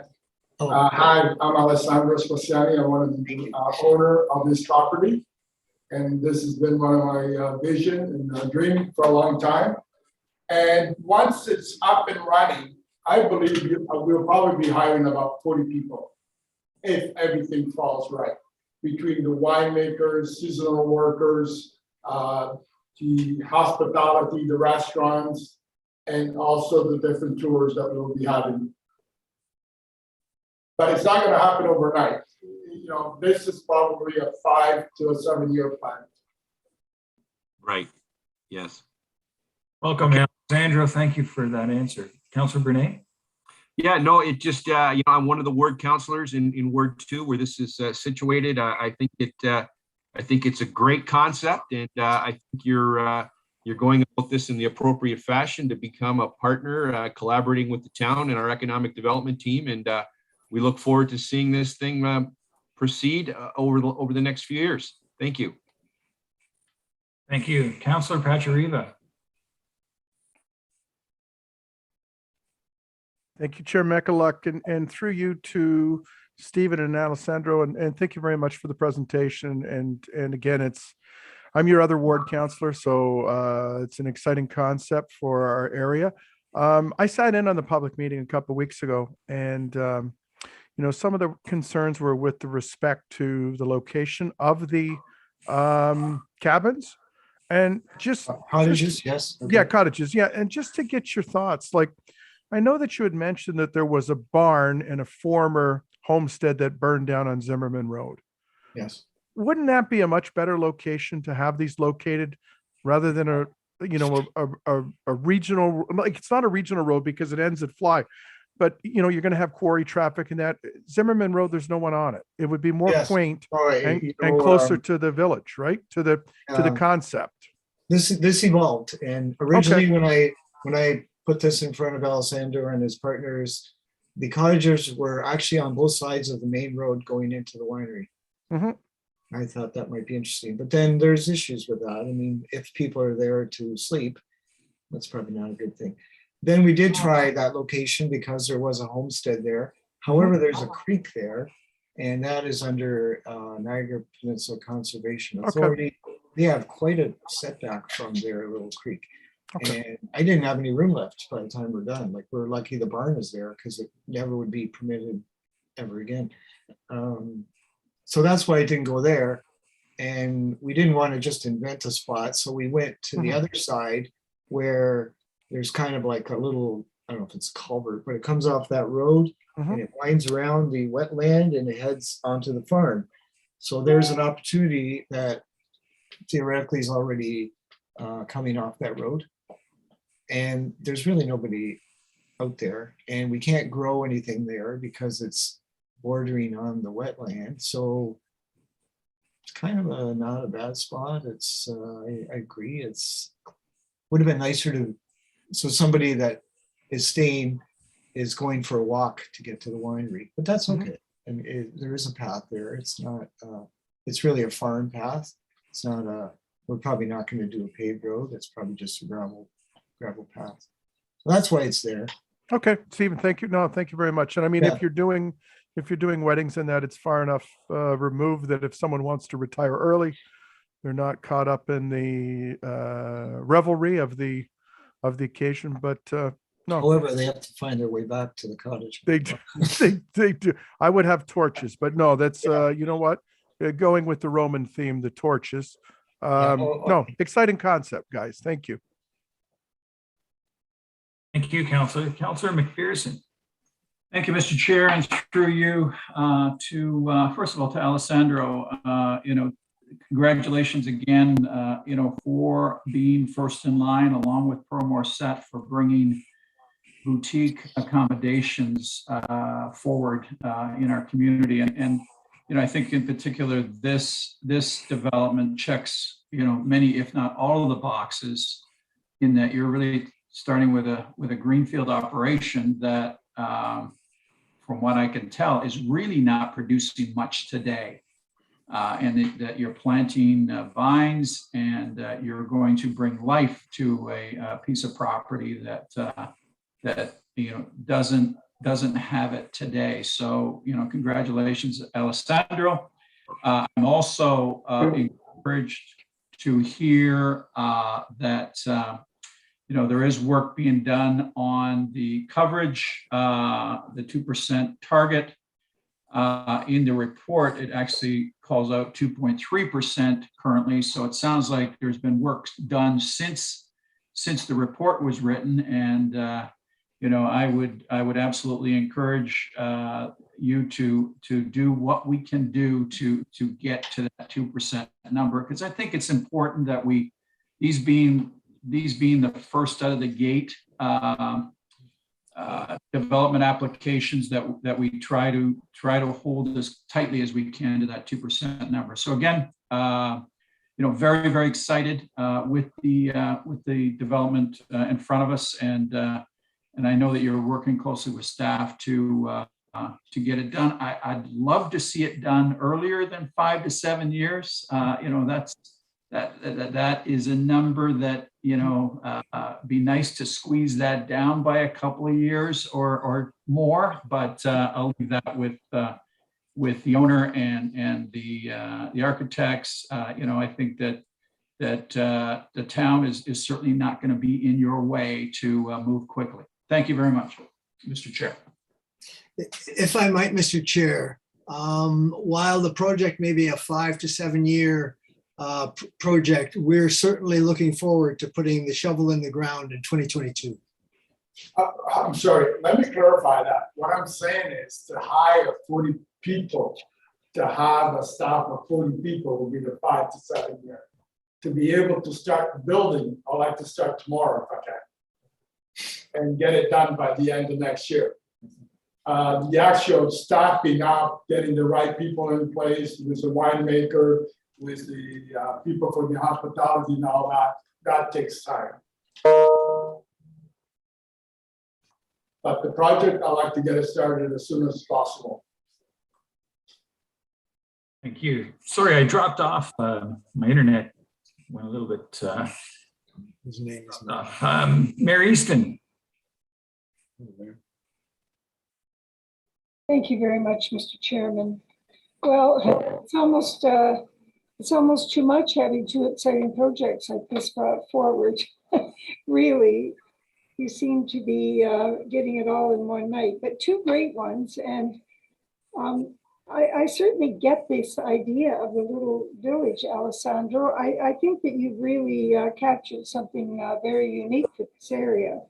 Hi, I'm Alessandro Spaziani. I'm one of the owner of this property. And this has been one of my vision and dream for a long time. And once it's up and running, I believe we'll probably be hiring about 40 people if everything falls right. Between the winemakers, seasonal workers, the hospitality, the restaurants, and also the different tours that we'll be having. But it's not going to happen overnight. You know, this is probably a 5 to 7 year plan. Right. Yes. Welcome, Alessandro. Thank you for that answer. Councilor Bernay? Yeah, no, it just, you know, I'm one of the ward councilors in Ward 2 where this is situated. I think it's a great concept, and I think you're going about this in the appropriate fashion to become a partner, collaborating with the town and our economic development team. And we look forward to seeing this thing proceed over the next few years. Thank you. Thank you. Councilor Pachariva. Thank you, Chair Mekaluk, and through you to Stephen and Alessandro, and thank you very much for the presentation. And again, I'm your other ward councillor, so it's an exciting concept for our area. I sat in on the public meeting a couple of weeks ago, and you know, some of the concerns were with the respect to the location of the cabins, and just cottages. Yes. Okay. Yeah, cottages. Yeah, and just to get your thoughts, like, I know that you had mentioned that there was a barn in a former homestead that burned down on Zimmerman Road. Yes. Wouldn't that be a much better location to have these located rather than a regional, like, it's not a regional road because it ends at Fly, but you know, you're going to have quarry traffic in that Zimmerman Road. There's no one on it. It would be more quaint and closer to the village, right? To the concept. This evolved, and originally when I put this in front of Alessandro and his partners, the cottagers were actually on both sides of the main road going into the winery. I thought that might be interesting, but then there's issues with that. I mean, if people are there to sleep, that's probably not a good thing. Then we did try that location because there was a homestead there. However, there's a creek there, and that is under Niagara Peninsula Conservation Authority. They have quite a setback from their little creek. And I didn't have any room left by the time we're done. Like, we're lucky the barn is there because it never would be permitted ever again. So that's why it didn't go there. And we didn't want to just invent a spot. So we went to the other side where there's kind of like a little, I don't know if it's a culvert, but it comes off that road and it winds around the wetland and it heads onto the farm. So there's an opportunity that theoretically is already coming off that road. And there's really nobody out there, and we can't grow anything there because it's bordering on the wetland. So it's kind of not a bad spot. It's I agree. It's would have been nicer to, so somebody that is staying is going for a walk to get to the winery, but that's okay. And there is a path there. It's not. It's really a farm path. It's not a. We're probably not going to do a paved road. It's probably just a gravel path. So that's why it's there. Okay, Stephen, thank you. No, thank you very much. And I mean, Yeah. if you're doing weddings and that, it's far enough removed that if someone wants to retire early, they're not caught up in the revelry of the occasion. But no, However, they have to find their way back to the cottage. they do. They do. I would have torches, but no, that's you know what? Going with the Roman theme, the torches. No, exciting concept, guys. Thank you. Thank you, Councillor. Councillor McPherson. Thank you, Mr. Chair, and through you first of all, to Alessandro, congratulations again, for being first in line along with Permore Set for bringing boutique accommodations forward in our community. And I think in particular, this development checks, many, if not all of the boxes in that you're really starting with a greenfield operation that, from what I can tell, is really not producing much today. And that you're planting vines and you're going to bring life to a piece of property that doesn't have it today. So congratulations, Alessandro. I'm also encouraged to hear that there is work being done on the coverage, the 2% target. In the report, it actually calls out 2.3% currently. So it sounds like there's been work done since the report was written. And I would absolutely encourage you to do what we can do to get to that 2% number, because I think it's important that these being the first out of the gate development applications that we try to hold as tightly as we can to that 2% number. So again, very, very excited with the development in front of us, and I know that you're working closely with staff to get it done. I'd love to see it done earlier than 5 to 7 years. That is a number that, be nice to squeeze that down by a couple of years or more, but I'll leave that with the owner and the architects. I think that the town is certainly not going to be in your way to move quickly. Thank you very much, Mr. Chair. If I might, Mr. Chair, while the project may be a 5 to 7 year project, we're certainly looking forward to putting the shovel in the ground in 2022. I'm sorry, let me clarify that. What I'm saying is to hire 40 people, to have a staff of 40 people will be the 5 to 7 year. To be able to start building, I'd like to start tomorrow if I can, and get it done by the end of next year. The actual staffing up, getting the right people in place with the winemaker, with the people for the hospitality and all that takes time. But the project, I'd like to get it started as soon as possible. Thank you. Sorry, I dropped off. My internet went a little bit His name is off. Mayor Easton. Thank you very much, Mr. Chairman. Well, it's almost too much having two exciting projects like this brought forward. Really, you seem to be getting it all in one night, but two great ones. And I certainly get this idea of the little village, Alessandro. I think that you've really captured something very unique for this area.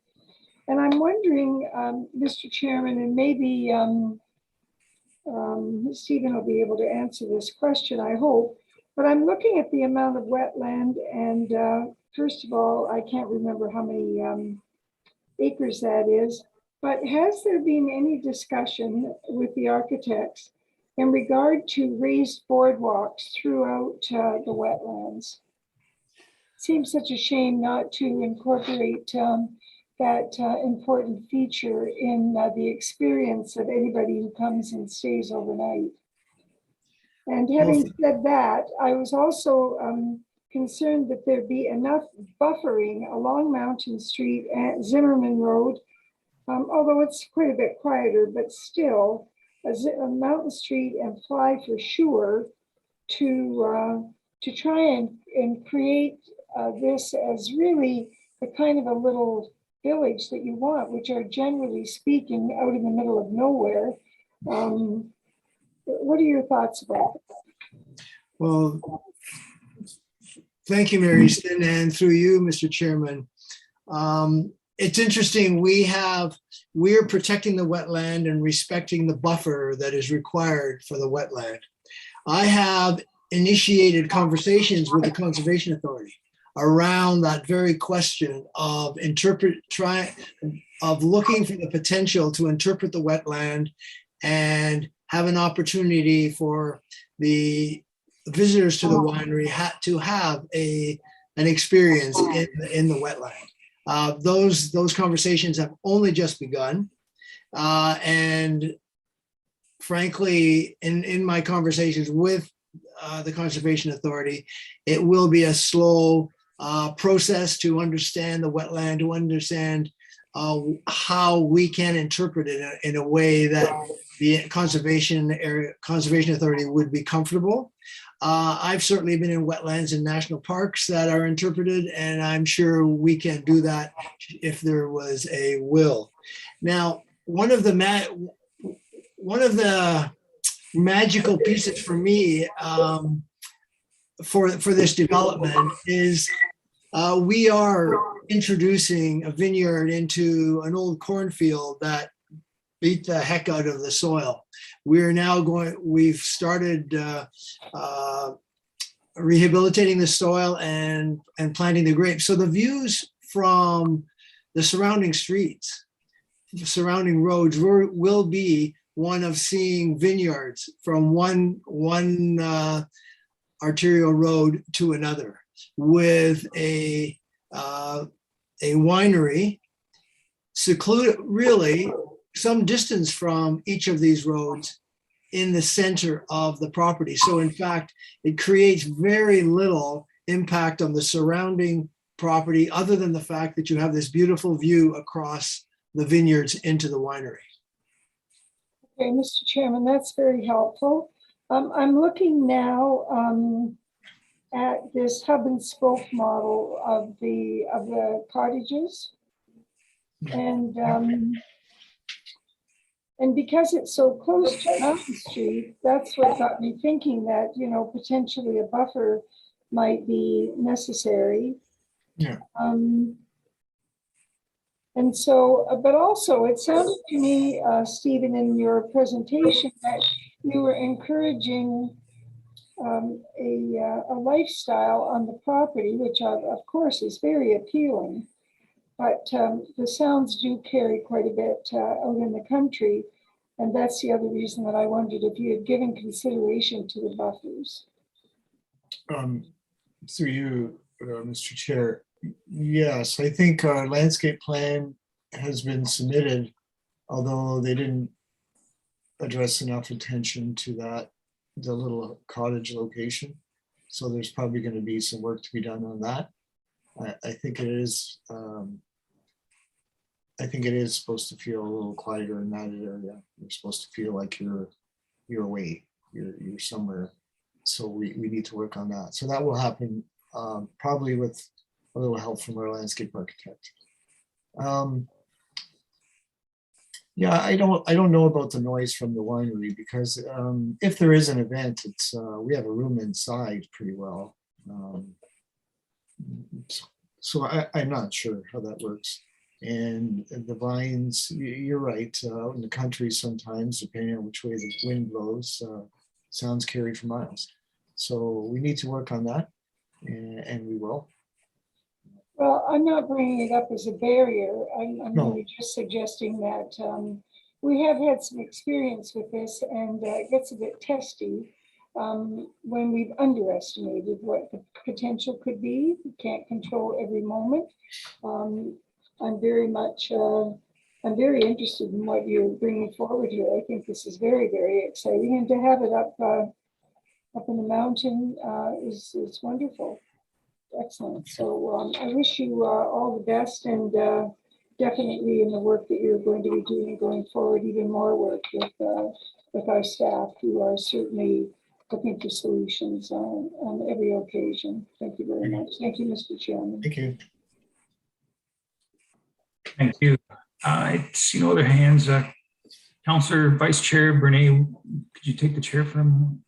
And I'm wondering, Mr. Chairman, and maybe Stephen will be able to answer this question, I hope, but I'm looking at the amount of wetland, and first of all, I can't remember how many acres that is. But has there been any discussion with the architects in regard to raised boardwalks throughout the wetlands? Seems such a shame not to incorporate that important feature in the experience of anybody who comes and stays overnight. And having said that, I was also concerned that there be enough buffering along Mountain Street and Zimmerman Road, although it's quite a bit quieter, but still, Mountain Street and Fly for sure, to try and create this as really the kind of a little village that you want, which are generally speaking out in the middle of nowhere. What are your thoughts about it? Well, thank you, Mary Easton, and through you, Mr. Chairman. It's interesting, we're protecting the wetland and respecting the buffer that is required for the wetland. I have initiated conversations with the Conservation Authority around that very question of looking for the potential to interpret the wetland and have an opportunity for the visitors to the winery to have an experience in the wetland. Those conversations have only just begun. And frankly, in my conversations with the Conservation Authority, it will be a slow process to understand the wetland, to understand how we can interpret it in a way that the Conservation Authority would be comfortable. I've certainly been in wetlands and national parks that are interpreted, and I'm sure we can do that if there was a will. Now, one of the magical pieces for me for this development is we are introducing a vineyard into an old cornfield that beat the heck out of the soil. We've started rehabilitating the soil and planting the grapes. So the views from the surrounding streets, surrounding roads will be one of seeing vineyards from one arterial road to another, with a winery secluded, really some distance from each of these roads in the center of the property. So in fact, it creates very little impact on the surrounding property, other than the fact that you have this beautiful view across the vineyards into the winery. Okay, Mr. Chairman, that's very helpful. I'm looking now at this hub and spoke model of the cottages, and because it's so close to Mountain Street, that's what got me thinking that, you know, potentially a buffer might be necessary. Yeah. And so, but also it sounded to me, Stephen, in your presentation that you were encouraging a lifestyle on the property, which of course is very appealing. But the sounds do carry quite a bit out in the country. And that's the other reason that I wondered if you had given consideration to the buffers. Through you, Mr. Chair, yes, I think our landscape plan has been submitted, although they didn't address enough attention to the little cottage location. So there's probably going to be some work to be done on that. I think it is. I think it is supposed to feel a little quieter in that area. You're supposed to feel like you're away, you're somewhere. So we need to work on that. So that will happen probably with a little help from our landscape architect. Yeah, I don't know about the noise from the winery, because if there is an event, it's we have a room inside pretty well. So I'm not sure how that works. And the vines, you're right, out in the country sometimes, depending on which way the wind blows, sounds carry for miles. So we need to work on that, and we will. Well, I'm not bringing it up as a barrier. I'm No. really just suggesting that we have had some experience with this, and it gets a bit testy when we've underestimated what the potential could be. We can't control every moment. I'm very interested in what you're bringing forward here. I think this is very, very exciting, and to have it up in the mountain is wonderful. Excellent. So I wish you all the best, and definitely in the work that you're going to be doing going forward, even more work with our staff, who are certainly looking for solutions on every occasion. Thank you very much. Thank you, Mr. Chairman. Thank you. Thank you. I see no other hands. Councillor Vice Chair Brene, could you take the chair for a moment?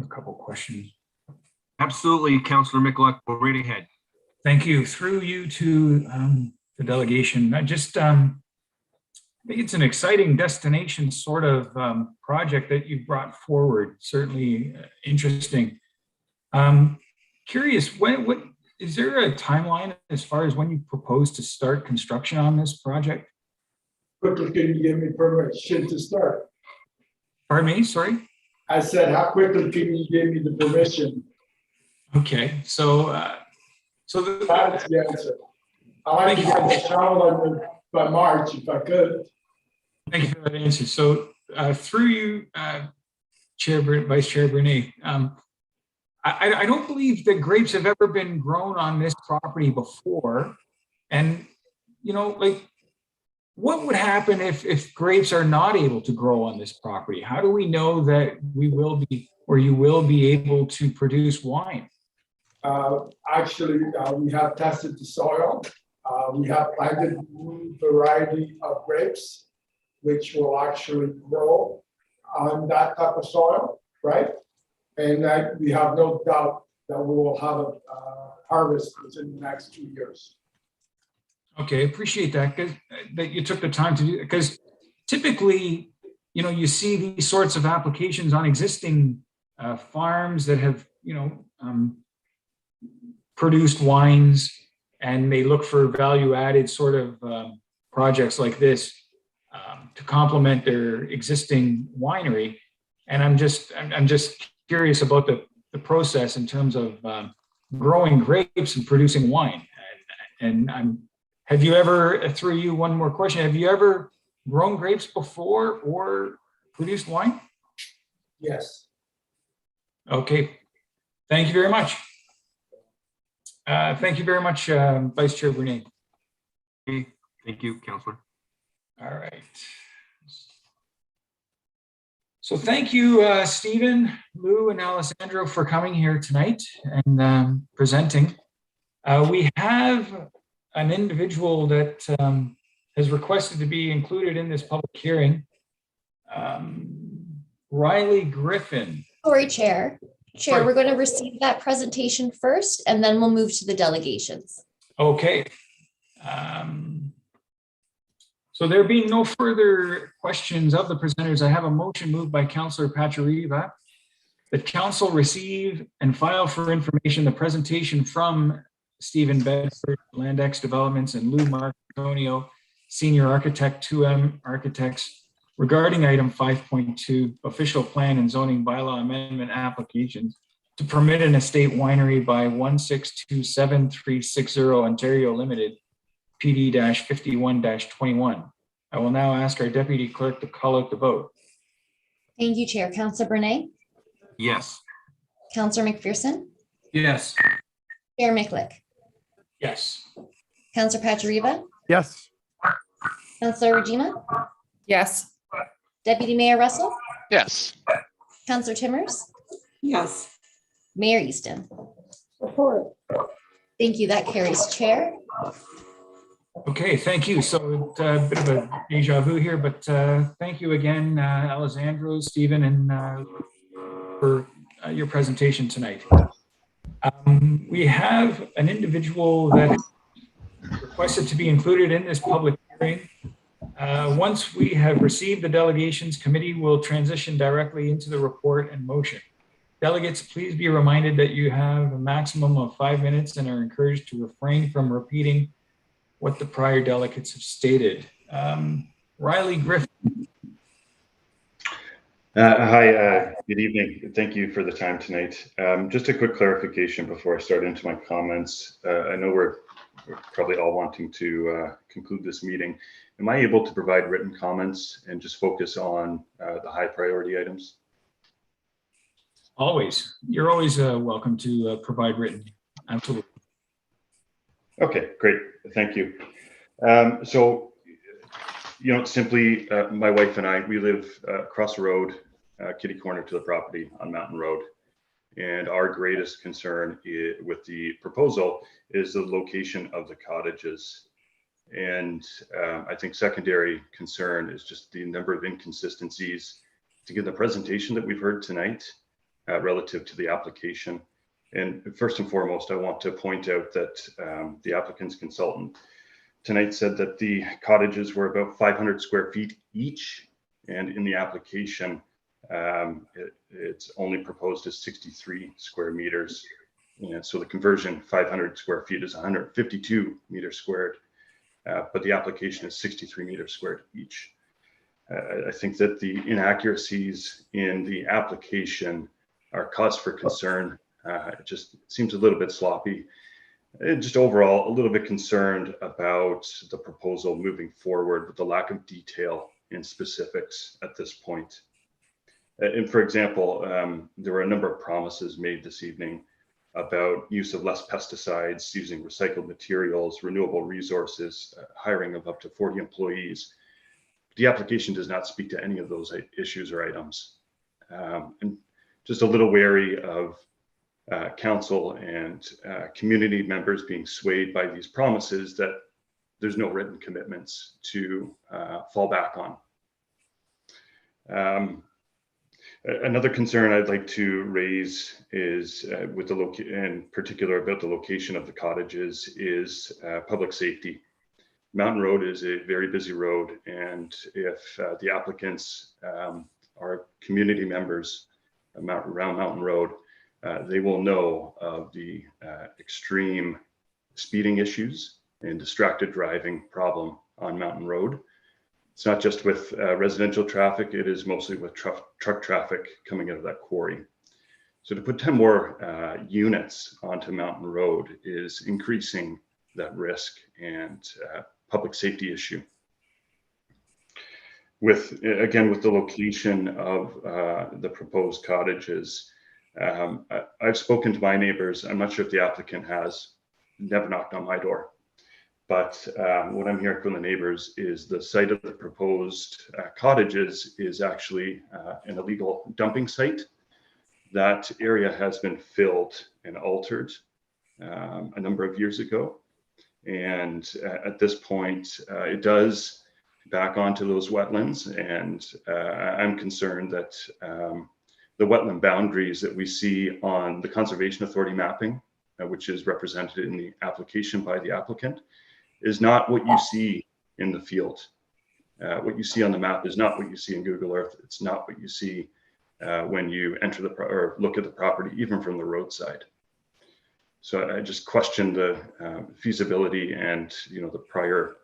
A couple questions. Absolutely, Councillor Mikulik, go right ahead. Thank you. Through you to the delegation. I think it's an exciting destination sort of project that you brought forward. Certainly interesting. Curious, what is there a timeline as far as when you propose to start construction on this project? Quickly, can you give me permission to start? Pardon me, sorry? I said, how quickly can you give me the permission? Okay, so that's the answer. I like to get the travel by March if I could. Thank you for that answer. So through you, Vice Chair Brene, I don't believe that grapes have ever been grown on this property before. And, you know, like, what would happen if grapes are not able to grow on this property? How do we know that we will be, or you will be able to produce wine? Actually, we have tested the soil. We have planted a new variety of grapes, which will actually grow on that type of soil, right? And that we have no doubt that we will have a harvest within the next 2 years. Okay, appreciate that, because that you took the time to do it, because typically, you know, you see these sorts of applications on existing farms that have, you know, produced wines, and they look for value-added sort of projects like this to complement their existing winery. And I'm just curious about the process in terms of growing grapes and producing wine. And have you ever, through you, one more question, have you ever grown grapes before or produced wine? Yes. Okay, thank you very much. Thank you very much, Vice Chair Brene. Okay, thank you, Councillor. All right. So thank you, Stephen, Lou, and Alessandro for coming here tonight and presenting. We have an individual that has requested to be included in this public hearing. Riley Griffin. Sorry, Chair. Sorry. We're going to receive that presentation first, and then we'll move to the delegations. Okay. So there being no further questions of the presenters, I have a motion moved by Councillor Pachariva that council receive and file for information the presentation from Stephen Bedford, Landex Developments, and Lou Marcantonio, Senior Architect, 2M Architects, regarding item 5.2, official plan and zoning bylaw amendment applications to permit an estate winery by 1627360 Ontario Limited, PD-51-21. I will now ask our deputy clerk to call out the vote. Thank you, Chair. Councillor Brene? Yes. Councillor McPherson? Yes. Chair Mikulik? Yes. Councillor Pachariva? Yes. Councillor Regina? Yes. Deputy Mayor Russell? Yes. Councillor Timmers? Yes. Mayor Easton? Support. Thank you. That carries, Chair. Okay, thank you. So a bit of a deja vu here, but thank you again, Alessandro, Stephen, and for your presentation tonight. We have an individual that requested to be included in this public hearing. Once we have received the delegations, committee will transition directly into the report and motion. Delegates, please be reminded that you have a maximum of 5 minutes and are encouraged to refrain from repeating what the prior delegates have stated. Riley Griffin. Hi, good evening. Thank you for the time tonight. Just a quick clarification before I start into my comments. I know we're probably all wanting to conclude this meeting. Am I able to provide written comments and just focus on the high priority items? Always. You're always welcome to provide written. Absolutely. Okay, great. Thank you. So, you know, simply my wife and I, we live across the road, kitty corner to the property on Mountain Road. And our greatest concern with the proposal is the location of the cottages. And I think secondary concern is just the number of inconsistencies to get the presentation that we've heard tonight relative to the application. And first and foremost, I want to point out that the applicant's consultant tonight said that the cottages were about 500 square feet each. And in the application, it's only proposed as 63 square meters. And so the conversion 500 square feet is 152 meters squared. But the application is 63 meters squared each. I think that the inaccuracies in the application are cause for concern. It just seems a little bit sloppy. And just overall, a little bit concerned about the proposal moving forward with the lack of detail and specifics at this point. And for example, there were a number of promises made this evening about use of less pesticides, using recycled materials, renewable resources, hiring of up to 40 employees. The application does not speak to any of those issues or items. And just a little wary of council and community members being swayed by these promises that there's no written commitments to fall back on. Another concern I'd like to raise is with the in particular about the location of the cottages is public safety. Mountain Road is a very busy road, and if the applicants are community members around Mountain Road, they will know of the extreme speeding issues and distracted driving problem on Mountain Road. It's not just with residential traffic, it is mostly with truck traffic coming out of that quarry. So to put 10 more units onto Mountain Road is increasing that risk and public safety issue. Again, with the location of the proposed cottages, I've spoken to my neighbors. I'm not sure if the applicant has, never knocked on my door. But what I'm hearing from the neighbors is the site of the proposed cottages is actually an illegal dumping site. That area has been filled and altered a number of years ago. And at this point, it does back onto those wetlands. And I'm concerned that the wetland boundaries that we see on the Conservation Authority mapping, which is represented in the application by the applicant, is not what you see in the field. What you see on the map is not what you see in Google Earth. It's not what you see when you enter or look at the property, even from the roadside. So I just question the feasibility and the prior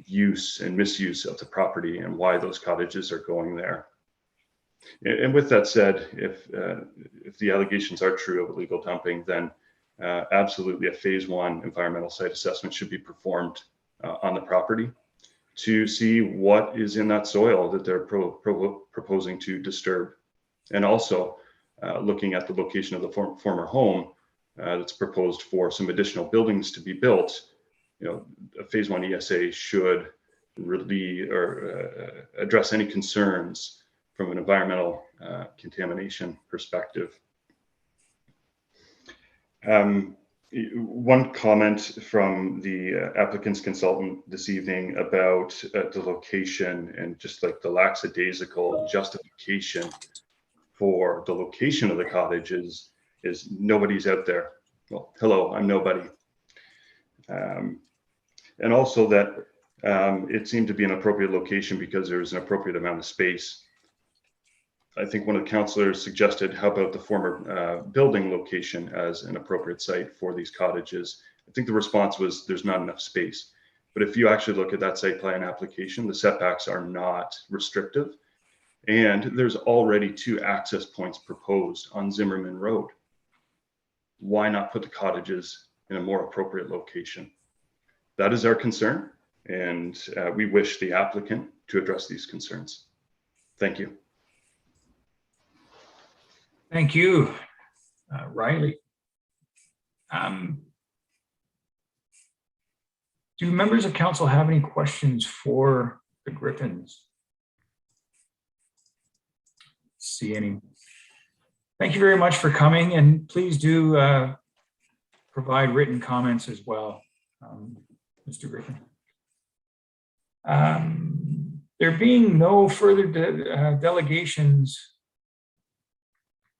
use and misuse of the property and why those cottages are going there. And with that said, if the allegations are true of illegal dumping, then absolutely a phase 1 environmental site assessment should be performed on the property to see what is in that soil that they're proposing to disturb. And also looking at the location of the former home that's proposed for some additional buildings to be built. A phase 1 ESA should really address any concerns from an environmental contamination perspective. One comment from the applicant's consultant this evening about the location and just like the lackadaisical justification for the location of the cottages is nobody's out there. Well, hello, I'm nobody. And also that it seemed to be an appropriate location because there was an appropriate amount of space. I think one of the councillors suggested, how about the former building location as an appropriate site for these cottages? I think the response was there's not enough space. But if you actually look at that site plan application, the setbacks are not restrictive. And there's already 2 access points proposed on Zimmerman Road. Why not put the cottages in a more appropriate location? That is our concern, and we wish the applicant to address these concerns. Thank you. Thank you, Riley. Do members of council have any questions for the Griffins? See any? Thank you very much for coming, and please do provide written comments as well, Mr. Griffin. There being no further delegations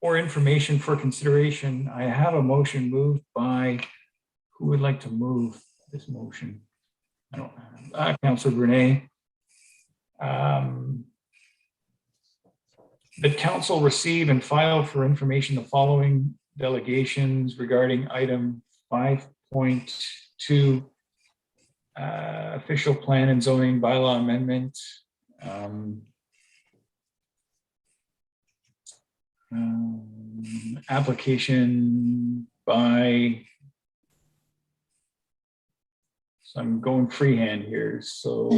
or information for consideration, I have a motion moved by, who would like to move this motion? I don't know, Councillor Brunei. The council receive and file for information the following delegations regarding item 5.2, official plan and zoning bylaw amendment. Application by, so I'm going freehand here, so.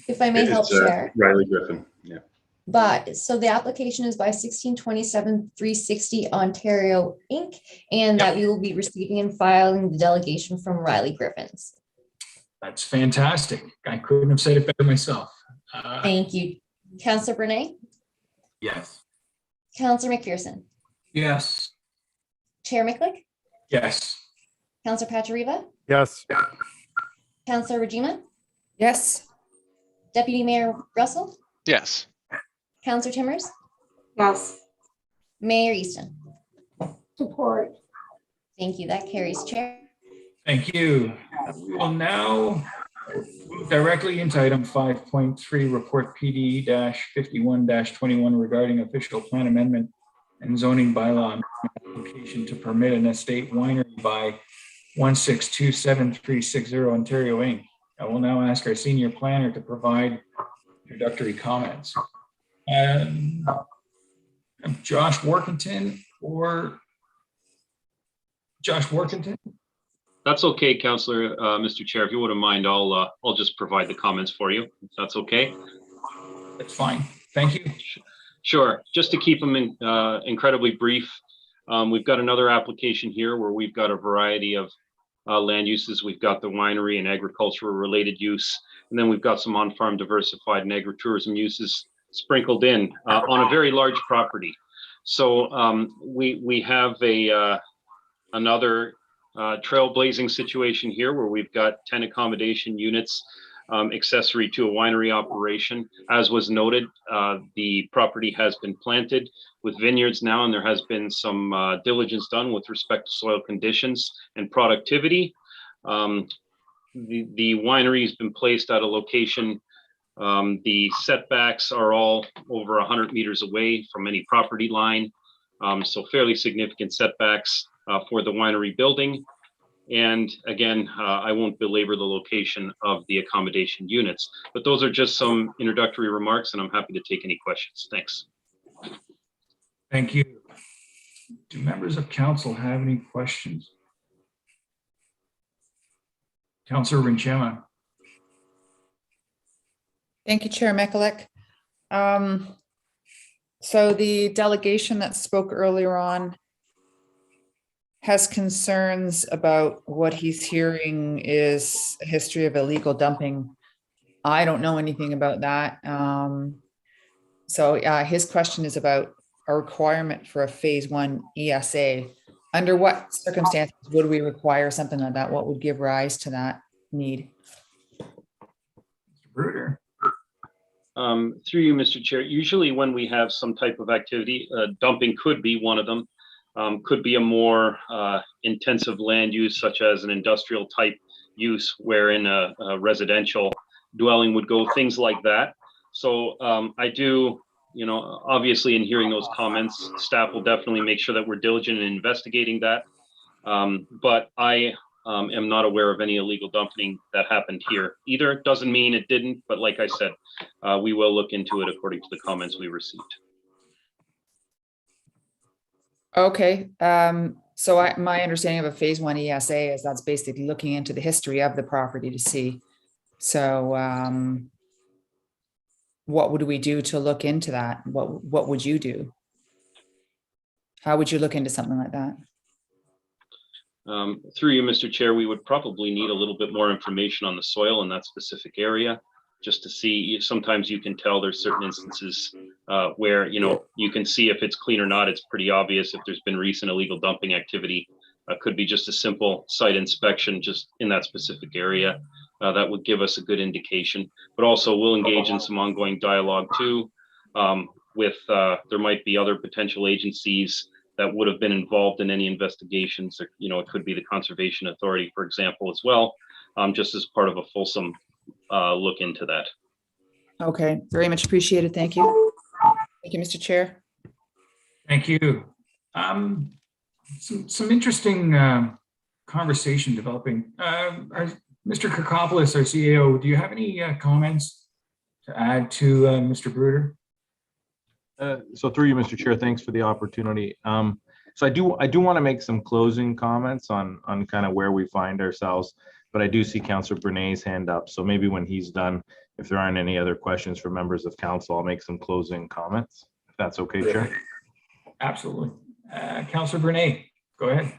If I may help share. Riley Griffin, yeah. But so the application is by 1627 360 Ontario Inc. And that we will be receiving and filing the delegation from Riley Griffins. That's fantastic. I couldn't have said it better myself. Thank you. Councillor Brunei? Yes. Councillor McPherson? Yes. Chair Micklick? Yes. Councillor Pachariva? Yes. Councillor Regina? Yes. Deputy Mayor Russell? Yes. Councillor Timmers? Yes. Mayor Easton? Support. Thank you. That carries, Chair. Thank you. We will now move directly into item 5.3, report PD-51-21 regarding official plan amendment and zoning bylaw application to permit an estate winery by 1627360 Ontario Inc. I will now ask our senior planner to provide introductory comments. Josh Workington or Josh Workington? That's okay, Councillor, Mr. Chair. If you wouldn't mind, I'll just provide the comments for you, if that's okay. That's fine. Thank you. Sure. Just to keep them incredibly brief, we've got another application here where we've got a variety of land uses. We've got the winery and agricultural related use, and then we've got some on-farm diversified and agritourism uses sprinkled in on a very large property. So we have another trailblazing situation here where we've got 10 accommodation units accessory to a winery operation. As was noted, the property has been planted with vineyards now, and there has been some diligence done with respect to soil conditions and productivity. The winery has been placed at a location. The setbacks are all over 100 meters away from any property line. So fairly significant setbacks for the winery building. And again, I won't belabor the location of the accommodation units, but those are just some introductory remarks, and I'm happy to take any questions. Thanks. Thank you. Do members of council have any questions? Councillor Rinchema. Thank you, Chair Mikulek. So the delegation that spoke earlier on has concerns about what he's hearing is a history of illegal dumping. I don't know anything about that. So his question is about a requirement for a phase 1 ESA. Under what circumstances would we require something like that? What would give rise to that need? Bruder. Through you, Mr. Chair, usually when we have some type of activity, dumping could be one of them. Could be a more intensive land use, such as an industrial type use wherein a residential dwelling would go, things like that. So I do obviously in hearing those comments, staff will definitely make sure that we're diligent in investigating that. But I am not aware of any illegal dumping that happened here either. It doesn't mean it didn't, but like I said, we will look into it according to the comments we received. Okay, so my understanding of a phase 1 ESA is that's basically looking into the history of the property to see. So what would we do to look into that? What would you do? How would you look into something like that? Through you, Mr. Chair, we would probably need a little bit more information on the soil in that specific area, just to see. Sometimes you can tell there's certain instances where, you can see if it's clean or not. It's pretty obvious if there's been recent illegal dumping activity. Could be just a simple site inspection just in that specific area. That would give us a good indication, but also we'll engage in some ongoing dialogue too with, there might be other potential agencies that would have been involved in any investigations. It could be the Conservation Authority, for example, as well, just as part of a fulsome look into that. Okay, very much appreciated. Thank you. Thank you, Mr. Chair. Thank you. Some interesting conversation developing. Mr. Kirkopoulos, our CEO, do you have any comments to add to Mr. Bruder? So through you, Mr. Chair, thanks for the opportunity. So I do want to make some closing comments on kind of where we find ourselves, but I do see Councillor Bernay's hand up. So maybe when he's done, if there aren't any other questions for members of council, I'll make some closing comments, if that's okay, Chair. Absolutely. Councillor Bernay, go ahead.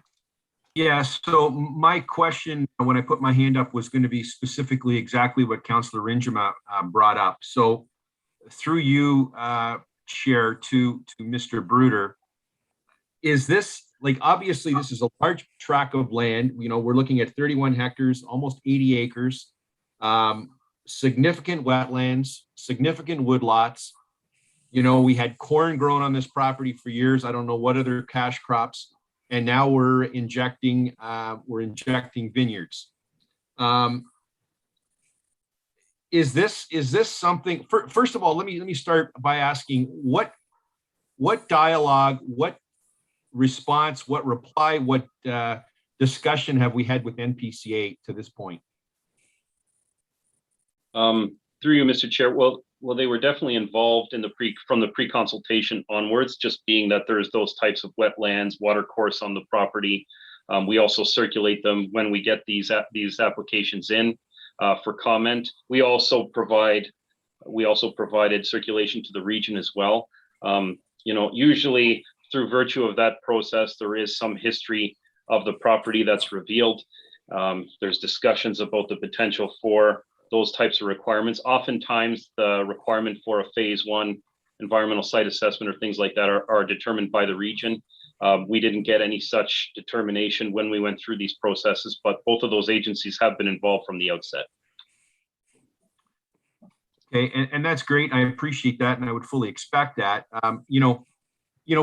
Yeah, so my question when I put my hand up was going to be specifically exactly what Councillor Rinjema brought up. So through you, Chair, to Mr. Bruder, is this, like, obviously this is a large tract of land, we're looking at 31 hectares, almost 80 acres, significant wetlands, significant woodlots. We had corn grown on this property for years. I don't know what other cash crops, and now we're injecting vineyards. Is this something? First of all, let me start by asking what dialogue, what response, what reply, what discussion have we had with NPCA to this point? Through you, Mr. Chair. Well, they were definitely involved in from the pre-consultation onwards, just being that there's those types of wetlands, water course on the property. We also circulate them when we get these applications in for comment. We also provided circulation to the region as well. Usually through virtue of that process, there is some history of the property that's revealed. There's discussions about the potential for those types of requirements. Oftentimes the requirement for a phase 1 environmental site assessment or things like that are determined by the region. We didn't get any such determination when we went through these processes, but both of those agencies have been involved from the outset. Okay, and that's great. I appreciate that, and I would fully expect that.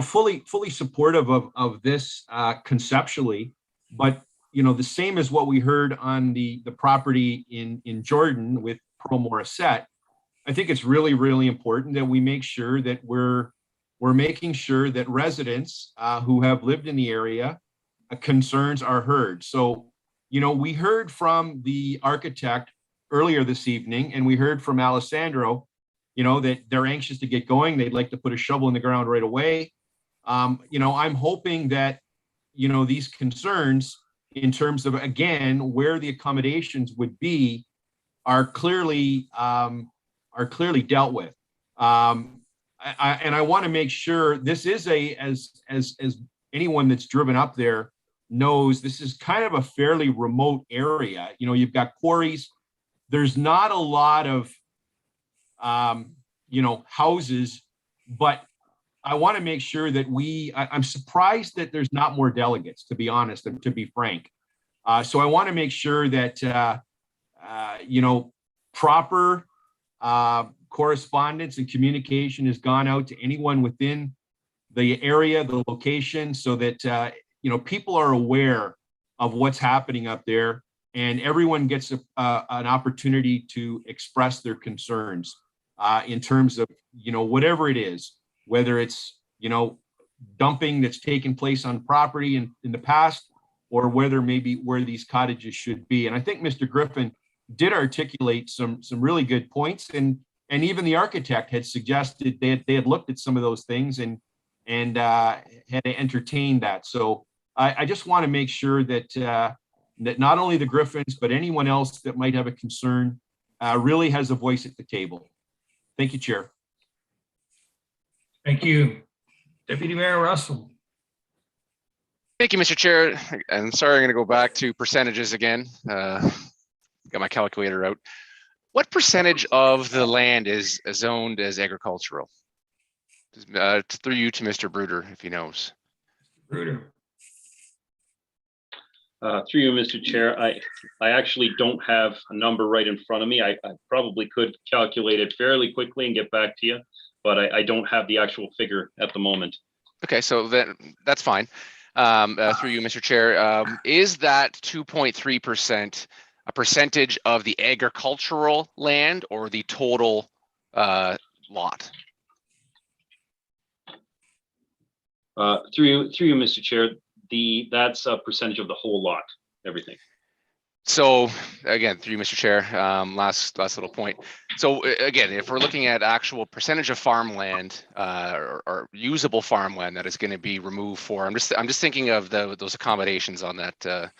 Fully supportive of this conceptually, but the same as what we heard on the property in Jordan with Pearl Morissette. I think it's really, really important that we make sure that we're making sure that residents who have lived in the area, concerns are heard. So, we heard from the architect earlier this evening, and we heard from Alessandro, that they're anxious to get going. They'd like to put a shovel in the ground right away. I'm hoping that, these concerns in terms of, again, where the accommodations would be are clearly dealt with. I want to make sure this is as anyone that's driven up there knows, this is kind of a fairly remote area. You've got quarries. There's not a lot of, houses, but I want to make sure that I'm surprised that there's not more delegates, to be honest, and to be frank. So I want to make sure that, proper correspondence and communication has gone out to anyone within the area, the location, so that, people are aware of what's happening up there, and everyone gets an opportunity to express their concerns. in terms of, whatever it is, whether it's, dumping that's taken place on property in the past, or whether maybe where these cottages should be. And I think Mr. Griffin did articulate some really good points, and even the architect had suggested they had looked at some of those things and had entertained that. So I just want to make sure that that not only the Griffins, but anyone else that might have a concern really has a voice at the table. Thank you, Chair. Thank you. Deputy Mayor Russell. Thank you, Mr. Chair. I'm sorry, I'm going to go back to percentages again. Got my calculator out. What percentage of the land is zoned as agricultural? Through you to Mr. Bruder, if he knows. Bruder. Through you, Mr. Chair, I actually don't have a number right in front of me. I probably could calculate it fairly quickly and get back to you, but I don't have the actual figure at the moment. Okay, so that's fine. Through you, Mr. Chair, is that 2.3% a percentage of the agricultural land or the total lot? Through you, Mr. Chair, that's a percentage of the whole lot, everything. So again, through you, Mr. Chair, last little point. So again, if we're looking at actual percentage of farmland or usable farmland that is going to be removed for, I'm just thinking of those accommodations on that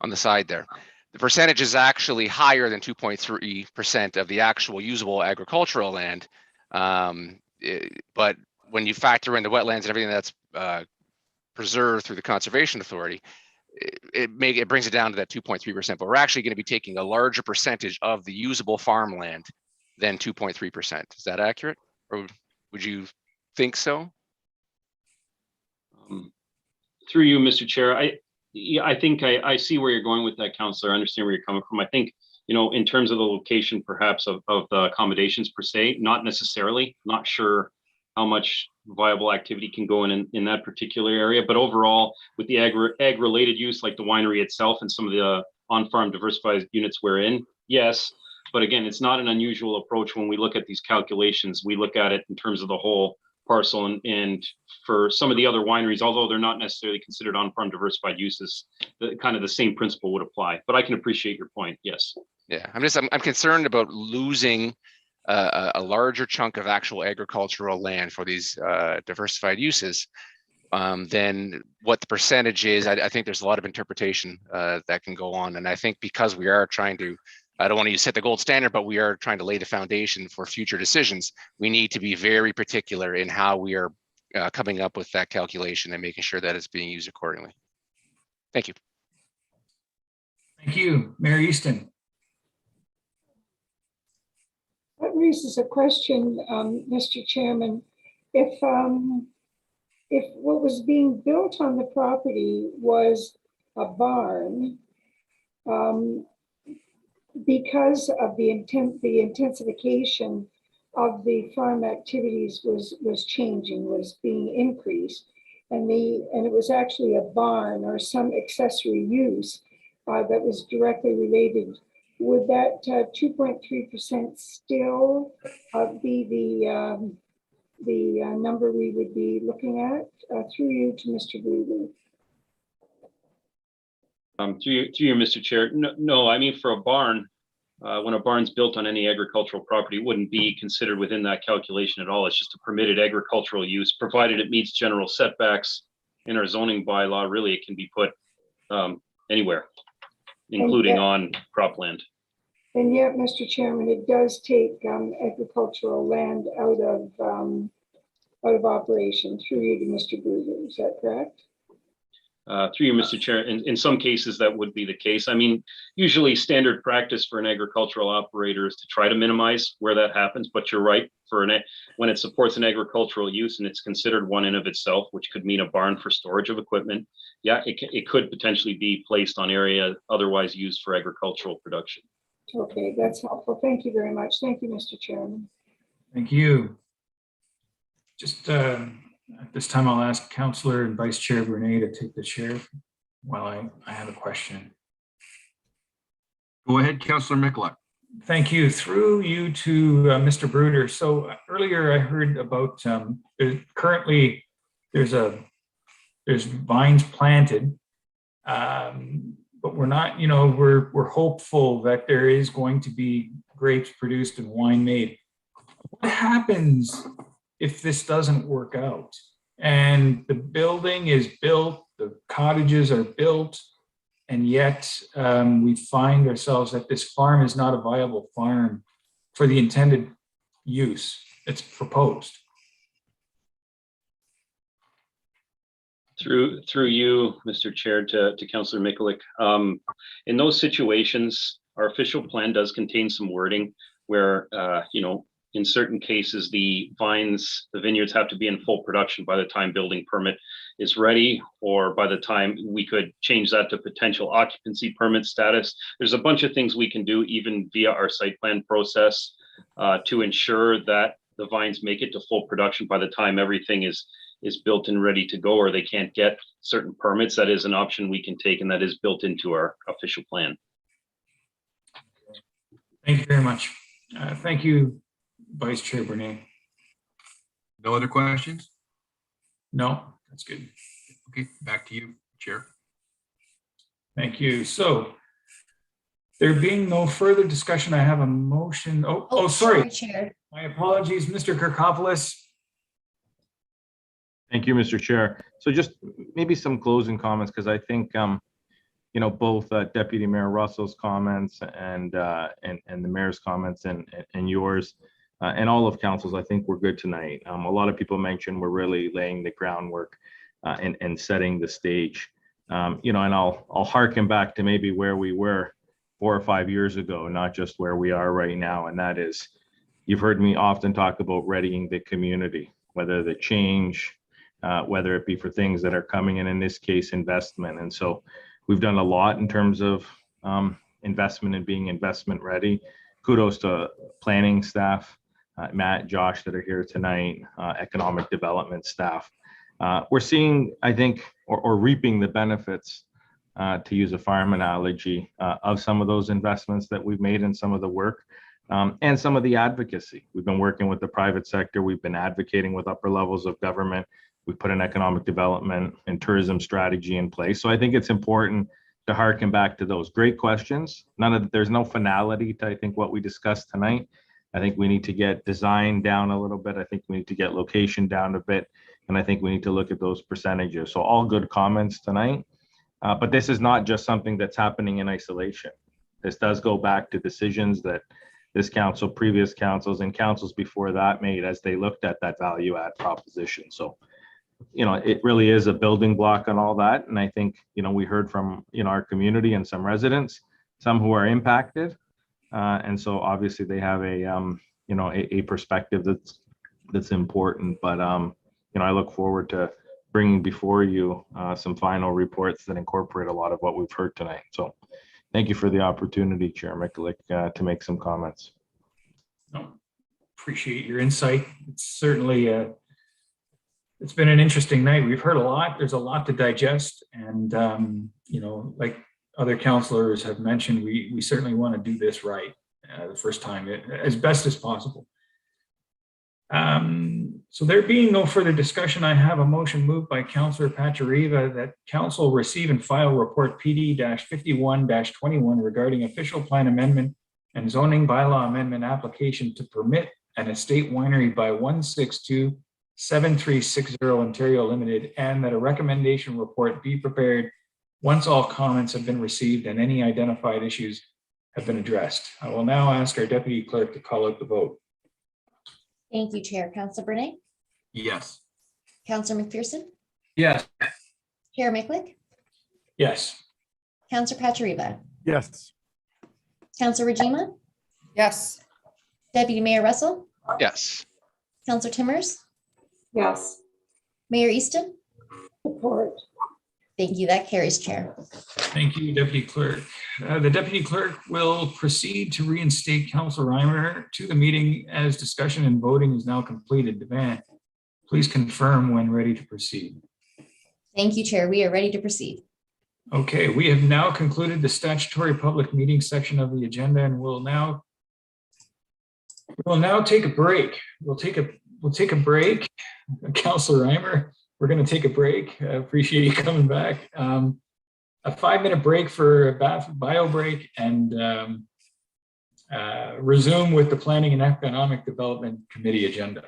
on the side there. The percentage is actually higher than 2.3% of the actual usable agricultural land, but when you factor in the wetlands and everything that's preserved through the Conservation Authority, it brings it down to that 2.3%, but we're actually going to be taking a larger percentage of the usable farmland than 2.3%. Is that accurate, or would you think so? Through you, Mr. Chair, I think I see where you're going with that, Councillor. I understand where you're coming from. I think, in terms of the location, perhaps of the accommodations per se, not necessarily. Not sure how much viable activity can go in that particular area, but overall, with the ag related use, like the winery itself and some of the on-farm diversified units we're in, yes. But again, it's not an unusual approach when we look at these calculations. We look at it in terms of the whole parcel, and for some of the other wineries, although they're not necessarily considered on-farm diversified uses, kind of the same principle would apply. But I can appreciate your point. Yes. Yeah, I'm concerned about losing a larger chunk of actual agricultural land for these diversified uses than what the percentage is. I think there's a lot of interpretation that can go on, and I think because we are trying to, I don't want to set the gold standard, but we are trying to lay the foundation for future decisions. We need to be very particular in how we are coming up with that calculation and making sure that it's being used accordingly. Thank you. Thank you, Mayor Easton. That raises a question, Mr. Chairman. If what was being built on the property was a barn, because of the intensification of the farm activities was changing, was being increased, and it was actually a barn or some accessory use that was directly related, would that 2.3% still be the number we would be looking at? Through you to Mr. Brewer. Through you, Mr. Chair. No, I mean, for a barn, when a barn's built on any agricultural property, it wouldn't be considered within that calculation at all. It's just a permitted agricultural use, provided it meets general setbacks in our zoning bylaw. Really, it can be put anywhere, including on cropland. And yet, Mr. Chairman, it does take agricultural land out of operation. Through you to Mr. Brewer. Is that correct? Through you, Mr. Chair, in some cases that would be the case. I mean, usually standard practice for an agricultural operator is to try to minimize where that happens, but you're right, when it supports an agricultural use and it's considered one in of itself, which could mean a barn for storage of equipment, yeah, it could potentially be placed on area otherwise used for agricultural production. Okay, that's helpful. Thank you very much. Thank you, Mr. Chairman. Thank you. Just at this time, I'll ask Councillor and Vice Chair Brunei to take the chair while I have a question. Go ahead, Councillor Michalak. Thank you. Through you to Mr. Bruder. So earlier I heard about currently there's vines planted, but we're not, we're hopeful that there is going to be grapes produced and wine made. What happens if this doesn't work out and the building is built, the cottages are built, and yet we find ourselves that this farm is not a viable farm for the intended use that's proposed? Through you, Mr. Chair, to Councillor Mikulik. In those situations, our official plan does contain some wording where, in certain cases, the vineyards have to be in full production by the time building permit is ready, or by the time we could change that to potential occupancy permit status. There's a bunch of things we can do even via our site plan process to ensure that the vines make it to full production by the time everything is built and ready to go, or they can't get certain permits. That is an option we can take, and that is built into our official plan. Thank you very much. Thank you, Vice Chair Bernay. No other questions? No, that's good. Okay, back to you, Chair. Thank you. So there being no further discussion, I have a motion. Oh, sorry. Chair. My apologies, Mr. Kirkopoulos. Thank you, Mr. Chair. So just maybe some closing comments, because I think, both Deputy Mayor Russell's comments and the mayor's comments and yours and all of council's, I think we're good tonight. A lot of people mentioned we're really laying the groundwork and setting the stage. And I'll harken back to maybe where we were 4 or 5 years ago, not just where we are right now. And that is, you've heard me often talk about readying the community, whether the change, whether it be for things that are coming in this case, investment. And so we've done a lot in terms of investment and being investment ready. Kudos to planning staff, Matt, Josh, that are here tonight, economic development staff. We're seeing, I think, or reaping the benefits, to use a farm analogy, of some of those investments that we've made in some of the work. And some of the advocacy. We've been working with the private sector. We've been advocating with upper levels of government. We put an economic development and tourism strategy in place. So I think it's important to harken back to those great questions. There's no finality to, I think, what we discussed tonight. I think we need to get design down a little bit. I think we need to get location down a bit. And I think we need to look at those percentages. So all good comments tonight. But this is not just something that's happening in isolation. This does go back to decisions that this council, previous councils, and councils before that made as they looked at that value add proposition. So, it really is a building block on all that. And I think, we heard from, our community and some residents, some who are impacted. And so obviously they have a perspective that's important. But, I look forward to bringing before you some final reports that incorporate a lot of what we've heard tonight. So thank you for the opportunity, Chair Mikulik, to make some comments. No, appreciate your insight. It's certainly it's been an interesting night. We've heard a lot. There's a lot to digest, and like other councillors have mentioned, we certainly want to do this right the first time as best as possible. So there being no further discussion, I have a motion moved by Councillor Pachariva that council receive and file report PD-51-21 regarding official plan amendment and zoning bylaw amendment application to permit an estate winery by 162-7360 Ontario Limited, and that a recommendation report be prepared once all comments have been received and any identified issues have been addressed. I will now ask our deputy clerk to call out the vote. Thank you, Chair. Councillor Bernay? Yes. Councillor McPherson? Yes. Chair Mikulik? Yes. Councillor Pachariva? Yes. Councillor Rajima? Yes. Deputy Mayor Russell? Yes. Councillor Timmers? Yes. Mayor Easton? Support. Thank you. That carries, Chair. Thank you, Deputy Clerk. The Deputy Clerk will proceed to reinstate Councillor Reimer to the meeting as discussion and voting is now completed. Devan, please confirm when ready to proceed. Thank you, Chair. We are ready to proceed. Okay, we have now concluded the statutory public meeting section of the agenda and will now We'll now take a break. We'll take a break. Councillor Reimer, we're going to take a break. I appreciate you coming back. A 5-minute break for a bio break, and resume with the Planning and Economic Development Committee agenda.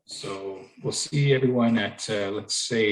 So we'll see everyone at, let's say,